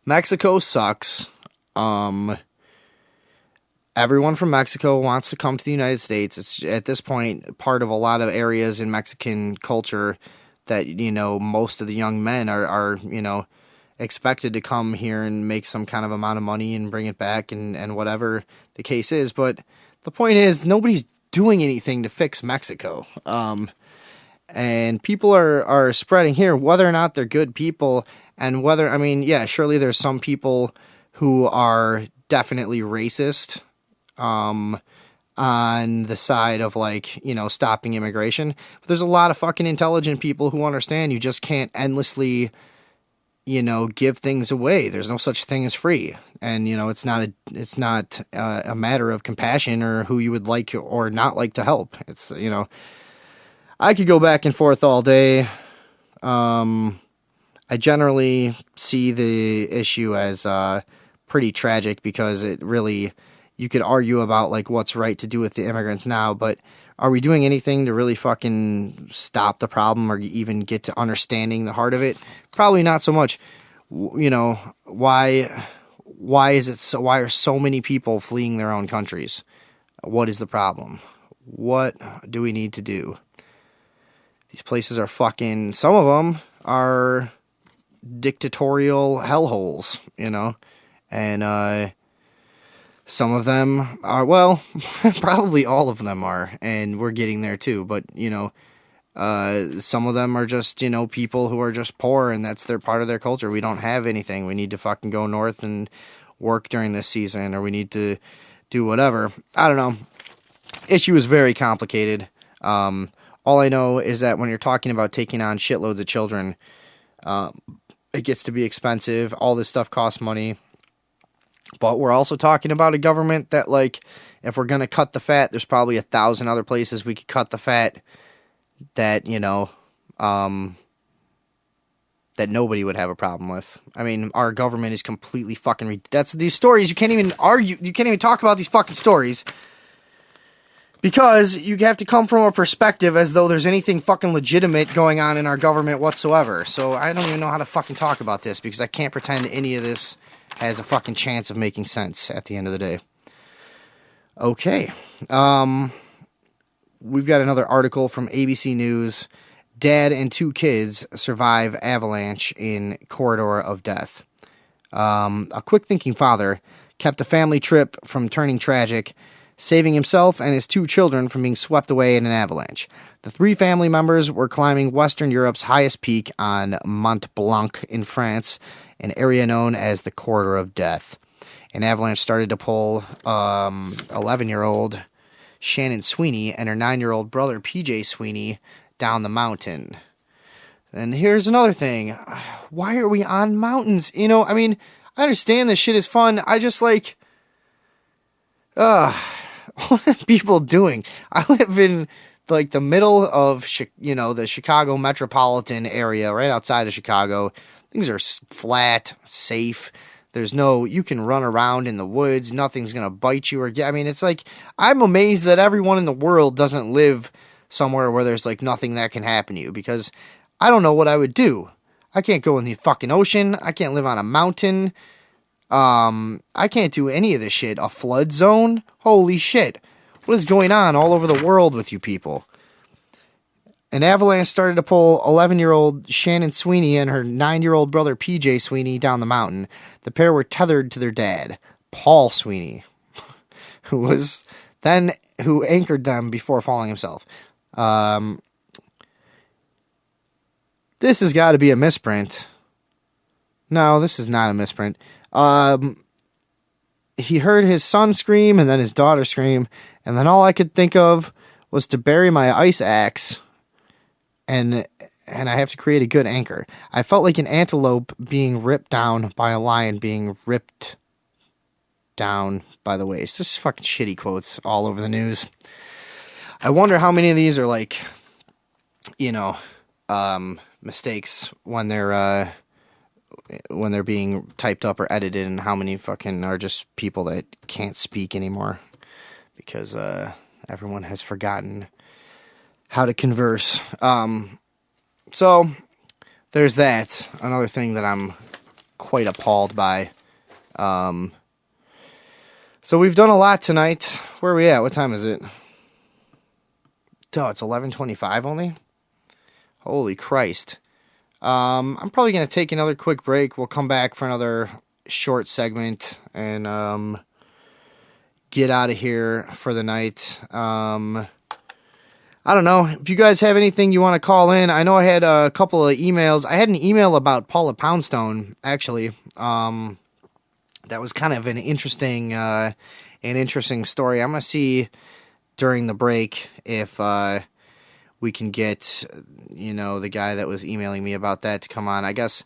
Mexico sucks. Everyone from Mexico wants to come to the United States. It's at this point part of a lot of areas in Mexican culture that, most of the young men are expected to come here and make some kind of amount of money and bring it back and whatever the case is. But the point is, nobody's doing anything to fix Mexico. And people are spreading here, whether or not they're good people, and whether, surely there's some people who are definitely racist, on the side of stopping immigration. But there's a lot of fucking intelligent people who understand you just can't endlessly, give things away. There's no such thing as free. And, it's not a matter of compassion or who you would like or not like to help. It's, I could go back and forth all day. I generally see the issue as pretty tragic, because it really, you could argue about what's right to do with the immigrants now, but are we doing anything to really fucking stop the problem or even get to understanding the heart of it? Probably not so much. Why is it so? Why are so many people fleeing their own countries? What is the problem? What do we need to do? These places are fucking, some of them are dictatorial hellholes, and some of them are, well, probably all of them are, and we're getting there too, but, some of them are just, people who are just poor, and that's their part of their culture. We don't have anything. We need to fucking go north and work during this season, or we need to do whatever. I don't know. Issue is very complicated. All I know is that when you're talking about taking on shitloads of children, it gets to be expensive. All this stuff costs money. But we're also talking about a government that, if we're going to cut the fat, there's probably 1,000 other places we could cut the fat that, that nobody would have a problem with. Our government is completely fucking... That's these stories, you can't even argue, you can't even talk about these fucking stories, because you have to come from a perspective as though there's anything fucking legitimate going on in our government whatsoever. So I don't even know how to fucking talk about this, because I can't pretend any of this has a fucking chance of making sense at the end of the day. Okay. We've got another article from ABC News. Dad and 2 kids survive avalanche in corridor of death. A quick-thinking father kept a family trip from turning tragic, saving himself and his 2 children from being swept away in an avalanche. The 3 family members were climbing Western Europe's highest peak on Mont Blanc in France, an area known as the Corridor of Death. an avalanche started to pull 11-year-old Shannon Sweeney and her 9-year-old brother PJ Sweeney down the mountain. And here's another thing. Why are we on mountains? You know, I mean, I understand this shit is fun. I just like, what are people doing? I live in like the middle of, the Chicago metropolitan area, right outside of Chicago. Things are flat, safe. You can run around in the woods. Nothing's going to bite you it's like, I'm amazed that everyone in the world doesn't live somewhere where there's like nothing that can happen to you, because I don't know what I would do. I can't go in the fucking ocean. I can't live on a mountain. I can't do any of this shit. A flood zone? Holy shit. What is going on all over the world with you people? An avalanche started to pull 11-year-old Shannon Sweeney and her 9-year-old brother PJ Sweeney down the mountain. The pair were tethered to their dad, Paul Sweeney, who anchored them before falling himself. This has got to be a misprint. No, this is not a misprint. He heard his son scream and then his daughter scream, and then all I could think of was to bury my ice axe, and I have to create a good anchor. I felt like an antelope being ripped down by a lion being ripped down by the waist. This is fucking shitty quotes all over the news. I wonder how many of these are like, mistakes when they're being typed up or edited, and how many fucking are just people that can't speak anymore because everyone has forgotten how to converse. So there's that. Another thing that I'm quite appalled by. So we've done a lot tonight. Where are we at? What time is it? Oh, it's 11:25 only? Holy Christ. I'm probably going to take another quick break. We'll come back for another short segment and get out of here for the night. I don't know. If you guys have anything you want to call in, I know I had a couple of emails. I had an email about Paula Poundstone, actually. That was kind of an interesting story. I'm going to see during the break if we can get, the guy that was emailing me about that to come on. I guess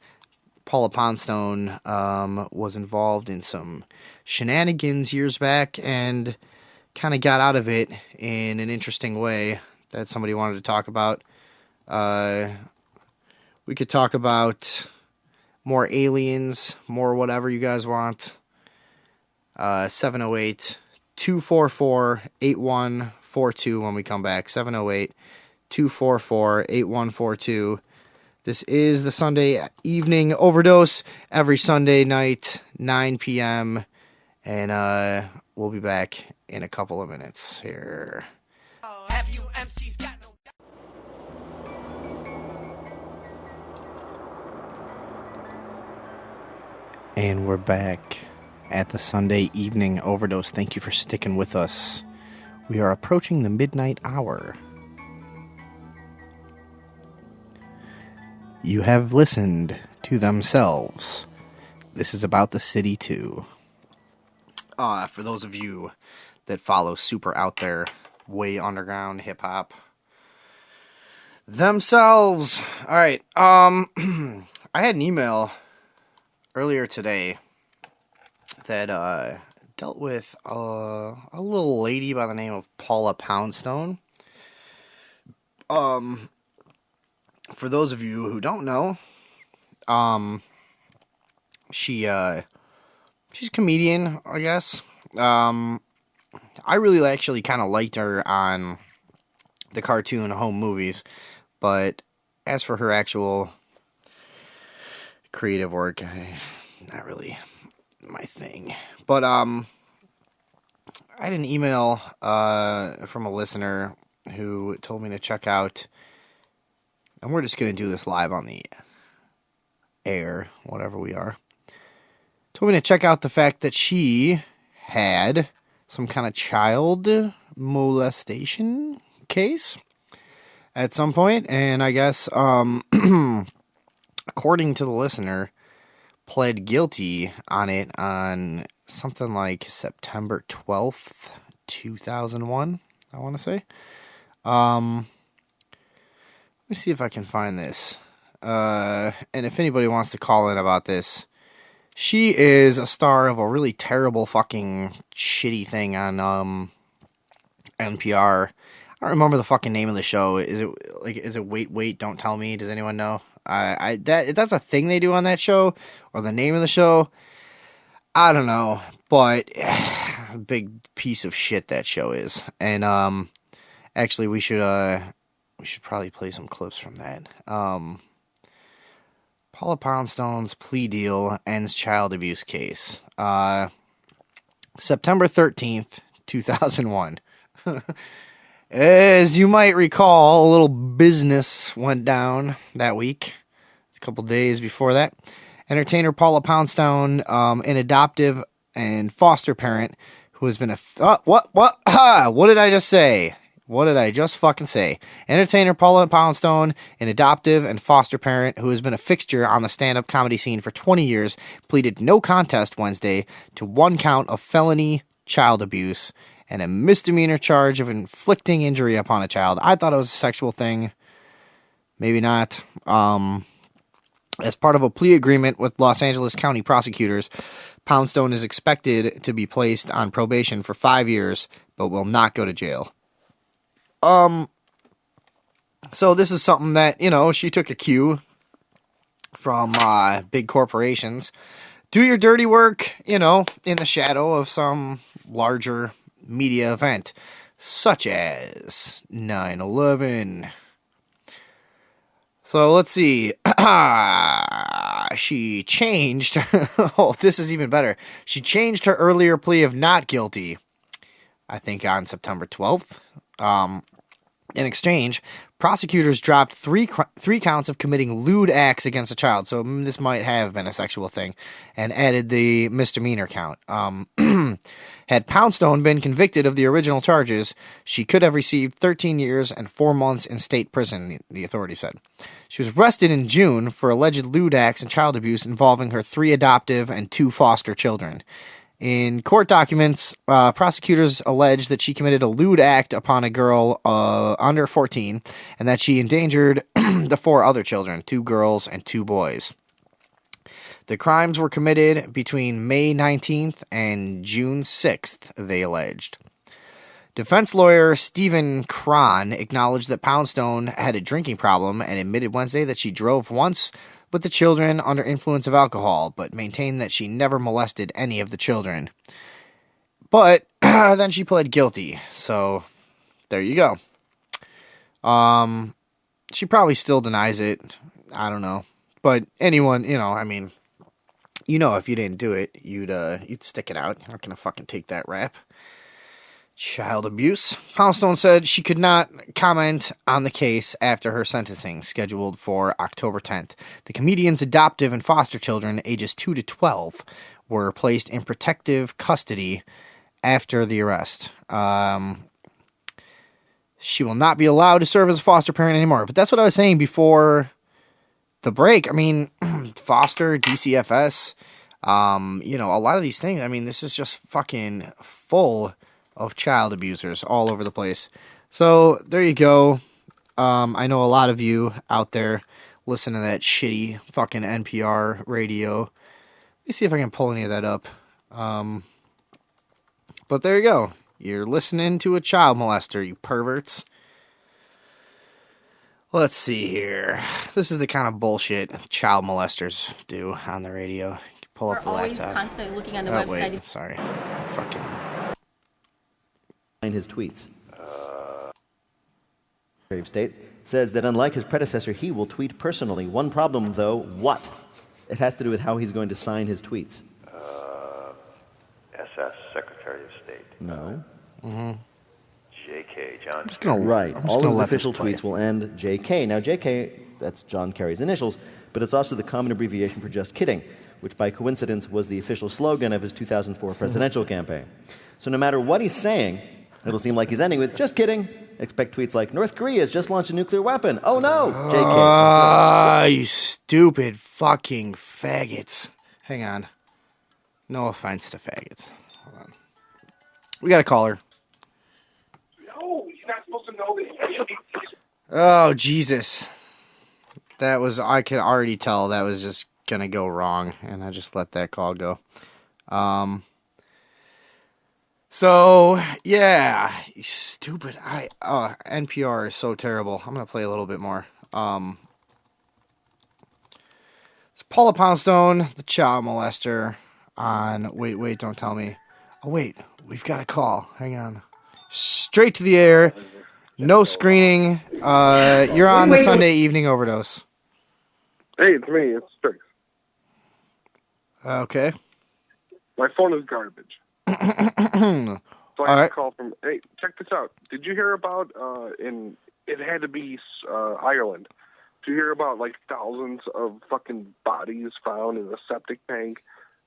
Paula Poundstone was involved in some shenanigans years back and kind of got out of it in an interesting way that somebody wanted to talk about. We could talk about more aliens, more whatever you guys want. 708-244-8142 when we come back. 708-244-8142. This is the Sunday evening overdose every Sunday night, 9 p.m. And we'll be back in a couple of minutes here. And we're back at the Sunday evening overdose. Thank you for sticking with us. We are approaching the midnight hour. You have listened to Themselves. This is about the city too. For those of you that follow super out there, way underground hip hop. Themselves. All right. I had an email earlier today that dealt with a little lady by the name of Paula Poundstone. For those of you who don't know, she's a comedian, I guess. I really actually kind of liked her on the cartoon Home Movies, but as for her actual creative work, not really my thing. But I had an email from a listener who told me to check out, and we're just going to do this live on the air, whatever we are. Told me to check out the fact that she had some kind of child molestation case at some point, and I guess, according to the listener, pled guilty on it on something like September 12th, 2001, I want to say. Let me see if I can find this. And if anybody wants to call in about this, she is a star of a really terrible fucking shitty thing on NPR. I don't remember the fucking name of the show. Is it Wait, Don't Tell Me? Does anyone know? That's a thing they do on that show, or the name of the show. I don't know, but a big piece of shit that show is. And actually, we should probably play some clips from that. Paula Poundstone's plea deal ends child abuse case. September 13th, 2001. As you might recall, a little business went down that week. A couple days before that. Entertainer Paula Poundstone, an adoptive and foster parent who has been what did I just say? What did I just fucking say? Entertainer Paula Poundstone, an adoptive and foster parent who has been a fixture on the stand-up comedy scene for 20 years, pleaded no contest Wednesday to one count of felony child abuse and a misdemeanor charge of inflicting injury upon a child. I thought it was a sexual thing. Maybe not. As part of a plea agreement with Los Angeles County prosecutors, Poundstone is expected to be placed on probation for 5 years, but will not go to jail. So this is something that, she took a cue from big corporations. Do your dirty work, in the shadow of some larger media event, such as 9/11. So let's see. She changed. Oh, this is even better. She changed her earlier plea of not guilty, I think on September 12th. In exchange, prosecutors dropped three counts of committing lewd acts against a child. So this might have been a sexual thing, and added the misdemeanor count. Had Poundstone been convicted of the original charges, she could have received 13 years and 4 months in state prison, the authority said. She was arrested in June for alleged lewd acts and child abuse involving her 3 adoptive and 2 foster children. In court documents, prosecutors allege that she committed a lewd act upon a girl under 14 and that she endangered the 4 other children, 2 girls and 2 boys. The crimes were committed between May 19th and June 6th, they alleged. Defense lawyer Stephen Cron acknowledged that Poundstone had a drinking problem and admitted Wednesday that she drove once with the children under influence of alcohol, but maintained that she never molested any of the children. But then she pled guilty, so there you go. She probably still denies it. I don't know. But anyone, if you didn't do it, you'd stick it out. You're not gonna fucking take that rap. Child abuse. Poundstone said she could not comment on the case after her sentencing, scheduled for October 10th. The comedian's adoptive and foster children, ages 2 to 12, were placed in protective custody after the arrest. She will not be allowed to serve as a foster parent anymore. But that's what I was saying before the break. Foster, DCFS, a lot of these things. This is just fucking full of child abusers all over the place. So there you go. I know a lot of you out there listen to that shitty fucking NPR radio. Let me see if I can pull any of that up. But there you go. You're listening to a child molester, you perverts. Let's see here. This is the kind of bullshit child molesters do on the radio. Pull up the laptop. We're always constantly looking on the website. Wait, sorry. Fucking. His tweets. Secretary of State says that unlike his predecessor, he will tweet personally. One problem, though, what? It has to do with how he's going to sign his tweets. SS, Secretary of State. No. J.K. John. Right. All of his official tweets will end J.K. Now, J.K., that's John Kerry's initials, but it's also the common abbreviation for just kidding, which by coincidence was the official slogan of his 2004 presidential campaign. So no matter what he's saying, it'll seem like he's ending with, just kidding. Expect tweets like, North Korea has just launched a nuclear weapon. Oh no, JK. You stupid fucking faggots. Hang on. No offense to faggots. Hold on. We got a caller. No, you're not supposed to know this. Oh, Jesus. That was, I could already tell that was just going to go wrong, and I just let that call go. So, yeah, you stupid. NPR is so terrible. I'm going to play a little bit more. It's Paula Poundstone, the child molester, on Wait, Don't Tell Me. Oh, wait, we've got a call. Hang on. Straight to the air. No screening. You're on the Sunday Evening Overdose. Hey, it's me. It's Strix. Okay. My phone is garbage. So I had a call from. Hey, check this out. Did you hear about it had to be Ireland? Did you hear about like thousands of fucking bodies found in a septic tank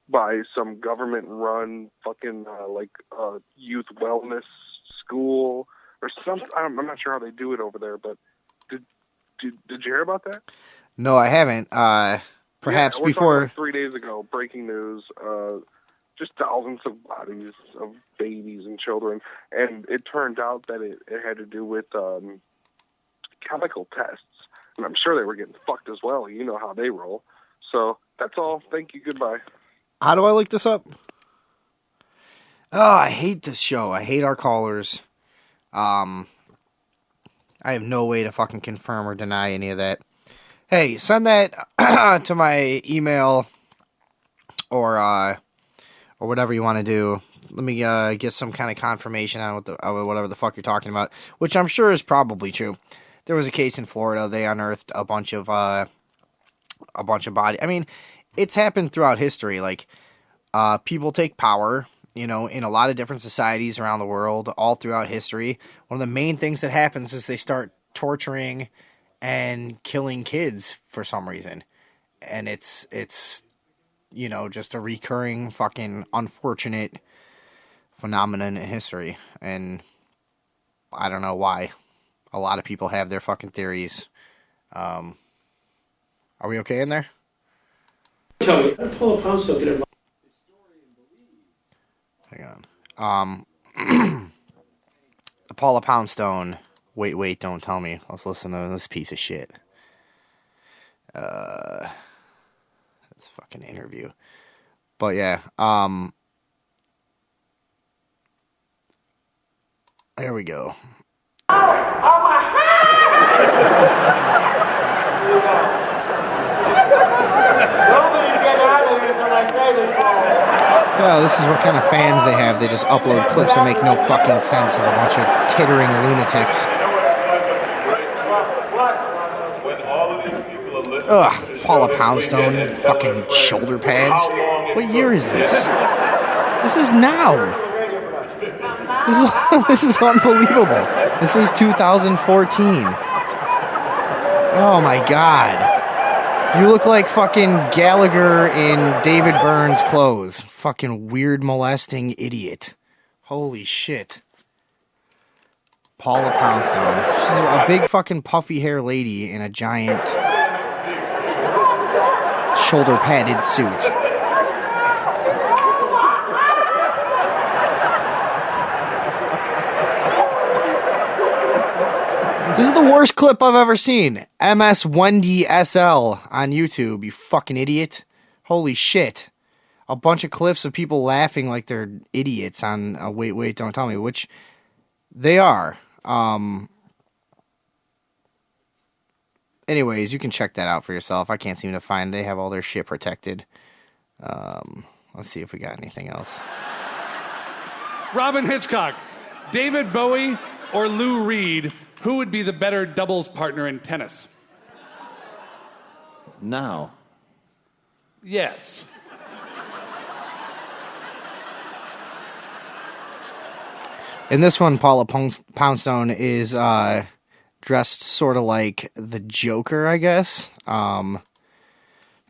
by some government-run fucking youth wellness school or something? I'm not sure how they do it over there, but did you hear about that? No, I haven't. Perhaps we're before. talking like 3 days ago, breaking news. Just thousands of bodies of babies and children, and it turned out that it had to do with chemical tests, and I'm sure they were getting fucked as well. You know how they roll. So that's all. Thank you. Goodbye. How do I look this up? Oh, I hate this show. I hate our callers. I have no way to fucking confirm or deny any of that. Hey, send that to my email or whatever you want to do. Let me get some kind of confirmation on whatever the fuck you're talking about, which I'm sure is probably true. There was a case in Florida. They unearthed a bunch of bodies. I mean, it's happened throughout history. Like, people take power, in a lot of different societies around the world, all throughout history. One of the main things that happens is they start torturing and killing kids for some reason. And it's just a recurring fucking unfortunate phenomenon in history. And I don't know why. A lot of people have their fucking theories. Are we okay in there? Tell me, Paula Poundstone get involved? Hang on. Paula Poundstone. Wait, don't tell me. Let's listen to this piece of shit. This fucking interview. But yeah, there we go. Nobody's getting out of here until I say this, Paul. Yeah, this is what kind of fans they have. They just upload clips that make no fucking sense of a bunch of tittering lunatics. Ugh, Paula Poundstone, fucking shoulder pads. What year is this? This is now. This is unbelievable. This is 2014. Oh my god. You look like fucking Gallagher in David Byrne's clothes. Fucking weird molesting idiot. Holy shit. Paula Poundstone. She's a big fucking puffy hair lady in a giant shoulder padded suit. This is the worst clip I've ever seen. MS Wendy SL on YouTube, you fucking idiot. Holy shit. A bunch of clips of people laughing like they're idiots on Wait, Don't Tell Me, which they are. Anyways, you can check that out for yourself. I can't seem to find. They have all their shit protected. Let's see if we got anything else. Robin Hitchcock, David Bowie, or Lou Reed, who would be the better doubles partner in tennis? Now. Yes. In this one, Paula Poundstone is dressed sort of like the Joker, I guess, in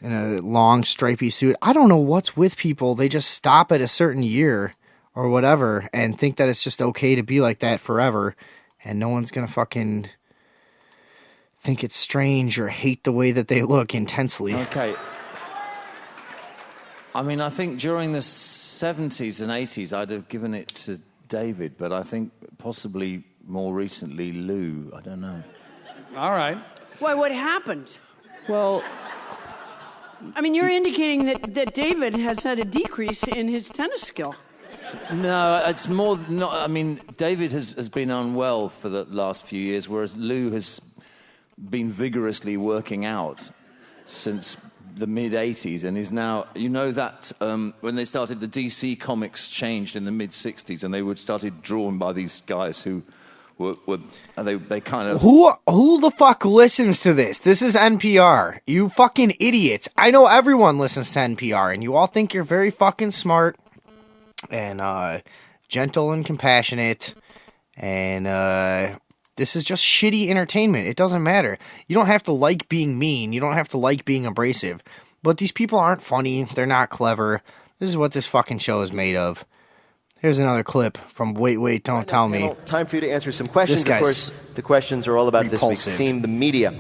a long stripy suit. I don't know what's with people. They just stop at a certain year or whatever and think that it's just okay to be like that forever, and no one's gonna fucking think it's strange or hate the way that they look intensely. Okay. I mean, I think during the 70s and 80s, I'd have given it to David, but I think possibly more recently, Lou. I don't know. All right. Why, what happened? Well, I mean, you're indicating that David has had a decrease in his tennis skill. no, it's more not. I mean, David has been unwell for the last few years, whereas Lou has been vigorously working out since the mid-'80s and is now, you know that when they started, the DC comics changed in the mid-'60s and they were started drawn by these guys who were they kind of... Who the fuck listens to this? This is NPR. You fucking idiots. I know everyone listens to NPR and you all think you're very fucking smart and gentle and compassionate and this is just shitty entertainment. It doesn't matter. You don't have to like being mean. You don't have to like being abrasive. But these people aren't funny. They're not clever. This is what this fucking show is made of. Here's another clip from Wait, Don't Tell Me. Time for you to answer some questions. This Of course, the questions are all about this week's repulsive. theme, the media.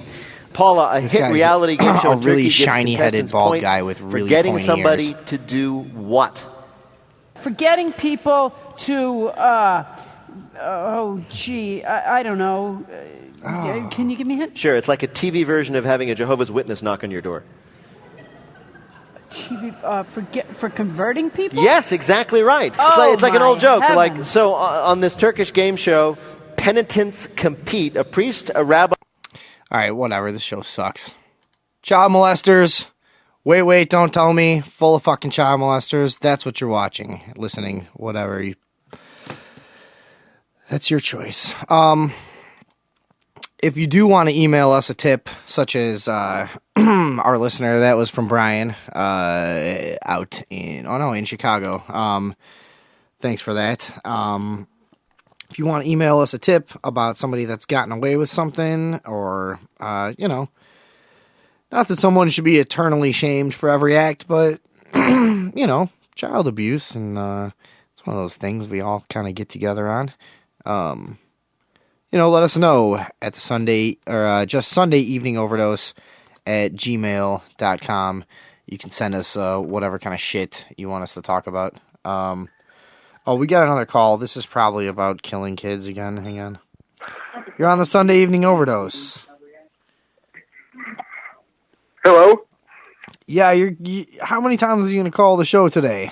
Paula, a This hit guy's reality game show a in Turkey really gives shiny-headed contestants bald points guy with really for getting pointy somebody ears. to do what? For getting people to, I don't know. Can you give me a hint? Sure, it's like a TV version of having a Jehovah's Witness knock on your door. TV, for converting people? Yes, exactly right. Oh, It's like an old my joke. Like, heavens. so on this Turkish game show, penitents compete. A priest, a rabbi. All right, whatever. This show sucks. Child molesters. Wait, Don't Tell Me. Full of fucking child molesters. That's what you're watching, listening, whatever. That's your choice. If you do want to email us a tip, such as our listener, that was from Brian, out in Chicago. Thanks for that. If you want to email us a tip about somebody that's gotten away with something, or, not that someone should be eternally shamed for every act, but, child abuse, and it's one of those things we all kind of get together on. Let us know at the Sunday, or just Sunday Evening Overdose at gmail.com. You can send us whatever kind of shit you want us to talk about. We got another call. This is probably about killing kids again. Hang on. You're on the Sunday Evening Overdose. Hello? Yeah, how many times are you going to call the show today?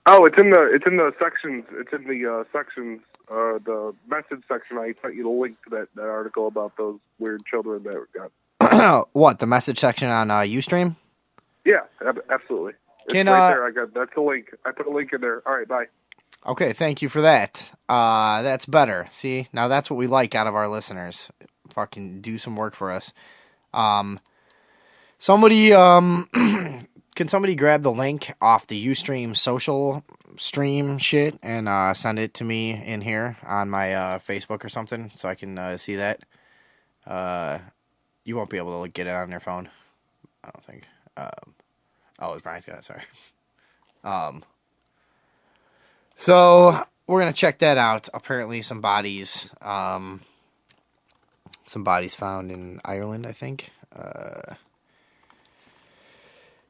Oh, it's in the sections. It's in the sections. The message section. I sent you the link to that article about those weird children that got. What, the message section on Ustream? Yeah, absolutely. It's right there. That's the link. I put a link in there. All right, bye. Okay, thank you for that. That's better. See, now that's what we like out of our listeners. Fucking do some work for us. Somebody, can somebody grab the link off the Ustream social stream shit and send it to me in here on my Facebook or something so I can see that? You won't be able to get it on your phone, I don't think. Brian's got it, sorry. So we're gonna check that out. Apparently some bodies found in Ireland, I think.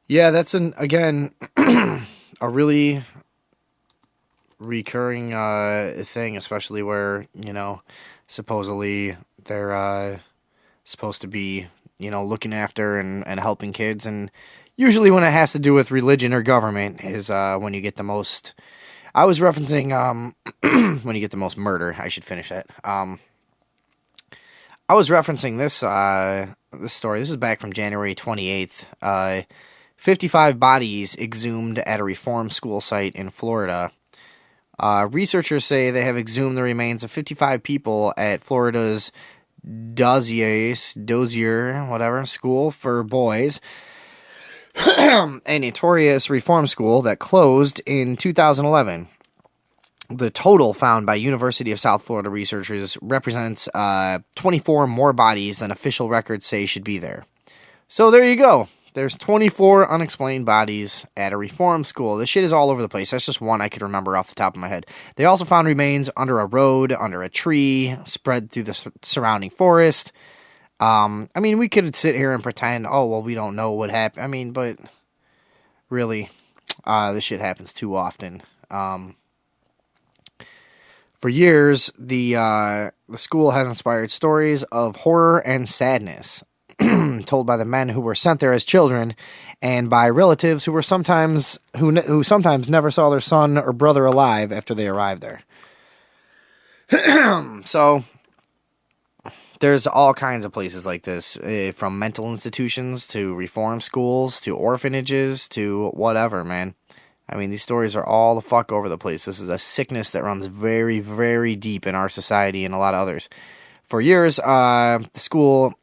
Yeah, that's again a really recurring thing, especially where, supposedly they're supposed to be, looking after and helping kids, and usually when it has to do with religion or government is when you get the most. I was referencing when you get the most murder. I should finish that. I was referencing this story. This is back from January 28th. 55 bodies exhumed at a reform school site in Florida. Researchers say they have exhumed the remains of 55 people at Florida's Dozier, school for boys, a notorious reform school that closed in 2011. The total found by University of South Florida researchers represents 24 more bodies than official records say should be there. So there you go. There's 24 unexplained bodies at a reform school. This shit is all over the place. That's just one I could remember off the top of my head. They also found remains under a road, under a tree, spread through the surrounding forest. We could sit here and pretend, we don't know what happened. But really, This shit happens too often. For years, the school has inspired stories of horror and sadness told by the men who were sent there as children, and by relatives who sometimes never saw their son or brother alive after they arrived there. So there's all kinds of places like this, from mental institutions to reform schools to orphanages to whatever, man. I mean, these stories are all the fuck over the place. This is a sickness that runs very, very deep in our society and a lot of others. For years, the school...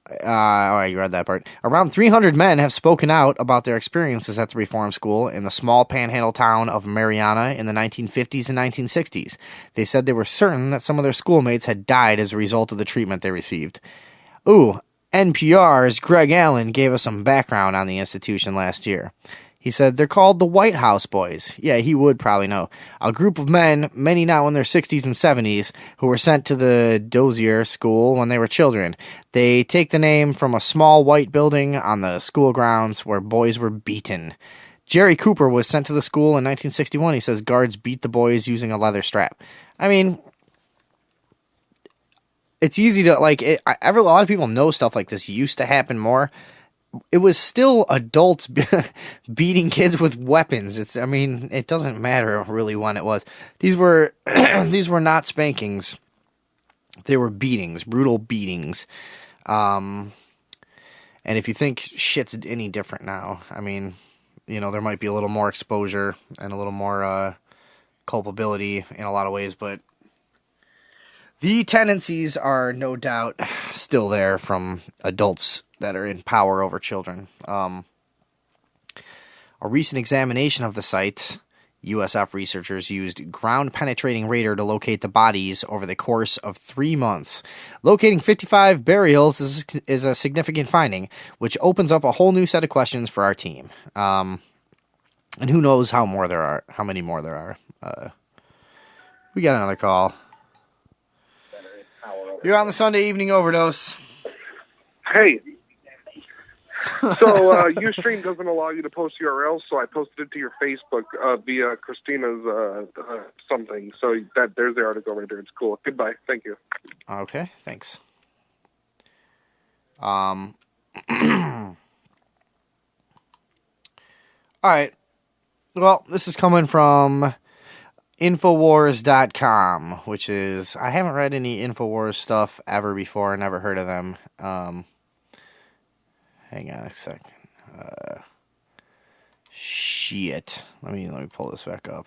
you read that part. Around 300 men have spoken out about their experiences at the reform school in the small panhandle town of Mariana in the 1950s and 1960s. They said they were certain that some of their schoolmates had died as a result of the treatment they received. NPR's Greg Allen gave us some background on the institution last year. He said they're called the White House Boys. Yeah, he would probably know. A group of men, many now in their 60s and 70s, who were sent to the Dozier School when they were children. They take the name from a small white building on the school grounds where boys were beaten. Jerry Cooper was sent to the school in 1961. He says guards beat the boys using a leather strap. I mean, it's easy to, a lot of people know stuff like this used to happen more. It was still adults beating kids with weapons. It doesn't matter really when it was. These were not spankings. They were beatings, brutal beatings. And if you think shit's any different now, there might be a little more exposure and a little more culpability in a lot of ways, but the tendencies are no doubt still there from adults that are in power over children. A recent examination of the site, USF researchers used ground-penetrating radar to locate the bodies over the course of 3 months. Locating 55 burials is a significant finding, which opens up a whole new set of questions for our team. And who knows how many more there are. We got another call. You're on the Sunday Evening Overdose. Hey. So Ustream doesn't allow you to post URLs, so I posted it to your Facebook via Christina's something. So there's the article right there. It's cool. Goodbye. Thank you. Okay, thanks. All right. Well, this is coming from Infowars.com, which is... I haven't read any Infowars stuff ever before. Never heard of them. Hang on a second. Shit. Let me pull this back up.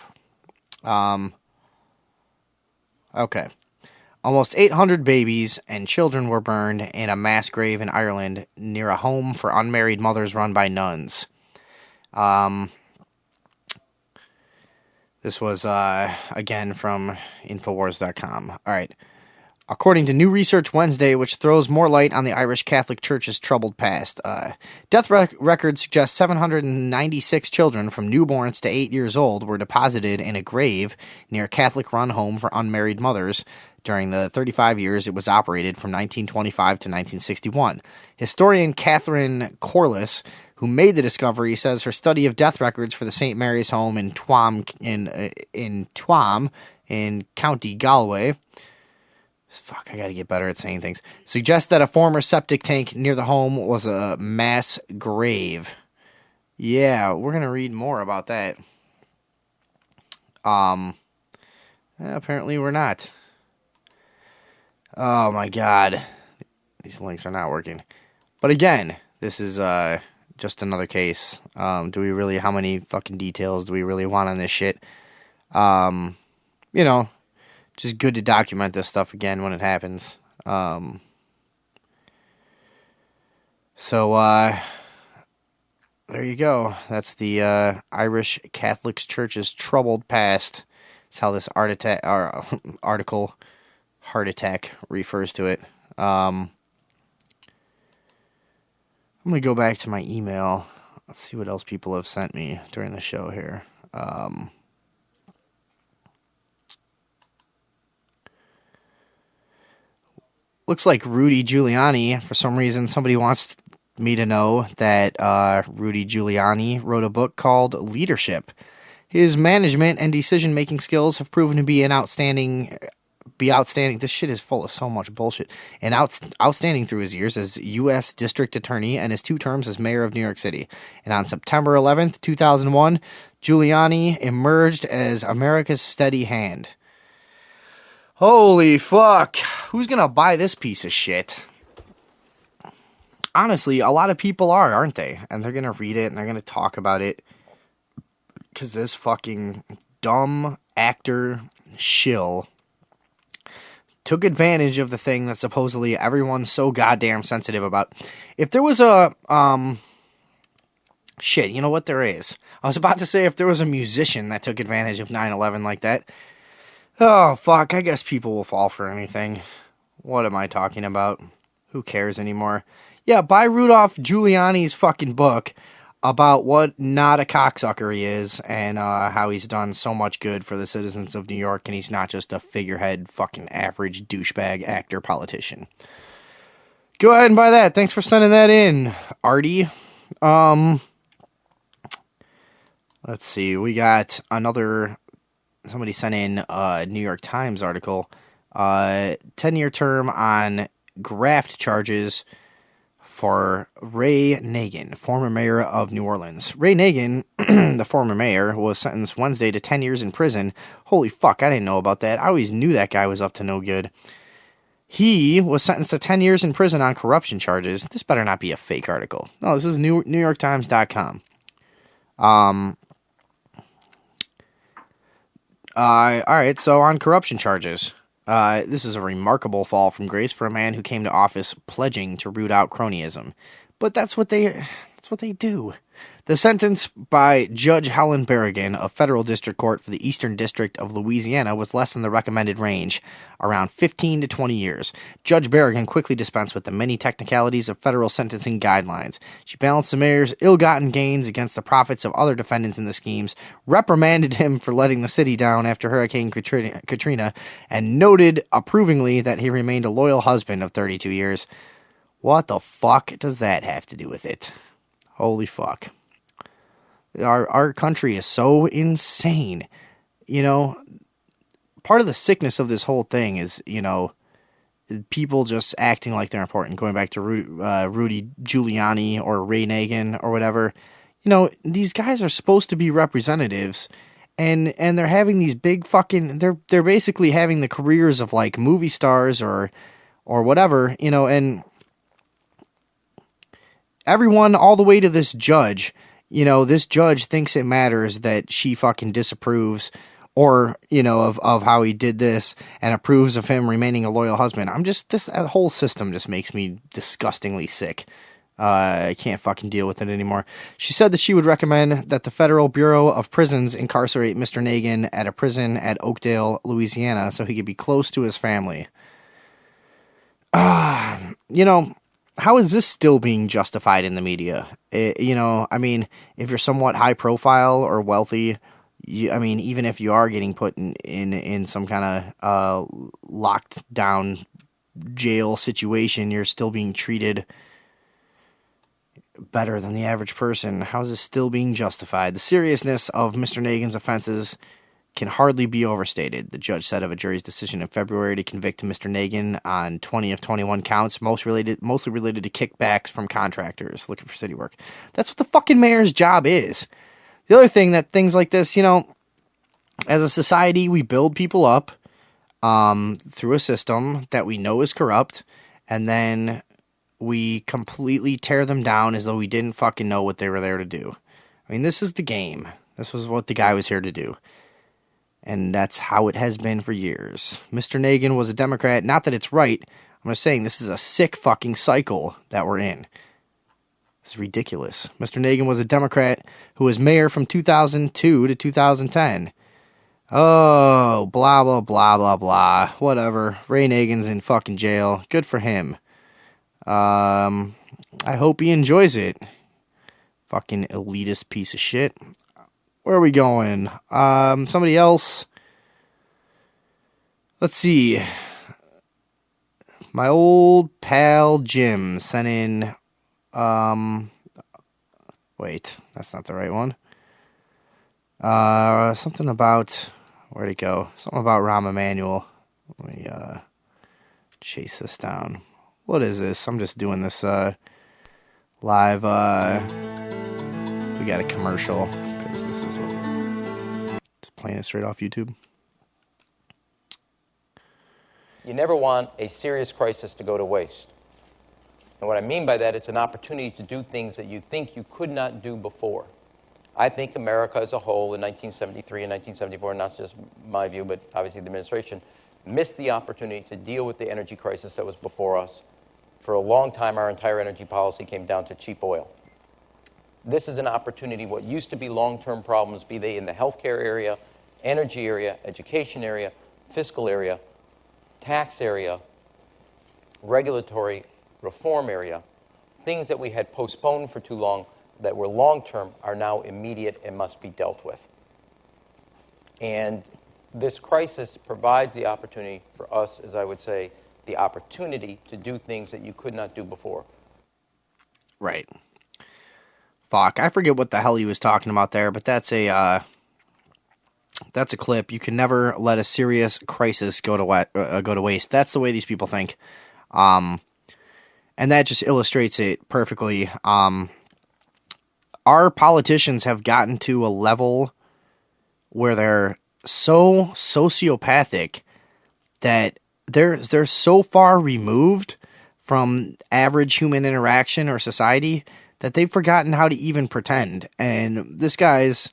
Okay. Almost 800 babies and children were burned in a mass grave in Ireland near a home for unmarried mothers run by nuns. This was, again, from Infowars.com. All right. According to new research Wednesday, which throws more light on the Irish Catholic Church's troubled past, death records suggest 796 children from newborns to 8 years old were deposited in a grave near a Catholic-run home for unmarried mothers during the 35 years it was operated from 1925 to 1961. Historian Catherine Corliss, who made the discovery, says her study of death records for the St. Mary's home in Tuam in County Galway... Fuck, I gotta get better at saying things. Suggests that a former septic tank near the home was a mass grave. Yeah, we're gonna read more about that. Apparently we're not. Oh my god. These links are not working. But again, this is just another case. How many fucking details do we really want on this shit? Just good to document this stuff again when it happens. So there you go. That's the Irish Catholic Church's troubled past. That's how this article, Heart Attack, refers to it. I'm going to go back to my email. Let's see what else people have sent me during the show here. Looks like Rudy Giuliani, for some reason, somebody wants me to know that Rudy Giuliani wrote a book called Leadership. His management and decision-making skills have proven to be outstanding. This shit is full of so much bullshit. And outstanding through his years as U.S. District Attorney and his 2 terms as Mayor of New York City. And on September 11th, 2001, Giuliani emerged as America's steady hand. Holy fuck. Who's gonna buy this piece of shit? Honestly, a lot of people are, aren't they? And they're gonna read it and they're gonna talk about it. Because this fucking dumb actor shill took advantage of the thing that supposedly everyone's so goddamn sensitive about. If there was a, shit, you know what there is? I was about to say if there was a musician that took advantage of 9/11 like that. Oh, fuck, I guess people will fall for anything. What am I talking about? Who cares anymore? Yeah, buy Rudolph Giuliani's fucking book about what not a cocksucker he is and how he's done so much good for the citizens of New York and he's not just a figurehead fucking average douchebag actor politician. Go ahead and buy that. Thanks for sending that in, Artie. Let's see. We got somebody sent in a New York Times article. 10-year term on graft charges for Ray Nagin, former mayor of New Orleans. Ray Nagin, the former mayor, was sentenced Wednesday to 10 years in prison. Holy fuck, I didn't know about that. I always knew that guy was up to no good. He was sentenced to 10 years in prison on corruption charges. This better not be a fake article. No, this is NewYorkTimes.com. Alright, so on corruption charges. This is a remarkable fall from grace for a man who came to office pledging to root out cronyism. But that's what they do. The sentence by Judge Helen Berrigan of Federal District Court for the Eastern District of Louisiana was less than the recommended range, around 15 to 20 years. Judge Berrigan quickly dispensed with the many technicalities of federal sentencing guidelines. She balanced the mayor's ill-gotten gains against the profits of other defendants in the schemes, reprimanded him for letting the city down after Hurricane Katrina, and noted approvingly that he remained a loyal husband of 32 years. What the fuck does that have to do with it? Holy fuck. Our country is so insane. You know, part of the sickness of this whole thing is, you know, people just acting like they're important. Going back to Rudy Giuliani or Ray Nagin or whatever. You know, these guys are supposed to be representatives, and they're having these big fucking. They're basically having the careers of like movie stars or whatever. You know, and everyone all the way to this judge. You know, this judge thinks it matters that she fucking disapproves or, you know, of how he did this and approves of him remaining a loyal husband. That whole system just makes me disgustingly sick. I can't fucking deal with it anymore. She said that she would recommend that the Federal Bureau of Prisons incarcerate Mr. Nagin at a prison at Oakdale, Louisiana, so he could be close to his family. You know, how is this still being justified in the media? You know, I mean, if you're somewhat high profile or wealthy, I mean, even if you are getting put in some kind of locked down jail situation, you're still being treated better than the average person. How is this still being justified? The seriousness of Mr. Nagin's offenses can hardly be overstated, the judge said of a jury's decision in February to convict Mr. Nagin on 20 of 21 counts, mostly related to kickbacks from contractors looking for city work. That's what the fucking mayor's job is. The other thing that things like this, you know, as a society, we build people up through a system that we know is corrupt, and then we completely tear them down as though we didn't fucking know what they were there to do. I mean, this is the game. This was what the guy was here to do. And that's how it has been for years. Mr. Nagin was a Democrat. Not that it's right. I'm just saying this is a sick fucking cycle that we're in. It's ridiculous. Mr. Nagin was a Democrat who was mayor from 2002 to 2010. Oh, blah, blah, blah, blah, blah. Whatever. Ray Nagin's in fucking jail. Good for him. I hope he enjoys it. Fucking elitist piece of shit. Where are we going? Somebody else. Let's see. My old pal Jim sent in Wait, that's not the right one. Something about, where'd it go? Something about Rahm Emanuel. Let me chase this down. What is this? I'm just doing this live. We got a commercial because this is just playing it straight off YouTube. You never want a serious crisis to go to waste. And what I mean by that, it's an opportunity to do things that you think you could not do before. I think America as a whole in 1973 and 1974, not just my view, but obviously the administration, missed the opportunity to deal with the energy crisis that was before us. For a long time, our entire energy policy came down to cheap oil. This is an opportunity. What used to be long-term problems, be they in the healthcare area, energy area, education area, fiscal area, tax area, regulatory reform area, things that we had postponed for too long that were long-term are now immediate and must be dealt with. And this crisis provides the opportunity for us, as I would say, the opportunity to do things that you could not do before. Right. Fuck, I forget what the hell he was talking about there, but that's a clip. You can never let a serious crisis go to waste. That's the way these people think. And that just illustrates it perfectly. Our politicians have gotten to a level where they're so sociopathic that they're so far removed from average human interaction or society that they've forgotten how to even pretend. And this guy's,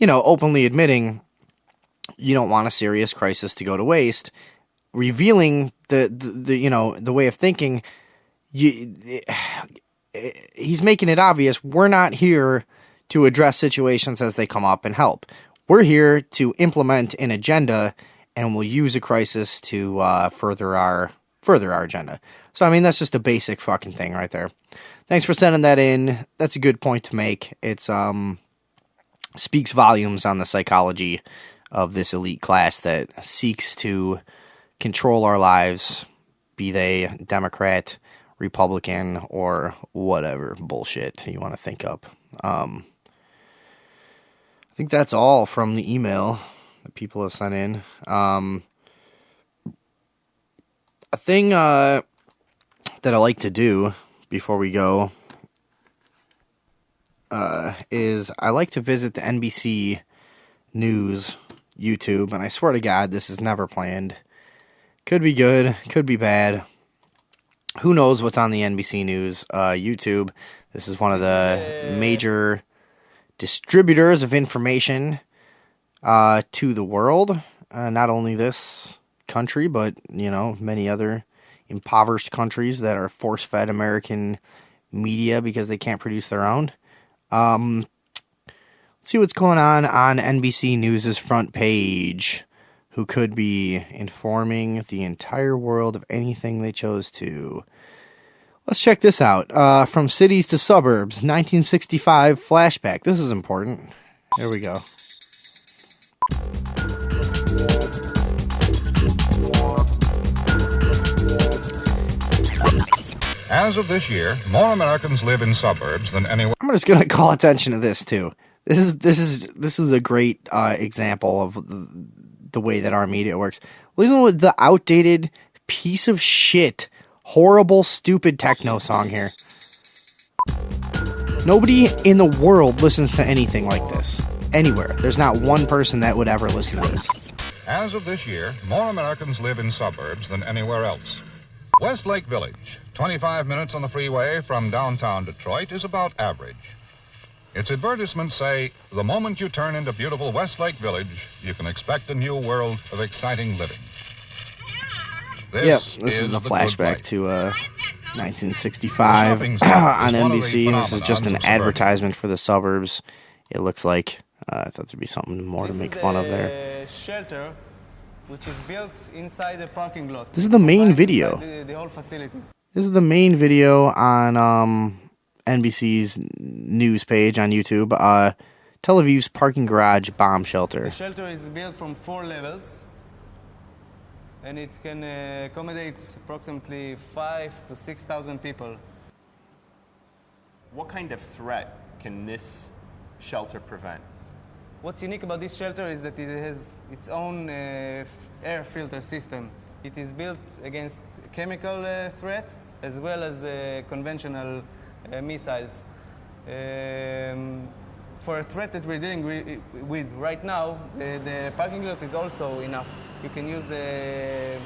openly admitting you don't want a serious crisis to go to waste, revealing the way of thinking. He's making it obvious we're not here to address situations as they come up and help. We're here to implement an agenda, and we'll use a crisis to further our agenda. So, I mean, that's just a basic fucking thing right there. Thanks for sending that in. That's a good point to make. It's speaks volumes on the psychology of this elite class that seeks to control our lives, be they Democrat, Republican, or whatever bullshit you want to think up. I think that's all from the email that people have sent in. A thing that I like to do before we go is I like to visit the NBC News YouTube, and I swear to God, this is never planned. Could be good, could be bad. Who knows what's on the NBC News YouTube? This is one of the major distributors of information to the world. Not only this country, but, many other impoverished countries that are force-fed American media because they can't produce their own. Let's see what's going on NBC News' front page. Who could be informing the entire world of anything they chose to. Let's check this out. From cities to suburbs, 1965 flashback. This is important. Here we go. As of this year, more Americans live in suburbs than anywhere. I'm just going to call attention to this too. This is a great example of the way that our media works. Listen to the outdated piece of shit, horrible, stupid techno song here. Nobody in the world listens to anything like this. Anywhere. There's not one person that would ever listen to this. As of this year, more Americans live in suburbs than anywhere else. Westlake Village, 25 minutes on the freeway from downtown Detroit, is about average. Its advertisements say, the moment you turn into beautiful Westlake Village, you can expect a new world of exciting living. This is a flashback to 1965 on NBC. This is just an advertisement for the suburbs. It looks like. I thought there'd be something more to make fun of there. Shelter, which is built inside the parking lot. This is the main video. The whole facility. This is the main video on NBC's news page on YouTube. Tel Aviv's parking garage bomb shelter. The shelter is built from 4 levels, and it can accommodate approximately 5,000 to 6,000 people. What kind of threat can this shelter prevent? What's unique about this shelter is that it has its own air filter system. It is built against chemical threats as well as conventional missiles. For a threat that we're dealing with right now, the parking lot is also enough. You can use the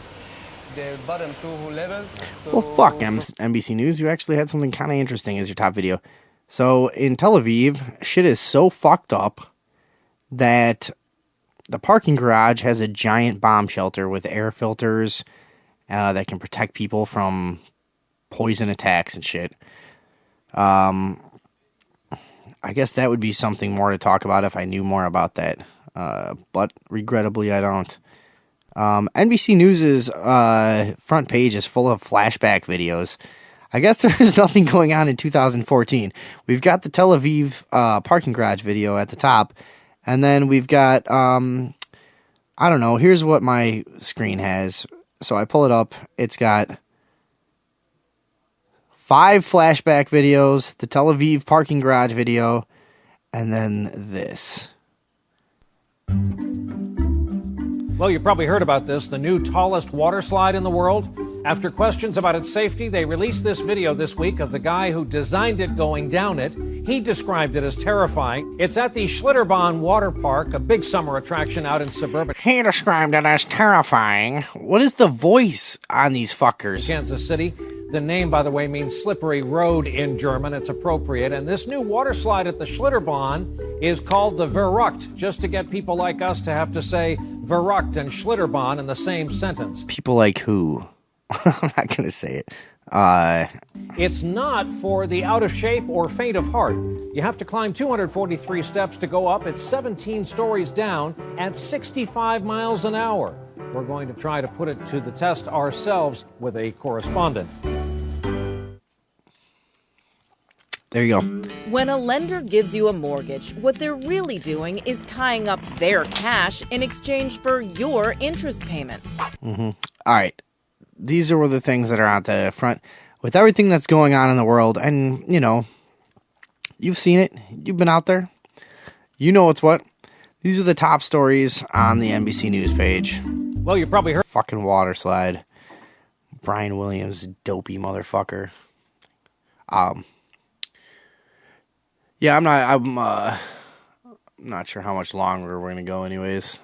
bottom 2 levels. Well, fuck, NBC News. You actually had something kind of interesting as your top video. So, in Tel Aviv, shit is so fucked up that the parking garage has a giant bomb shelter with air filters that can protect people from poison attacks and shit. I guess that would be something more to talk about if I knew more about that. But regrettably, I don't. NBC News' front page is full of flashback videos. I guess there is nothing going on in 2014. We've got the Tel Aviv parking garage video at the top, and then we've got, I don't know, here's what my screen has. So I pull it up. It's got 5 flashback videos, the Tel Aviv parking garage video, and then this. Well, you probably heard about this, the new tallest water slide in the world. After questions about its safety, they released this video this week of the guy who designed it going down it. He described it as terrifying. It's at the Schlitterbahn Water Park, a big summer attraction out in suburban. He described it as terrifying. What is the voice on these fuckers? Kansas City. The name, by the way, means slippery road in German. It's appropriate. And this new water slide at the Schlitterbahn is called the Verrückt, just to get people like us to have to say Verrückt and Schlitterbahn in the same sentence. People like who? I'm not going to say it. It's not for the out of shape or faint of heart. You have to climb 243 steps to go up. It's 17 stories down at 65 miles an hour. We're going to try to put it to the test ourselves with a correspondent. There you go. When a lender gives you a mortgage, what they're really doing is tying up their cash in exchange for your interest payments. Mm-hmm. All right. These are the things that are at the front. With everything that's going on in the world, and, you know, you've seen it. You've been out there. You know what's what. These are the top stories on the NBC News page. Well, you probably heard. Fucking water slide. Brian Williams, dopey motherfucker. Yeah, I'm not sure how much longer we're gonna go anyways.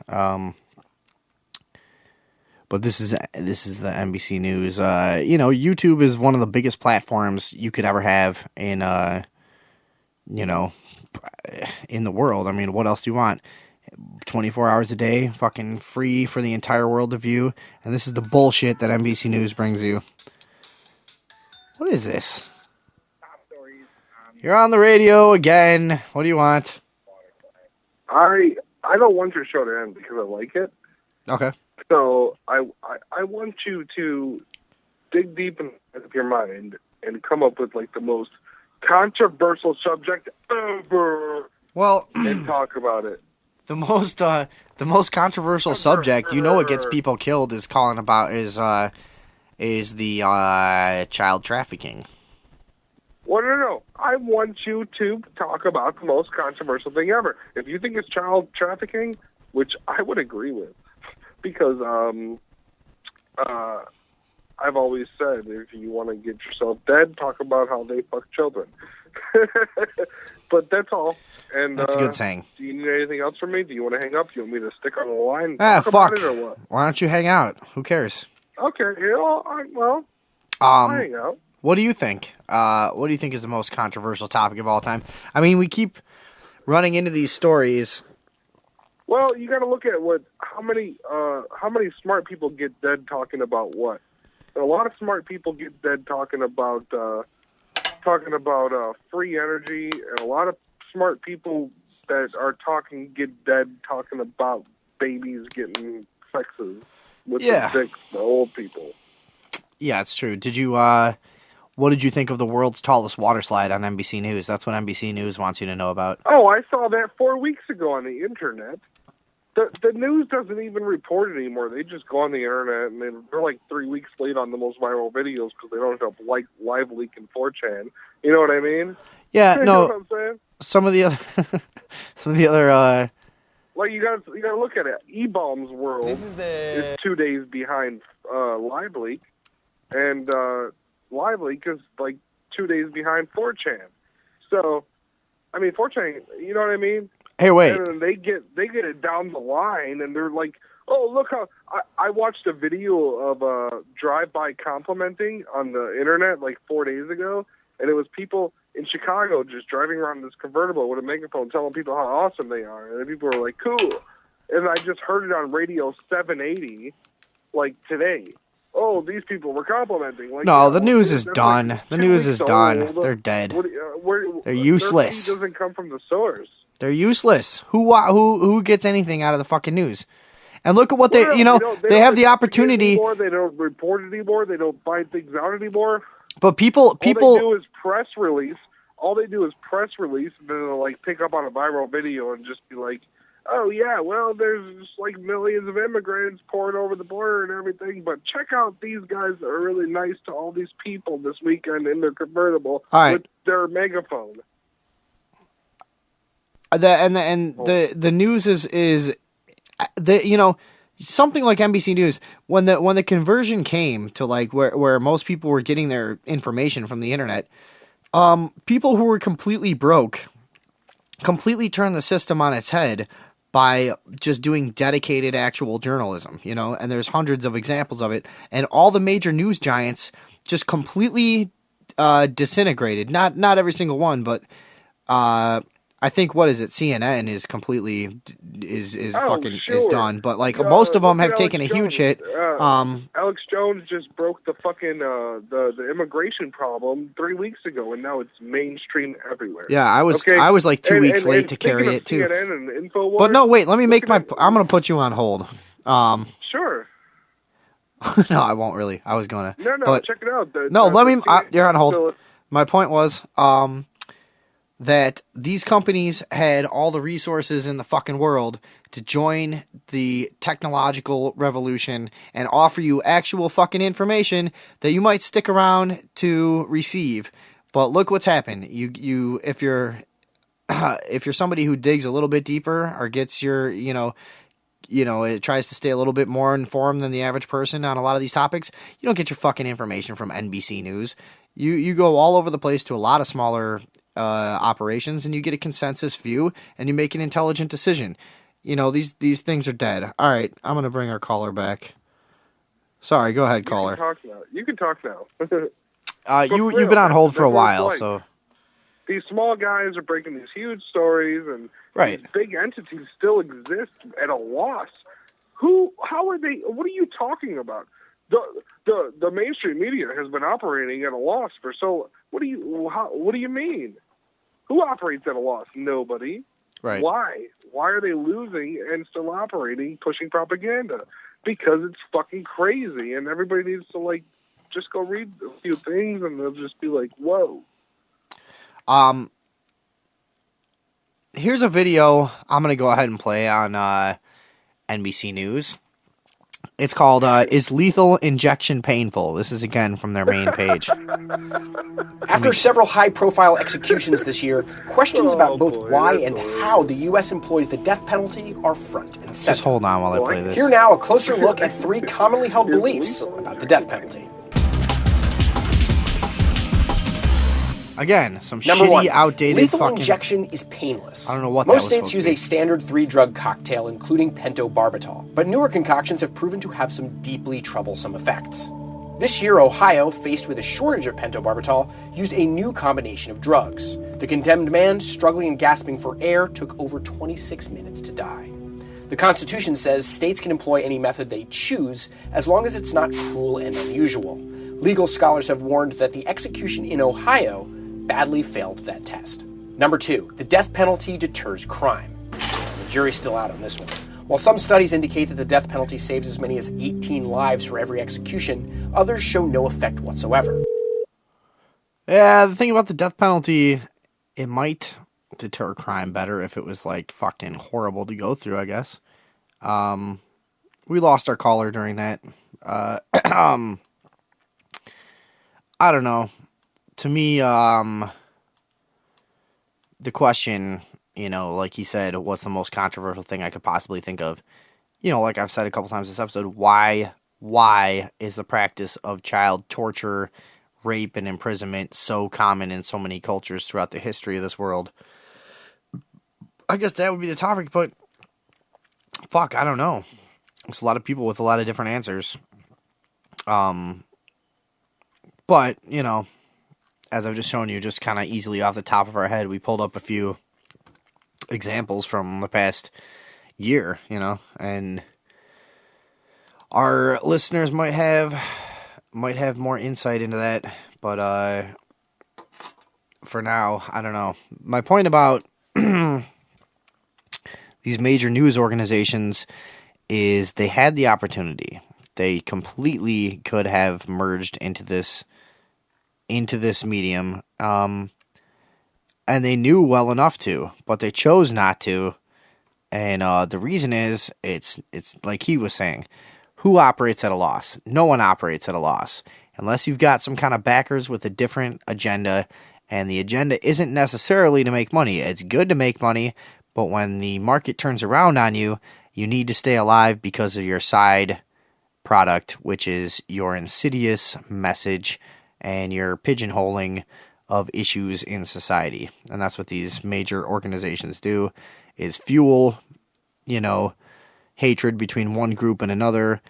But this is the NBC News. You know, YouTube is one of the biggest platforms you could ever have in you know, in the world. I mean, what else do you want? 24 hours a day, fucking free for the entire world to view. And this is the bullshit that NBC News brings you. What is this? You're on the radio again. What do you want? I don't want your show to end because I like it. Okay. So I want you to dig deep into your mind and come up with like the most controversial subject ever. Well, and talk about it. The most controversial subject, you know, what gets people killed is the child trafficking. Well, no. I want you to talk about the most controversial thing ever. If you think it's child trafficking, which I would agree with, because I've always said if you want to get yourself dead, talk about how they fuck children. But that's all. And that's a good saying. Do you need anything else from me? Do you want to hang up? Do you want me to stick on the line? Ah, talk fuck. About it or what? Why don't you hang out? Who cares? Okay. Yeah, I'll hang out. What do you think? What do you think is the most controversial topic of all time? I mean, we keep running into these stories. Well, you got to look at how many smart people get dead talking about what. And a lot of smart people get dead talking about free energy, and a lot of smart people that are get dead talking about babies getting sexes with the dicks, the old people. Yeah, it's true. Did you? What did you think of the world's tallest water slide on NBC News? That's what NBC News wants you to know about. Oh, I saw that 4 weeks ago on the internet. The news doesn't even report it anymore. They just go on the internet, and they're like 3 weeks late on the most viral videos because they don't have live leak in 4chan. You know what I mean? Yeah, You no. know what I'm saying? Some of the other. Like you gotta look at it. E-Bomb's world is 2 days behind Live Leak, and Live Leak is like 2 days behind 4chan. So, I mean, 4chan, you know what I mean? Hey, wait. And then they get it down the line, and they're like, "Oh, look how I watched a video of drive-by complimenting on the internet like 4 days ago, and it was people in Chicago just driving around in this convertible with a megaphone telling people how awesome they are. And people were like, cool. And I just heard it on radio 780, like today. Oh, these people were complimenting. Like, No, yeah, the news is that's done. like The 2 news weeks is done. old. They're dead. They're Their useless. feed doesn't come from the source. They're useless. Who gets anything out of the fucking news? And look at what they They have the don't opportunity. anymore. They don't report it anymore. They don't find things out anymore. But people. All they do is press release. All they do is press release, and then they'll like pick up on a viral video and just be like, "Oh yeah, well, there's just like millions of immigrants pouring over the border and everything, but check out these guys that are really nice to all these people this weekend in their convertible with their megaphone." The news is something like NBC News when the conversion came to like where most people were getting their information from the internet. People who were completely broke completely turned the system on its head by just doing dedicated actual journalism, and there's hundreds of examples of it. And all the major news giants just completely disintegrated. Not every single one, but I think CNN is completely is done. But like most of them have taken a huge hit. Alex Jones just broke the fucking the immigration problem 3 weeks ago, and now it's mainstream everywhere. Yeah, I was like 2 weeks late to carry it too. CNN and InfoWars, but no, wait, let me make my. I'm gonna put you on hold. Sure. No, I won't really. I was gonna. No, but, check it out. Let me. You're on hold. My point was, that these companies had all the resources in the fucking world to join the technological revolution and offer you actual fucking information that you might stick around to receive. But look what's happened. You if you're somebody who digs a little bit deeper or gets your, it tries to stay a little bit more informed than the average person on a lot of these topics, you don't get your fucking information from NBC News. You go all over the place to a lot of smaller operations, and you get a consensus view, and you make an intelligent decision. These things are dead. All right, I'm gonna bring our caller back. Sorry, go ahead, caller. You can talk now. You've been on hold for a while, so these small guys are breaking these huge stories, and these big entities still exist at a loss. How are they? What are you talking about? The mainstream media has been operating at a loss for so. What do you mean? Who operates at a loss? Nobody. Right. Why? Why are they losing and still operating, pushing propaganda? Because it's fucking crazy, and everybody needs to just go read a few things, and they'll just be like, "Whoa." Here's a video I'm gonna go ahead and play on NBC News. It's called "Is Lethal Injection Painful?" This is again from their main page. After several high-profile executions this year, questions about both why and how the U.S. employs the death penalty are front and center. Just hold on while I play this. Here now, a closer look at 3 commonly held beliefs about the death penalty. Again, some Number shitty, 1, outdated lethal fucking... injection is painless. I don't know what Most that was states use a standard 3-drug cocktail, including pentobarbital, but newer concoctions have proven to have some deeply troublesome effects. This year, Ohio, faced with a shortage of pentobarbital, used a new combination of drugs. The condemned man, struggling and gasping for air, took over 26 minutes to die. The Constitution says states can employ any method they choose as long as it's not cruel and unusual. Legal scholars have warned that the execution in Ohio badly failed that test. Number 2, the death penalty deters crime. The jury's still out on this one. While some studies indicate that the death penalty saves as many as 18 lives for every execution, others show no effect whatsoever. Yeah, the thing about the death penalty, it might deter crime better if it was fucking horrible to go through, I guess. We lost our caller during that. I don't know. To me, the question, like he said, what's the most controversial thing I could possibly think of? Like I've said a couple times this episode, why is the practice of child torture, rape, and imprisonment so common in so many cultures throughout the history of this world? I guess that would be the topic, but fuck, I don't know. There's a lot of people with a lot of different answers. But, as I've just shown you, just kind of easily off the top of our head, we pulled up a few examples from the past year, and our listeners might have more insight into that, but for now, I don't know. My point about these major news organizations is they had the opportunity. They completely could have merged into this medium, and they knew well enough to, but they chose not to. And the reason is, it's like he was saying, who operates at a loss? No one operates at a loss. Unless you've got some kind of backers with a different agenda, and the agenda isn't necessarily to make money. It's good to make money, but when the market turns around on you, you need to stay alive because of your side product, which is your insidious message and your pigeonholing of issues in society. And that's what these major organizations do, is fuel, hatred between one group and another,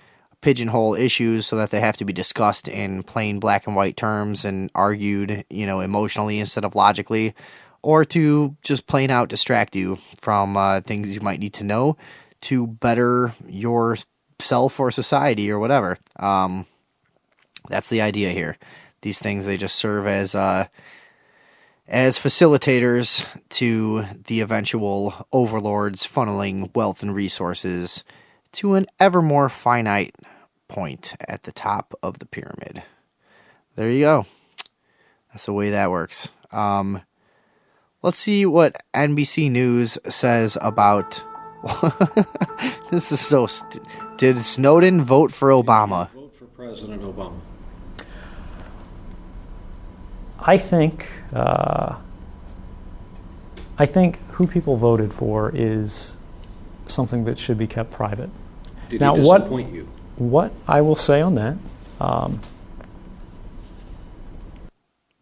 pigeonhole issues so that they have to be discussed in plain black and white terms and argued, emotionally instead of logically, or to just plain out distract you from things you might need to know to better yourself or society or whatever. That's the idea here. These things, they just serve as facilitators to the eventual overlords funneling wealth and resources to an ever more finite point at the top of the pyramid. There you go. That's the way that works. Let's see what NBC News says about... This is so... Did Snowden vote for Obama? Vote for President Obama. I think who people voted for is something that should be kept private. Did now, he disappoint you? What I will say on that...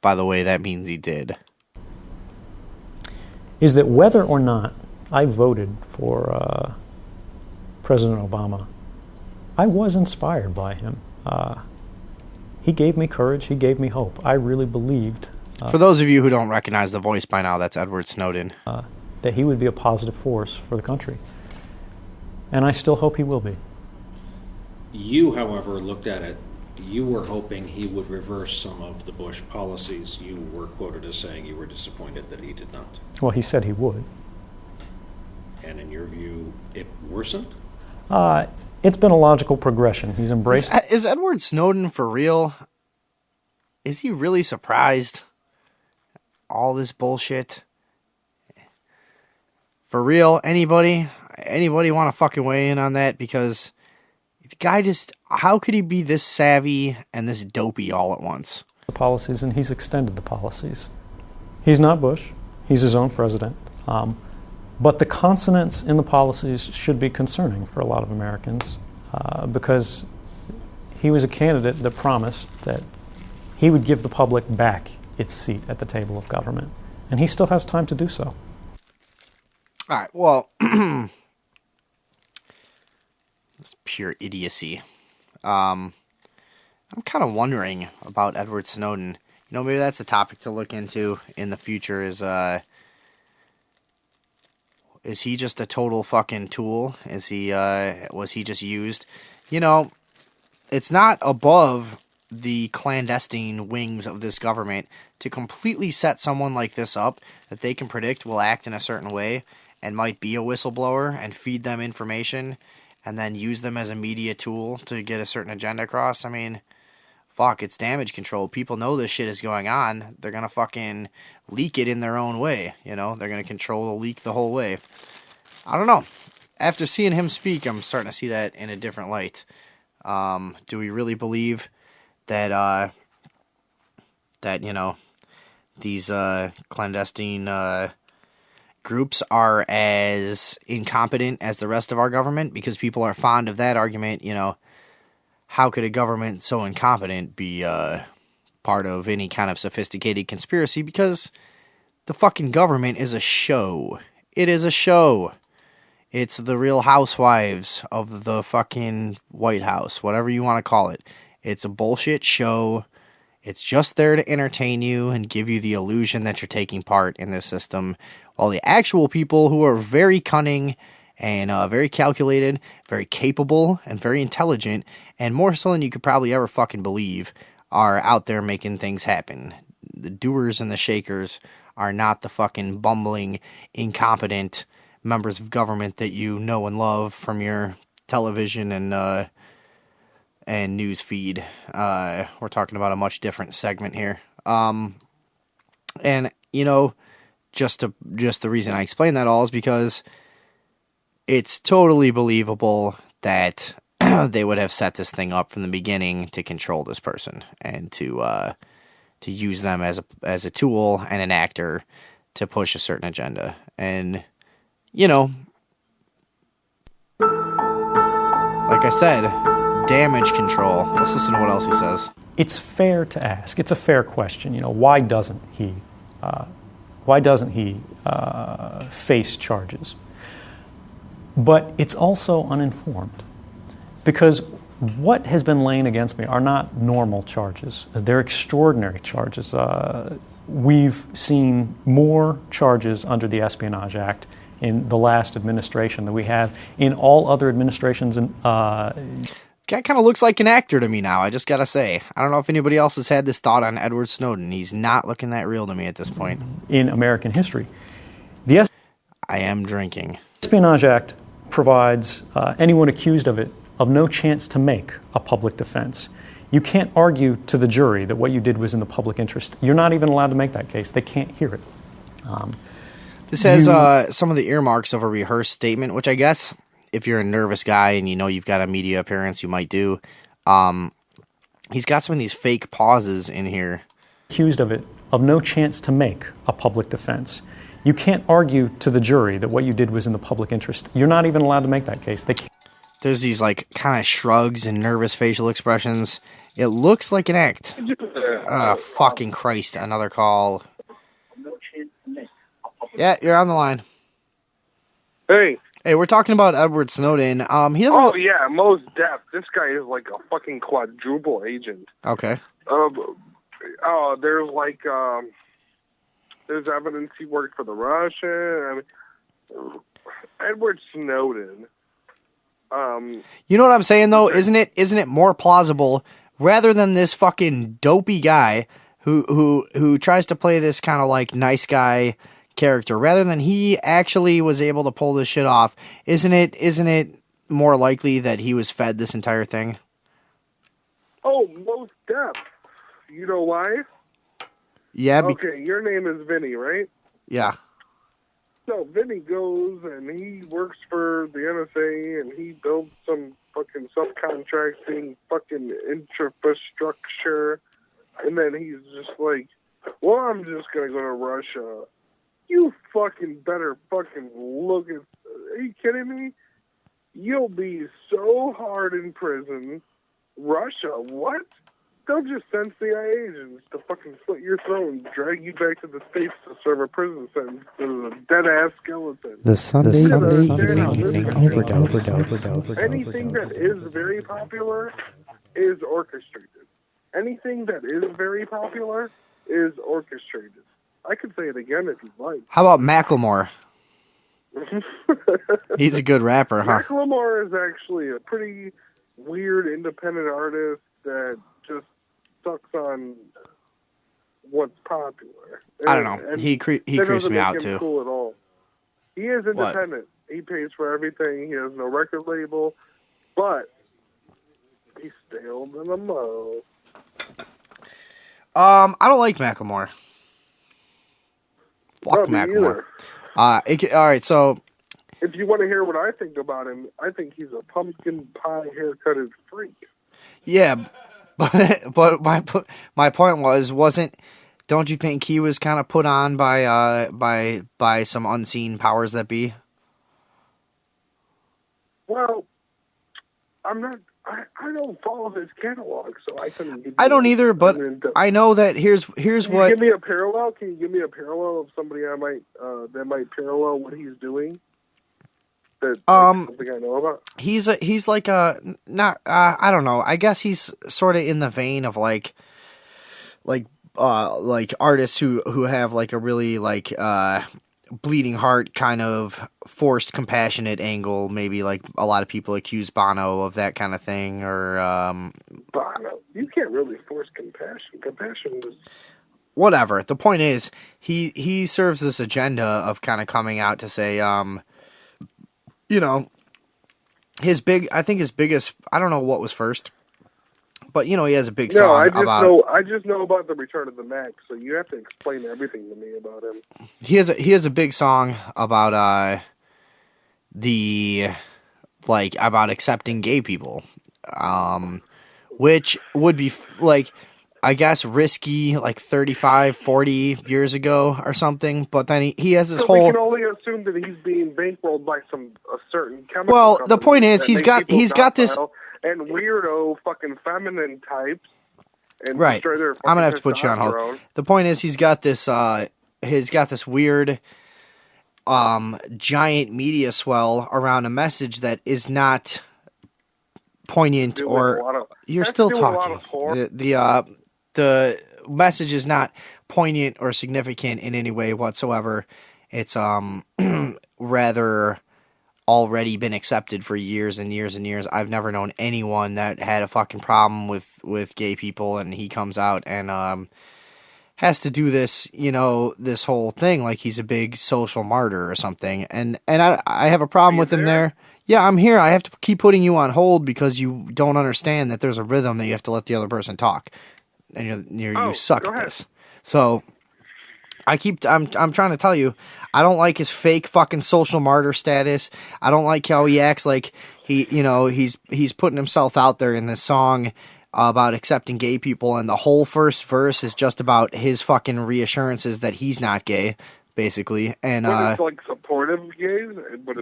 By the way, that means he did. Is that whether or not I voted for President Obama, I was inspired by him. He gave me courage. He gave me hope. I really believed... For those of you who don't recognize the voice by now, that's Edward Snowden. That he would be a positive force for the country. And I still hope he will be. You, however, looked at it. You were hoping he would reverse some of the Bush policies. You were quoted as saying you were disappointed that he did not. Well, he said he would. And in your view, it worsened? It's been a logical progression. He's embraced... Is Edward Snowden for real? Is he really surprised? All this bullshit? For real? Anybody want to fucking weigh in on that? Because the guy just... How could he be this savvy and this dopey all at once? The policies, and he's extended the policies. He's not Bush. He's his own president. But the consonants in the policies should be concerning for a lot of Americans because he was a candidate that promised that he would give the public back its seat at the table of government. And he still has time to do so. All right, well, it's pure idiocy. I'm kind of wondering about Edward Snowden. Maybe that's a topic to look into in the future is he just a total fucking tool? Was he just used? It's not above the clandestine wings of this government to completely set someone like this up that they can predict will act in a certain way and might be a whistleblower and feed them information and then use them as a media tool to get a certain agenda across. I mean, fuck, it's damage control. People know this shit is going on. They're going to fucking leak it in their own way. They're going to control the leak the whole way. I don't know. After seeing him speak, I'm starting to see that in a different light. Do we really believe that these clandestine groups are as incompetent as the rest of our government, because people are fond of that argument. You know, how could a government so incompetent be part of any kind of sophisticated conspiracy? Because the fucking government is a show. It is a show. It's the Real Housewives of the fucking White House, whatever you want to call it. It's a bullshit show. It's just there to entertain you and give you the illusion that you're taking part in this system, while the actual people who are very cunning and very calculated, very capable, and very intelligent, and more so than you could probably ever fucking believe, are out there making things happen. The doers and the shakers are not the fucking bumbling, incompetent members of government that you know and love from your television and news feed. We're talking about a much different segment here. And, you know, just the reason I explain that all is because it's totally believable that they would have set this thing up from the beginning to control this person and to use them as a tool and an actor to push a certain agenda. And, you know, like I said, damage control. Let's listen to what else he says. It's fair to ask. It's a fair question. You know, why doesn't he face charges? But it's also uninformed, because what has been laying against me are not normal charges. They're extraordinary charges. We've seen more charges under the Espionage Act in the last administration than we have in all other administrations. Guy kind of looks like an actor to me now, I just gotta say. I don't know if anybody else has had this thought on Edward Snowden. He's not looking that real to me at this point. In American history. I am drinking. The Espionage Act provides anyone accused of it of no chance to make a public defense. You can't argue to the jury that what you did was in the public interest. You're not even allowed to make that case. They can't hear it. This has some of the earmarks of a rehearsed statement, which I guess if you're a nervous guy and you know you've got a media appearance, you might do. He's got some of these fake pauses in here. Accused of it of no chance to make a public defense. You can't argue to the jury that what you did was in the public interest. You're not even allowed to make that case. They can't. There's these like kind of shrugs and nervous facial expressions. It looks like an act. Fucking Christ, another call. Yeah, you're on the line. Hey. Hey, we're talking about Edward Snowden. He doesn't. Oh yeah, most def. This guy is like a fucking quadruple agent. Okay. There's like there's evidence he worked for the Russian. I mean, Edward Snowden. You know what I'm saying though? Isn't it more plausible rather than this fucking dopey guy who tries to play this kind of like nice guy character, rather than he actually was able to pull this shit off? Isn't it more likely that he was fed this entire thing? Oh, most def. You know why? Yeah. Okay, your name is Vinny, right? Yeah. So Vinny goes and he works for the NSA and he builds some fucking subcontracting fucking infrastructure, and then he's just like, well, I'm just gonna go to Russia. You fucking better fucking look at... Are you kidding me? You'll be so hard in prison. Russia, what? They'll just send CIA agents to fucking slit your throat and drag you back to the States to serve a prison sentence. There's a dead-ass skeleton. The Sunday evening overdose. Anything that is very popular is orchestrated. Anything that is very popular is orchestrated. I could say it again if you'd like. How about Macklemore? He's a good rapper, huh? Macklemore is actually a pretty weird independent artist that just sucks on what's popular. I don't know. He creeps me out too. Cool at all. He is independent. What? He pays for everything. He has no record label, but he's stale than a mo. I don't like Macklemore. Fuck Macklemore. All right, so if you want to hear what I think about him, I think he's a pumpkin pie haircutted freak. Yeah, but my point wasn't Don't you think he was kind of put on by some unseen powers that be? Well, I'm not. I don't follow his catalog, so I couldn't. Give I don't either, but I know that here's Can you what. give me a parallel? Can you give me a parallel of somebody I might that might parallel what he's doing? That something I know about. He's like a not I don't know. I guess he's sort of in the vein of like artists who have like a really like bleeding heart kind of forced compassionate angle. Maybe like a lot of people accuse Bono of that kind of thing, or Bono. You can't really force compassion. Compassion was whatever. The point is he serves this agenda of kind of coming out to say you know, I think his biggest, I don't know what was first, but he has a big song I just know about the Return of the Mac, so you have to explain everything to me about him. He has a big song about about accepting gay people, which would be like, I guess, risky like 35, 40 years ago or something, but then he has this whole... we can only assume that he's being bankrolled by a certain chemical Well, the company point is that he's got this... And weirdo fucking feminine types. And Right. destroy their I'm going to have to fucking put you on hold. testosterone. The point is he's got this weird giant media swell around a message that is not poignant or... You're still talking. The message is not poignant or significant in any way whatsoever. It's rather already been accepted for years and years and years. I've never known anyone that had a fucking problem with gay people, and he comes out and has to do this, this whole thing like he's a big social martyr or something. And I have a problem with him there. Yeah, I'm here. I have to keep putting you on hold because you don't understand that there's a rhythm that you have to let the other person talk. And you suck at this. So I'm trying to tell you, I don't like his fake fucking social martyr status. I don't like how he acts like he's putting himself out there in this song about accepting gay people, and the whole first verse is just about his fucking reassurances that he's not gay, basically. And But it's like supportive gays. But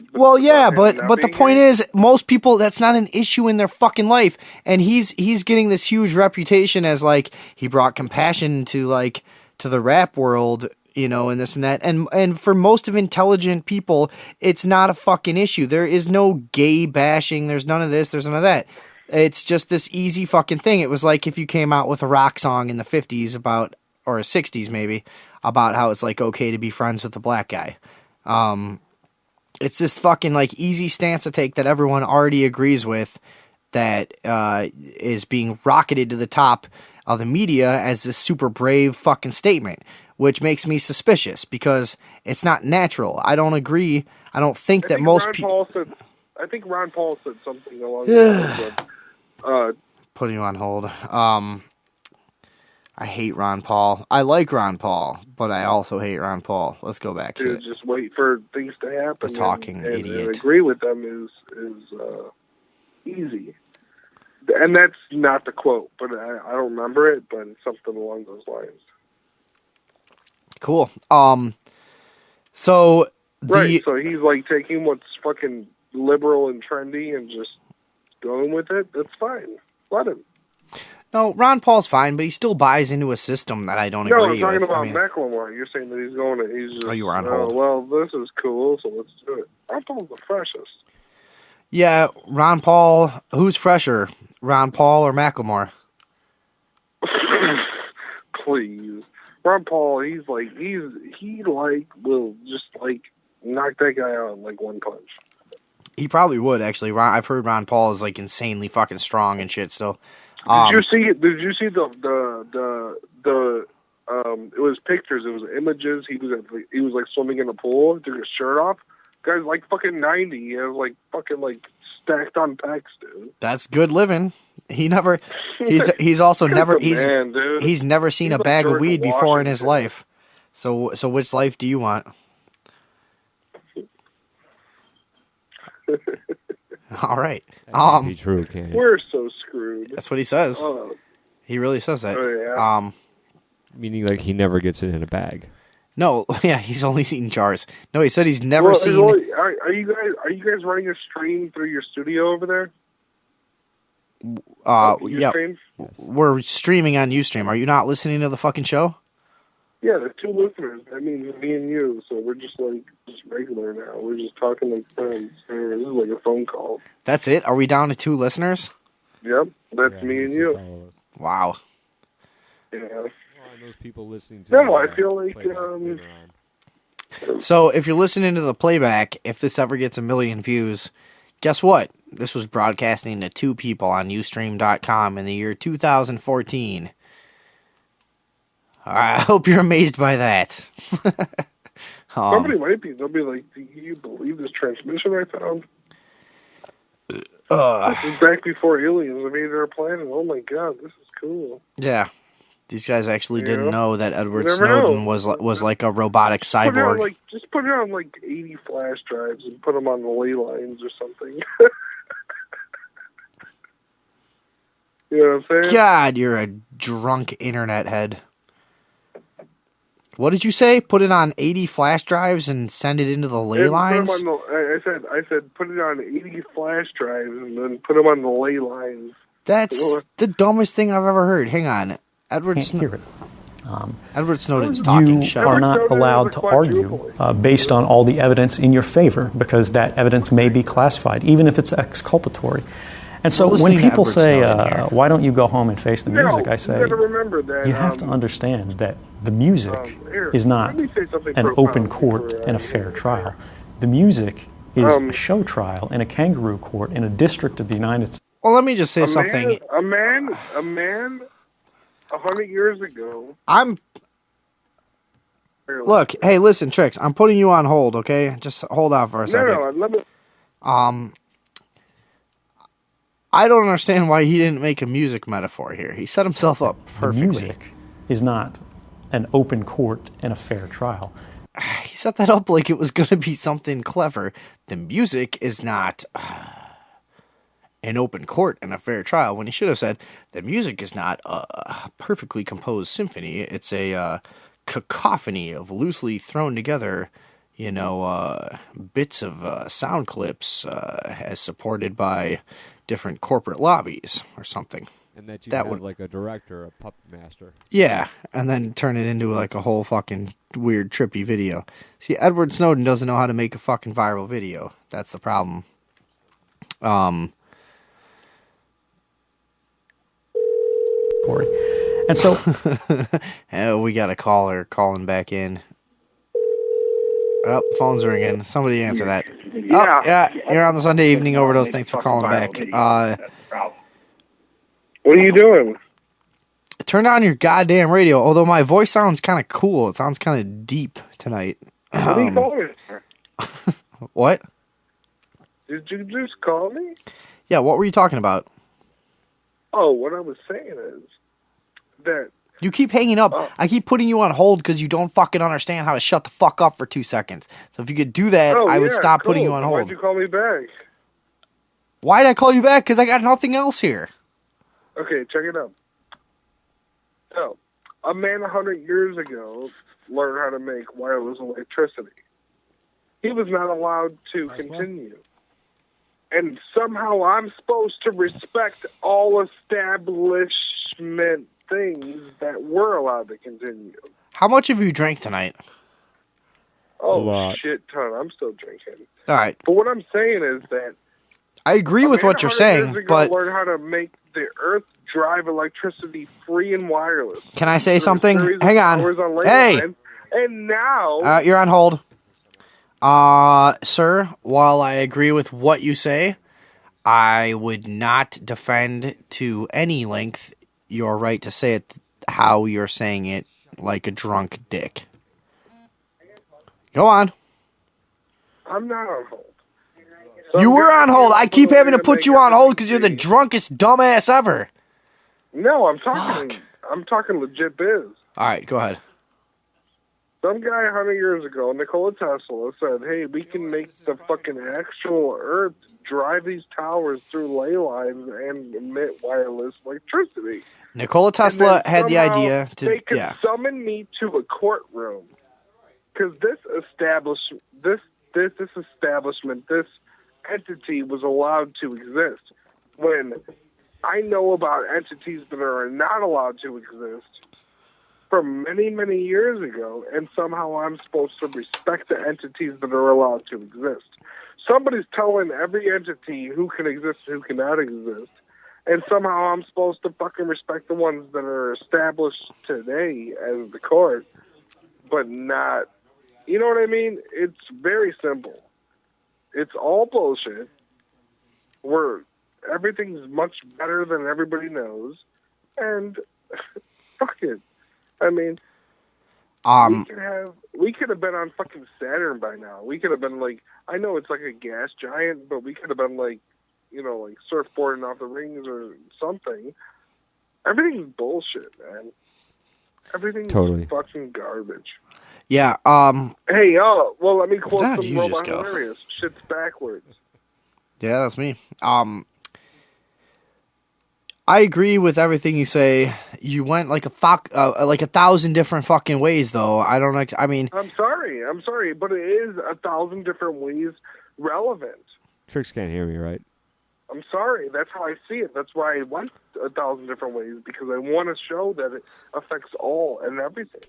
the point is, most people, that's not an issue in their fucking life, and he's getting this huge reputation as like he brought compassion to the rap world, and this and that, and for most of intelligent people, it's not a fucking issue. There is no gay bashing. There's none of this. There's none of that. It's just this easy fucking thing. It was like if you came out with a rock song in the 50s or 60s maybe, about how it's like okay to be friends with a black guy. It's this fucking like easy stance to take that everyone already agrees with, that is being rocketed to the top of the media as this super brave fucking statement, which makes me suspicious because it's not natural. I don't agree. I don't think that most people... I think Ron Paul said something along the lines of... Putting you on hold. I hate Ron Paul. I like Ron Paul, but I also hate Ron Paul. Let's go back to just wait for things to happen. The talking idiot. And agree with them is easy. And that's not the quote, but I don't remember it, but it's something along those lines. Cool. So so he's like taking what's fucking liberal and trendy and just going with it. That's fine. Let him. No, Ron Paul's fine, but he still buys into a system that I don't agree with. No, I'm talking about Macklemore. You're saying that he's going to... He's just, you were on hold. Well, this is cool, so let's do it. Ron Paul's the freshest. Yeah, Ron Paul... Who's fresher, Ron Paul or Macklemore? Please. Ron Paul, he will just like knock that guy out in like one punch. He probably would, actually. I've heard Ron Paul is like insanely fucking strong and shit still. Did you see the it was pictures, it was images. He was like swimming in a pool, took his shirt off. Guy's like fucking 90. He has like fucking like stacked on pecs, dude. That's good living. He's also never he's never seen a bag of weed before in his life. So which life do you want? All right. Be true, we're so screwed. That's what he says. He really says that. Oh, yeah. Meaning, like, he never gets it in a bag. No, yeah, he's only seen jars. No, he said he's never Well, seen. Are you guys running a stream through your studio over there? Yeah, Ustream? we're streaming on Ustream. Are you not listening to the fucking show? Yeah, there's 2 listeners. That means me and you. So we're just regular now. We're just talking like friends. This is like a phone call. That's it? Are we down to 2 listeners? Yep, that's me and you. Wow. Yeah. Those people listening to No, I feel like So if you're listening to the playback, if this ever gets 1 million views, guess what? This was broadcasting to 2 people on Ustream.com in the year 2014. I hope you're amazed by that. somebody might be. They'll be like, "Do you believe this transmission I found?" This is back before aliens invaded our planet. Oh my god, this is cool. Yeah. These guys actually You didn't know that Edward You never Snowden know. was like a robotic cyborg. Just put it on like 80 flash drives and put them on the ley lines or something. You know what I'm saying? God, you're a drunk internet head. What did you say? Put it on 80 flash drives and send it into the ley lines? I said put it on 80 flash drives and then put them on the ley lines. That's the dumbest thing I've ever heard. Hang on. Edward Snowden's talking. You Shut are up. not allowed to argue based on all the evidence in your favor because that evidence may be classified, even if it's exculpatory. And so when people say, why don't you go home and face the music, I say, you gotta remember that, you have to understand that the music is not an open court and a fair trial. The music is a show trial in a kangaroo court in a district of the United States. Well, let me just say something. A man 100 years ago. Look, hey, listen, Trix, I'm putting you on hold, okay? Just hold on for a second. No, let me. I don't understand why he didn't make a music metaphor here. He set himself up perfectly. The music is not an open court and a fair trial. He set that up like it was going to be something clever. The music is not an open court and a fair trial, when he should have said the music is not a perfectly composed symphony. It's a cacophony of loosely thrown together, bits of sound clips as supported by different corporate lobbies or something. And that you have like a director, a puppet master. Yeah, and then turn it into like a whole fucking weird trippy video. See, Edward Snowden doesn't know how to make a fucking viral video. That's the problem. And so we got a caller calling back in. Oh, phone's ringing. Somebody answer that. Yeah, you're on the Sunday Evening Overdose. Thanks for calling back. What are you doing? Turn on your goddamn radio. Although my voice sounds kind of cool. It sounds kind of deep tonight. What are you calling me? What? Did you just call me? Yeah, what were you talking about? Oh, what I was saying is that... You keep hanging up. I keep putting you on hold because you don't fucking understand how to shut the fuck up for 2 seconds. So if you could do that, I would stop putting you on hold. Why'd you call me back? Why'd I call you back? Because I got nothing else here. Okay, check it out. So, a man 100 years ago learned how to make wireless electricity. He was not allowed to continue. And somehow I'm supposed to respect all establishment things that were allowed to continue. How much have you drank tonight? Oh, shit ton. I'm still drinking. All right. But what I'm saying is that I agree with what you're saying, but learn how to make the earth drive electricity free and wireless. Can I say something? Hang on. Hey! And now... You're on hold. Sir, while I agree with what you say, I would not defend to any length your right to say it how you're saying it, like a drunk dick. Go on. I'm not on hold. You were on hold. I keep having to put you on hold because you're the drunkest dumbass ever. No, I'm talking legit biz. All right, go ahead. Some guy 100 years ago, Nikola Tesla, said, hey, we can make the fucking actual Earth drive these towers through ley lines and emit wireless electricity. Nikola Tesla had the idea to, they could summon me to a courtroom because this establishment, this entity was allowed to exist. When I know about entities that are not allowed to exist from many, many years ago, and somehow I'm supposed to respect the entities that are allowed to exist. Somebody's telling every entity who can exist and who cannot exist, and somehow I'm supposed to fucking respect the ones that are established today as the court, but not, you know what I mean? It's very simple. It's all bullshit. Everything's much better than everybody knows, and fuck it. I mean, we could have been on fucking Saturn by now. We could have been like, I know it's like a gas giant, but we could have been like, you know, like surfboarding off the rings or something. Everything's bullshit, man. Everything's fucking garbage. Yeah. Hey, well, let me quote Where some did you Robot just go? Hilarious. Shit's backwards. Yeah, that's me. I agree with everything you say. You went like a 1,000 different fucking ways, though. I don't know. I mean, I'm sorry, but it is 1,000 different ways relevant. Tricks can't hear me, right? I'm sorry. That's how I see it. That's why I went 1,000 different ways, because I want to show that it affects all and everything.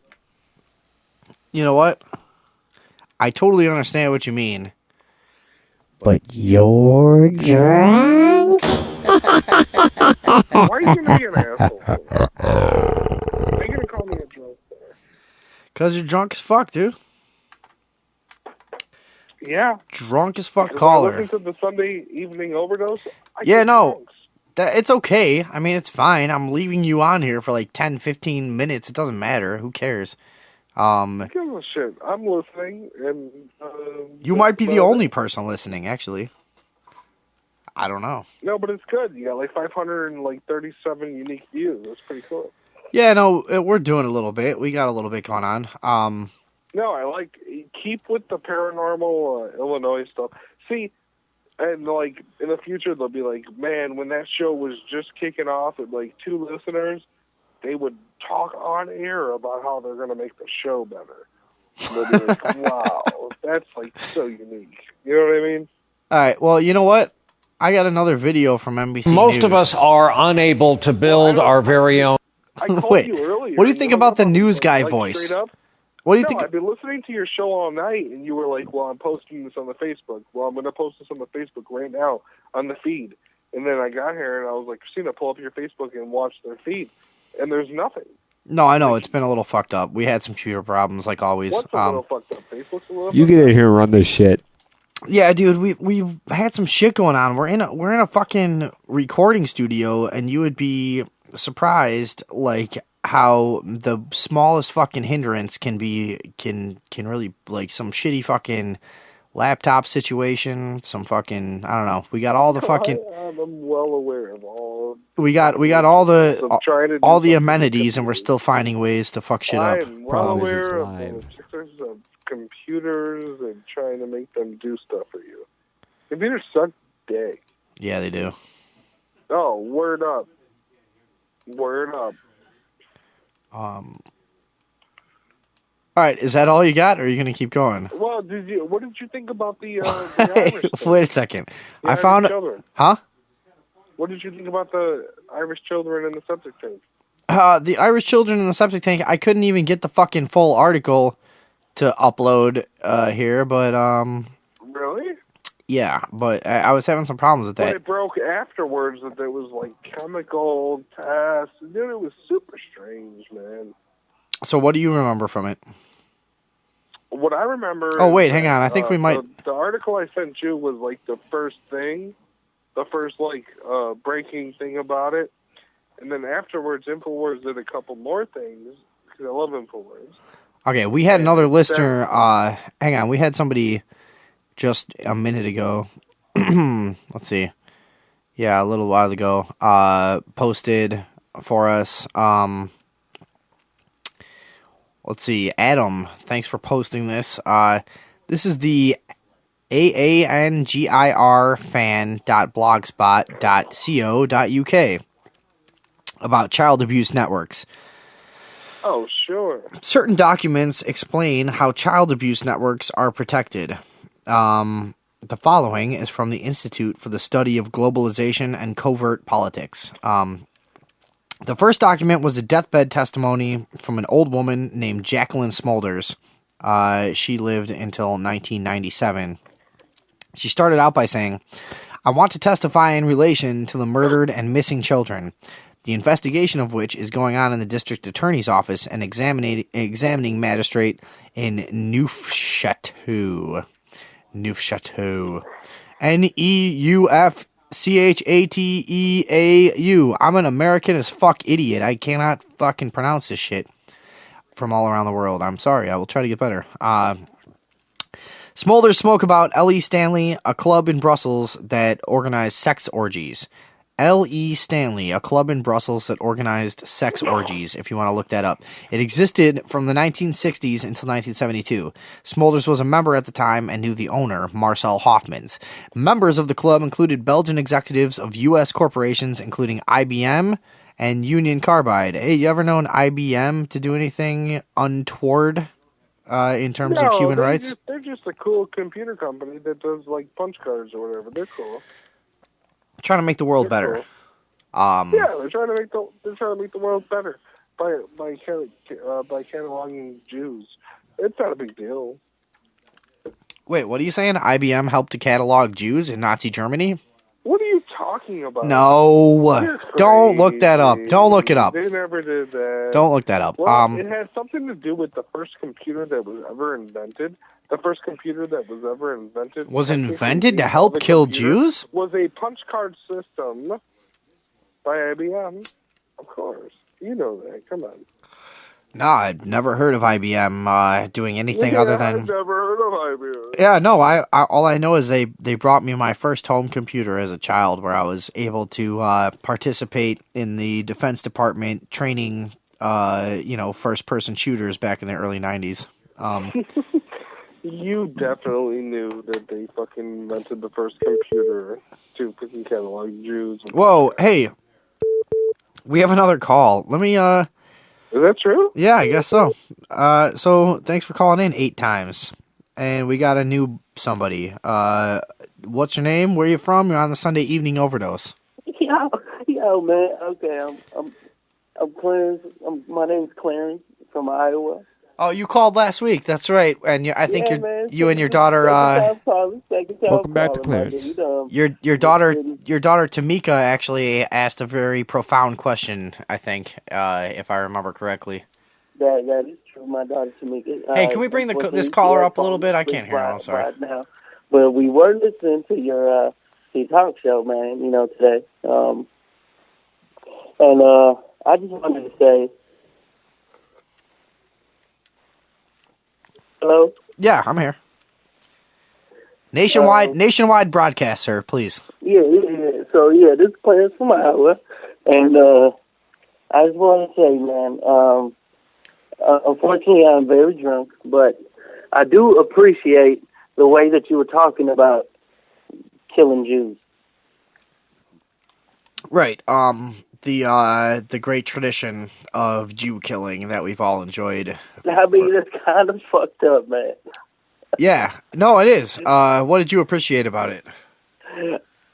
you know what? I totally understand what you mean. But you're drunk? Why are you going to be an asshole? Why are you going to call me a drunk? Because you're drunk as fuck, dude. Yeah. Drunk as fuck When I caller. listen to the Sunday evening overdose, It's okay. I mean, it's fine. I'm leaving you on here for like 10, 15 minutes. It doesn't matter. Who cares? Who gives a shit? I'm listening, and You might be the only person listening, actually. I don't know. No, but it's good. You got like 537 unique views. That's pretty cool. Yeah, no, we're doing a little bit. We got a little bit going on. No, I like keep with the paranormal Illinois stuff. See, and like in the future they'll be like, man, when that show was just kicking off with like 2 listeners, they would talk on air about how they're going to make the show better. And they'll be like, wow, that's like so unique. You know what I mean? All right. Well, you know what? I got another video from NBC Most News. of us are unable to build our very own. I called Wait, you earlier. what do you think about the news guy like, voice? straight up? What do you No, think? I've been listening to your show all night, and you were like, well, I'm posting this on the Facebook. Well, I'm going to post this on the Facebook right now on the feed. And then I got here, and I was like, Christina, pull up your Facebook and watch their feed. And there's nothing. No, I know. It's been a little fucked up. We had some computer problems, like always. What's a little fucked up? Facebook's a little You get in here and run this shit. Yeah, dude, we've had some shit going on. We're in a fucking recording studio, and you would be surprised, like, how the smallest fucking hindrance can really, like, some shitty fucking laptop situation, some fucking, I don't know. We got all the fucking I'm well aware of all. we got all the amenities, and we're still finding ways to fuck shit up. I'm well aware of the particulars of computers and trying to make them do stuff for you. Computers suck dick. Yeah, they do. Oh, word up. Word up. All right, is that all you got, or are you going to keep going? Well, what did you think about the Irish Wait a second. The I Irish found children? Huh? What did you think about the Irish children in the septic tank? The Irish children in the septic tank, I couldn't even get the fucking full article to upload here, but Really? yeah, but I was having some problems with But that. it broke afterwards that there was like chemical tests. Dude, it was super strange, man. So what do you remember from it? What I remember. Oh, wait, is hang that, on. I think we might. The article I sent you was like the first thing, the first like breaking thing about it, and then afterwards, Infowars did a couple more things because I love Infowars. Okay, we had another listener. Hang on, we had somebody just a minute ago. Let's see. Yeah, a little while ago. Posted for us. Let's see, Adam, thanks for posting this. This is the aangirfan.blogspot.co.uk about child abuse networks. Oh, sure. Certain documents explain how child abuse networks are protected. The following is from the Institute for the Study of Globalization and Covert Politics. The first document was a deathbed testimony from an old woman named Jacqueline Smulders. She lived until 1997. She started out by saying, "I want to testify in relation to the murdered and missing children, the investigation of which is going on in the district attorney's office and examining magistrate in Neufchâteau. Neufchâteau. I'm an American as fuck idiot. I cannot fucking pronounce this shit from all around the world. I'm sorry. I will try to get better. Smulders spoke about L.E. Stanley, a club in Brussels that organized sex orgies. L.E. Stanley, a club in Brussels that organized sex orgies, if you want to look that up. It existed from the 1960s until 1972. Smulders was a member at the time and knew the owner, Marcel Hoffmans. Members of the club included Belgian executives of U.S. corporations, including IBM and Union Carbide. Hey, you ever known IBM to do anything untoward in terms of human rights? They're just a cool computer company that does, like, punch cards or whatever. They're cool. Trying to make the world better. Yeah, they're trying to make the world better by cataloging Jews. It's not a big deal. Wait, what are you saying? IBM helped to catalog Jews in Nazi Germany? What are you talking about? No, don't look that up. Don't look it up. They never did that. Don't look that up. Well, it had something to do with the first computer that was ever invented. The first computer that was ever invented was invented to help kill Jews? Was a punch card system by IBM. Of course. You know that. Come on. No, I've never heard of IBM doing anything other than... I've never heard of IBM. Yeah, no, all I know is they brought me my first home computer as a child where I was able to participate in the Defense Department training, first-person shooters back in the early 90s. You definitely knew that they fucking invented the first computer to fucking catalog Jews. Whoa, hey, we have another call. Let me, Is that true? Yeah, I guess so. So thanks for calling in 8 times. And we got a new somebody. What's your name? Where are you from? You're on the Sunday Evening Overdose. Yo, man. Okay, I'm Clarence. My name's Clarence from Iowa. Oh, you called last week. That's right. And I think you and your daughter. Welcome back to Clarence. Your daughter Tamika actually asked a very profound question. I think, if I remember correctly. That is true. My daughter Tamika. Hey, can we bring this caller up a little bit? I can't hear him. I'm sorry. Right now. Well, we were listening to your talk show, man. Today. And I just wanted to say. Hello? Yeah, I'm here. Nationwide broadcast, sir, please. Yeah. So, this is Clarence from Iowa. And I just want to say, man, unfortunately, I'm very drunk, but I do appreciate the way that you were talking about killing Jews. Right. The great tradition of Jew killing that we've all enjoyed. I mean, it's kind of fucked up, man. Yeah. No, it is. What did you appreciate about it?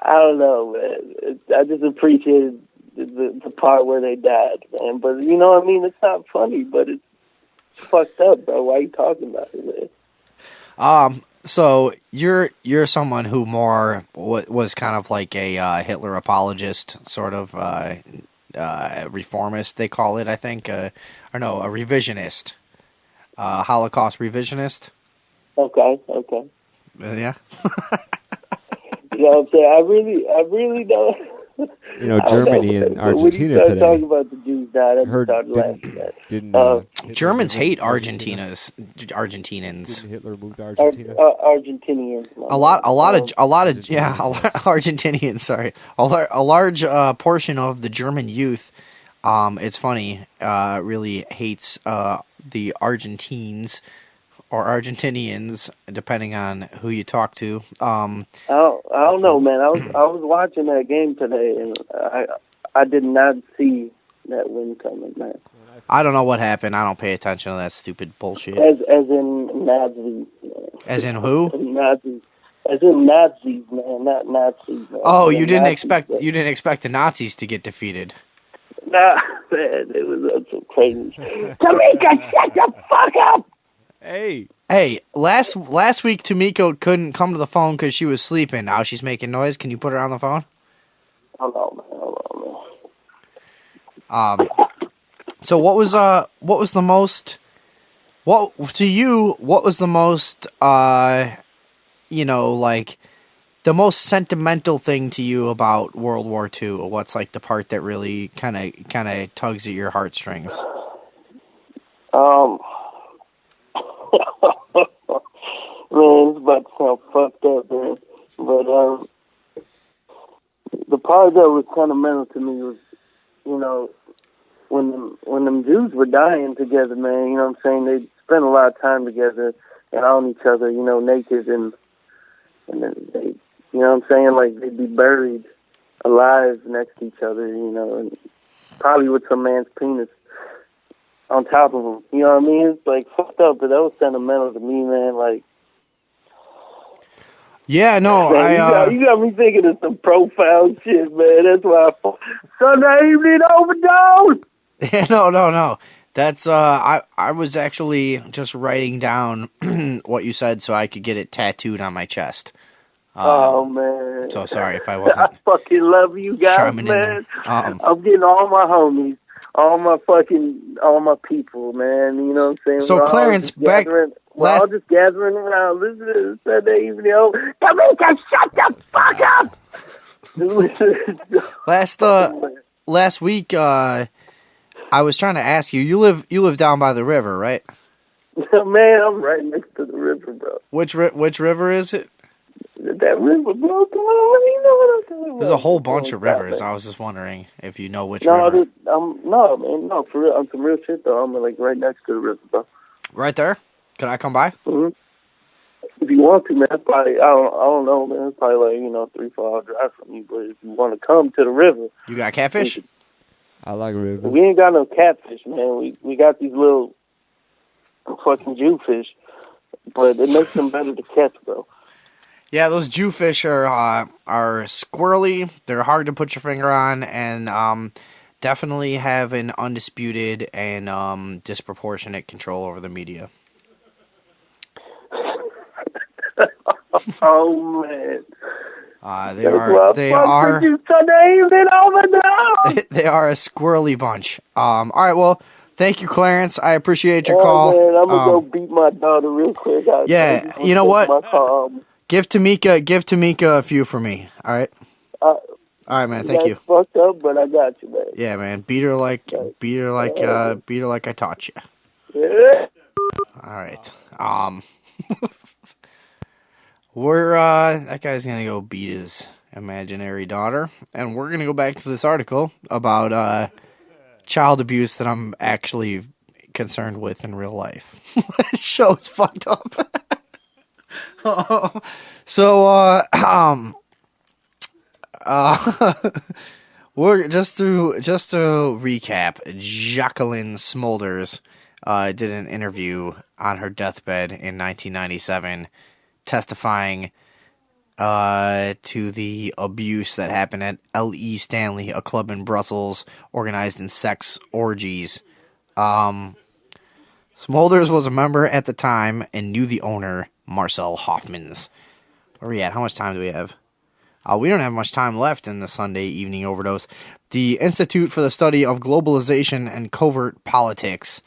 I don't know, man. I just appreciated the part where they died, man. But, you know what I mean? It's not funny, but it's fucked up, bro. Why are you talking about it, man? So you're someone who more was kind of like a Hitler apologist, sort of reformist, they call it, I think, a revisionist, Holocaust revisionist. Okay. Yeah. You know what I'm saying? I really don't. Germany and Argentina when you today. Talking about the Jews died, I just started laughing. Germans hate Argentinians. Hitler moved to Argentina. Argentinians. A lot of Argentinians. Sorry, a large portion of the German youth. It's funny. Really hates the Argentines or Argentinians, depending on who you talk to. I don't know, man. I was watching that game today, and I did not see that win coming, man. I don't know what happened. I don't pay attention to that stupid bullshit. As in Nazis. As in who? Nazis. As in Nazis, man, not Nazis. Man. Oh, As you in didn't Nazis, expect man. you didn't expect the Nazis to get defeated. Nah, man, it was so crazy. Tamika, shut the fuck up! Hey, last week Tamiko couldn't come to the phone because she was sleeping. Now she's making noise. Can you put her on the phone? Hold on, man. So what was the most like the most sentimental thing to you about World War II? What's like the part that really kind of tugs at your heartstrings? Man, it's about to sound fucked up, man. But the part that was sentimental to me was, you know, when them Jews were dying together, man. You know what I'm saying? They spent a lot of time together and on each other, you know, naked, and then they, you know what I'm saying? Like they'd be buried alive next to each other, you know, and probably with some man's penis on top of them. You know what I mean? It's like fucked up, but that was sentimental to me, man. Like, yeah, no, man, you got me thinking of some profound shit, man. That's why Sunday evening overdose. Yeah, no. That's I was actually just writing down what you said so I could get it tattooed on my chest. Oh man! So sorry if I wasn't. I fucking love you guys, chiming in man. there. I'm getting all my homies, all my people, man. You know what I'm saying? So Clarence, back we're all just gathering around. Listen to Sunday evening. Tamika, shut the fuck up. Last week, I was trying to ask you. You live down by the river, right? Man, I'm right next to the river, bro. Which river is it? That river, bro. Come on, you know what I'm talking about. There's a whole bunch of rivers. I was just wondering if you know which river. river. No, man, no, for real. I'm some real shit though. I'm like right next to the river, bro. Right there? Could I come by? Mm-hmm. If you want to, man, it's probably I don't know, man. It's probably like 3-4 hour drive from you. But if you want to come to the river, you got catfish. I like rivers. We ain't got no catfish, man. We got these little fucking Jewfish, but it makes them better to catch, bro. Yeah, those Jewfish are squirrely. They're hard to put your finger on, and definitely have an undisputed and disproportionate control over the media. Oh man. They are they are a squirrely bunch. All right, well, thank you, Clarence. I appreciate your call. Man, I'm gonna go beat my daughter real quick. Yeah, you know what? Give Tamika a few for me. All right. All right, man. Thank you. Fucked up, but I got you, man. Yeah, man. Beat her like I taught you. Yeah. All right. We're that guy's gonna go beat his imaginary daughter, and we're gonna go back to this article about child abuse that I'm actually concerned with in real life. This show's fucked up. So we're just to recap. Jacqueline Smulders did an interview on her deathbed in 1997, testifying to the abuse that happened at L.E. Stanley, a club in Brussels organized in sex orgies. Smulders was a member at the time and knew the owner, Marcel Hoffmans. Where are we at? How much time do we have? We don't have much time left in the Sunday evening overdose. The Institute for the Study of Globalization and Covert Politics.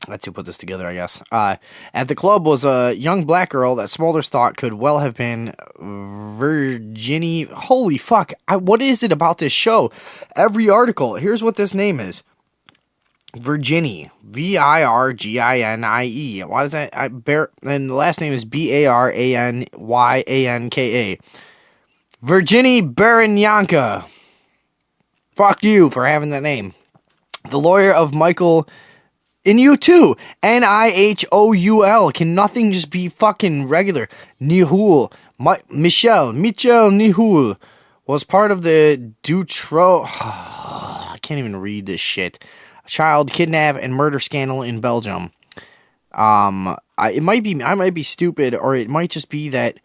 Let's who put this together, I guess. At the club was a young black girl that Smulders thought could well have been Virginie. Holy fuck. What is it about this show? Every article. Here's what this name is. Virginie. Virginie. Why does that? And the last name is Baranyanka. Virginie Baranyanka. Fuck you for having that name. The lawyer of Michael, and you too, Nihoul. Can nothing just be fucking regular? Nihoul, Michel Nihoul was part of the I can't even read this shit. Child kidnap and murder scandal in Belgium. I might be stupid, or it might just be that,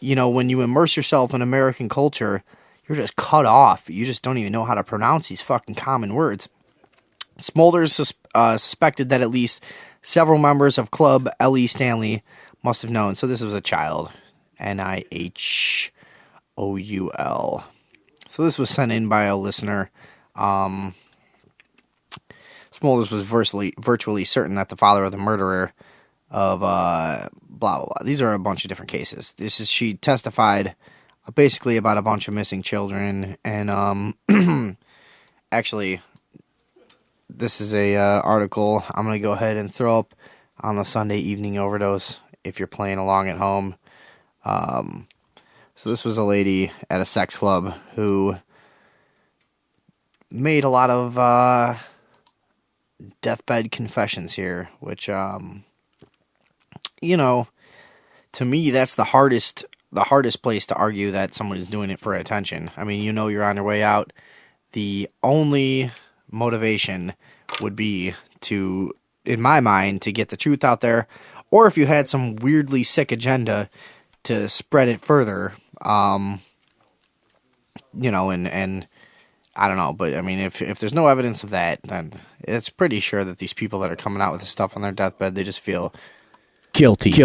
when you immerse yourself in American culture, you're just cut off. You just don't even know how to pronounce these fucking common words. Smulders suspected that at least several members of Club L.E. Stanley must have known. So this was a child. Nihoul. So this was sent in by a listener. Smulders was virtually certain that the father of the murderer of blah, blah, blah. These are a bunch of different cases. She testified basically about a bunch of missing children. And actually, this is a article I'm going to go ahead and throw up on the Sunday Evening Overdose if you're playing along at home. So this was a lady at a sex club who made a lot of deathbed confessions here, which, to me, that's the hardest place to argue that someone is doing it for attention. I mean, you're on your way out. The only motivation would be to, in my mind, to get the truth out there, or if you had some weirdly sick agenda to spread it further, and I don't know, but I mean, if there's no evidence of that, then it's pretty sure that these people that are coming out with this stuff on their deathbed, they just feel guilty. They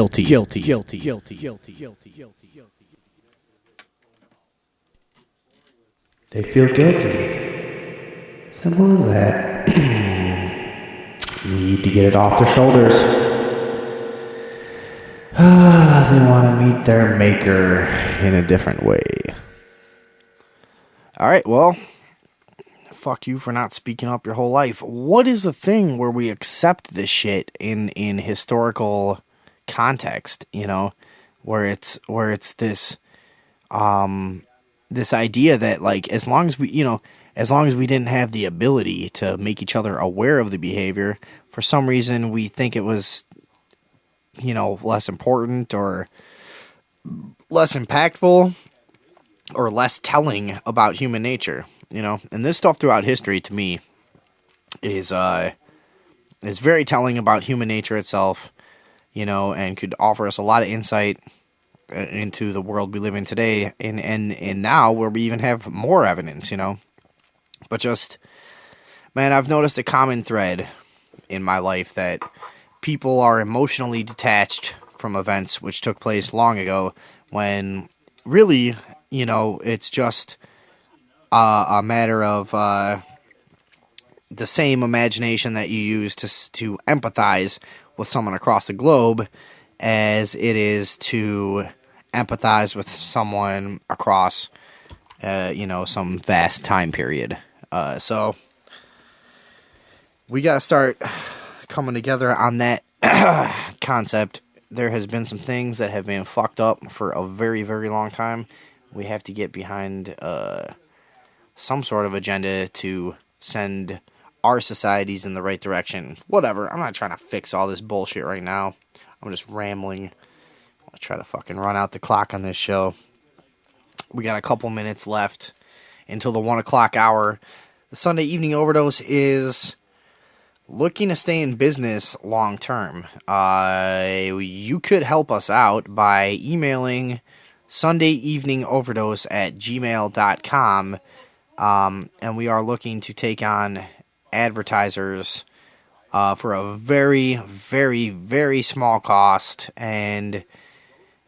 feel guilty. Simple as that. Need to get it off their shoulders. They want to meet their maker in a different way. All right, well, fuck you for not speaking up your whole life. What is the thing where we accept this shit in historical context, where it's this this idea that, like, as long as we didn't have the ability to make each other aware of the behavior, for some reason we think it was, less important or less impactful or less telling about human nature, And this stuff throughout history, to me, is very telling about human nature itself, and could offer us a lot of insight into the world we live in today, and now where we even have more evidence, But just, man, I've noticed a common thread in my life that people are emotionally detached from events which took place long ago, when really, it's just a matter of the same imagination that you use to empathize with someone across the globe as it is to empathize with someone across, some vast time period. So we got to start coming together on that concept. There has been some things that have been fucked up for a very, very long time. We have to get behind some sort of agenda to send our societies in the right direction. Whatever. I'm not trying to fix all this bullshit right now. I'm just rambling. I'll try to fucking run out the clock on this show. We got a couple minutes left until the 1 o'clock hour. The Sunday Evening Overdose is looking to stay in business long term. You could help us out by emailing sundayeveningoverdose@gmail.com. And we are looking to take on advertisers for a very, very, very small cost, and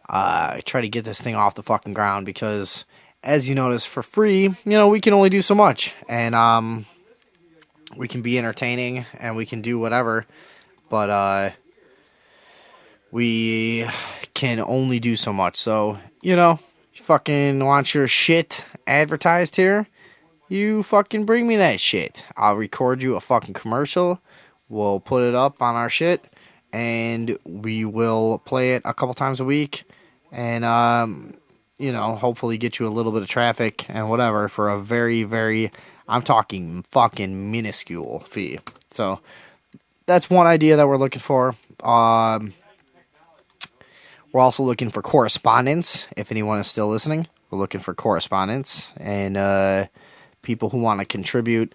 try to get this thing off the fucking ground, because, as you notice, for free, we can only do so much, and we can be entertaining, and we can do whatever, but we can only do so much. So, you fucking want your shit advertised here, you fucking bring me that shit. I'll record you a fucking commercial, we'll put it up on our shit, and we will play it a couple times a week, and hopefully get you a little bit of traffic and whatever for a very, very I'm talking fucking minuscule fee. So that's one idea that we're looking for. We're also looking for correspondence. If anyone is still listening, we're looking for correspondence and people who want to contribute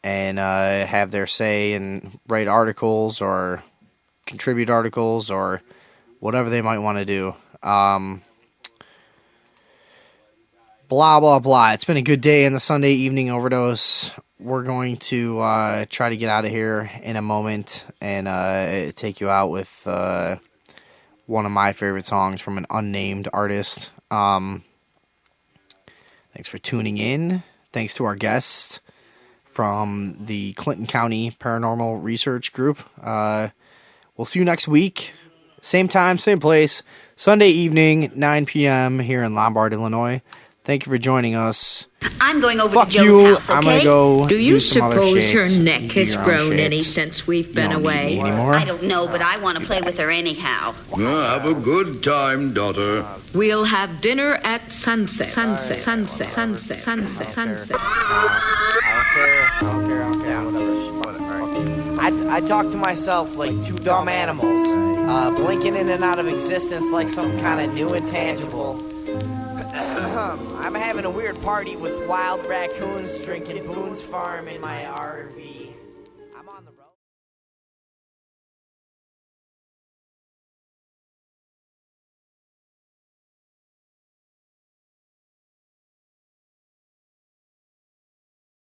and have their say and write articles or contribute articles or whatever they might want to do. Blah, blah, blah. It's been a good day in the Sunday evening overdose. We're going to try to get out of here in a moment and take you out with one of my favorite songs from an unnamed artist. Thanks for tuning in. Thanks to our guest from the Clinton County Paranormal Research Group. We'll see you next week. Same time, same place. Sunday evening, 9 p.m. here in Lombard, Illinois. Thank you for joining us. I'm going over Fuck to Joe's you. house, okay? I'm gonna go Do you do some other suppose shit. her neck You do has your own grown shit. any since we've been You don't away? need me anymore. I don't know, but I want to play with her anyhow. Have a good time, daughter. We'll have dinner at sunset. Sunset. Sunset. Sunset. Sunset. Sunset. I talk to myself like two dumb animals, blinking in and out of existence like some kind of new intangible. I'm having a weird party with wild raccoons drinking Boone's Farm in my RV.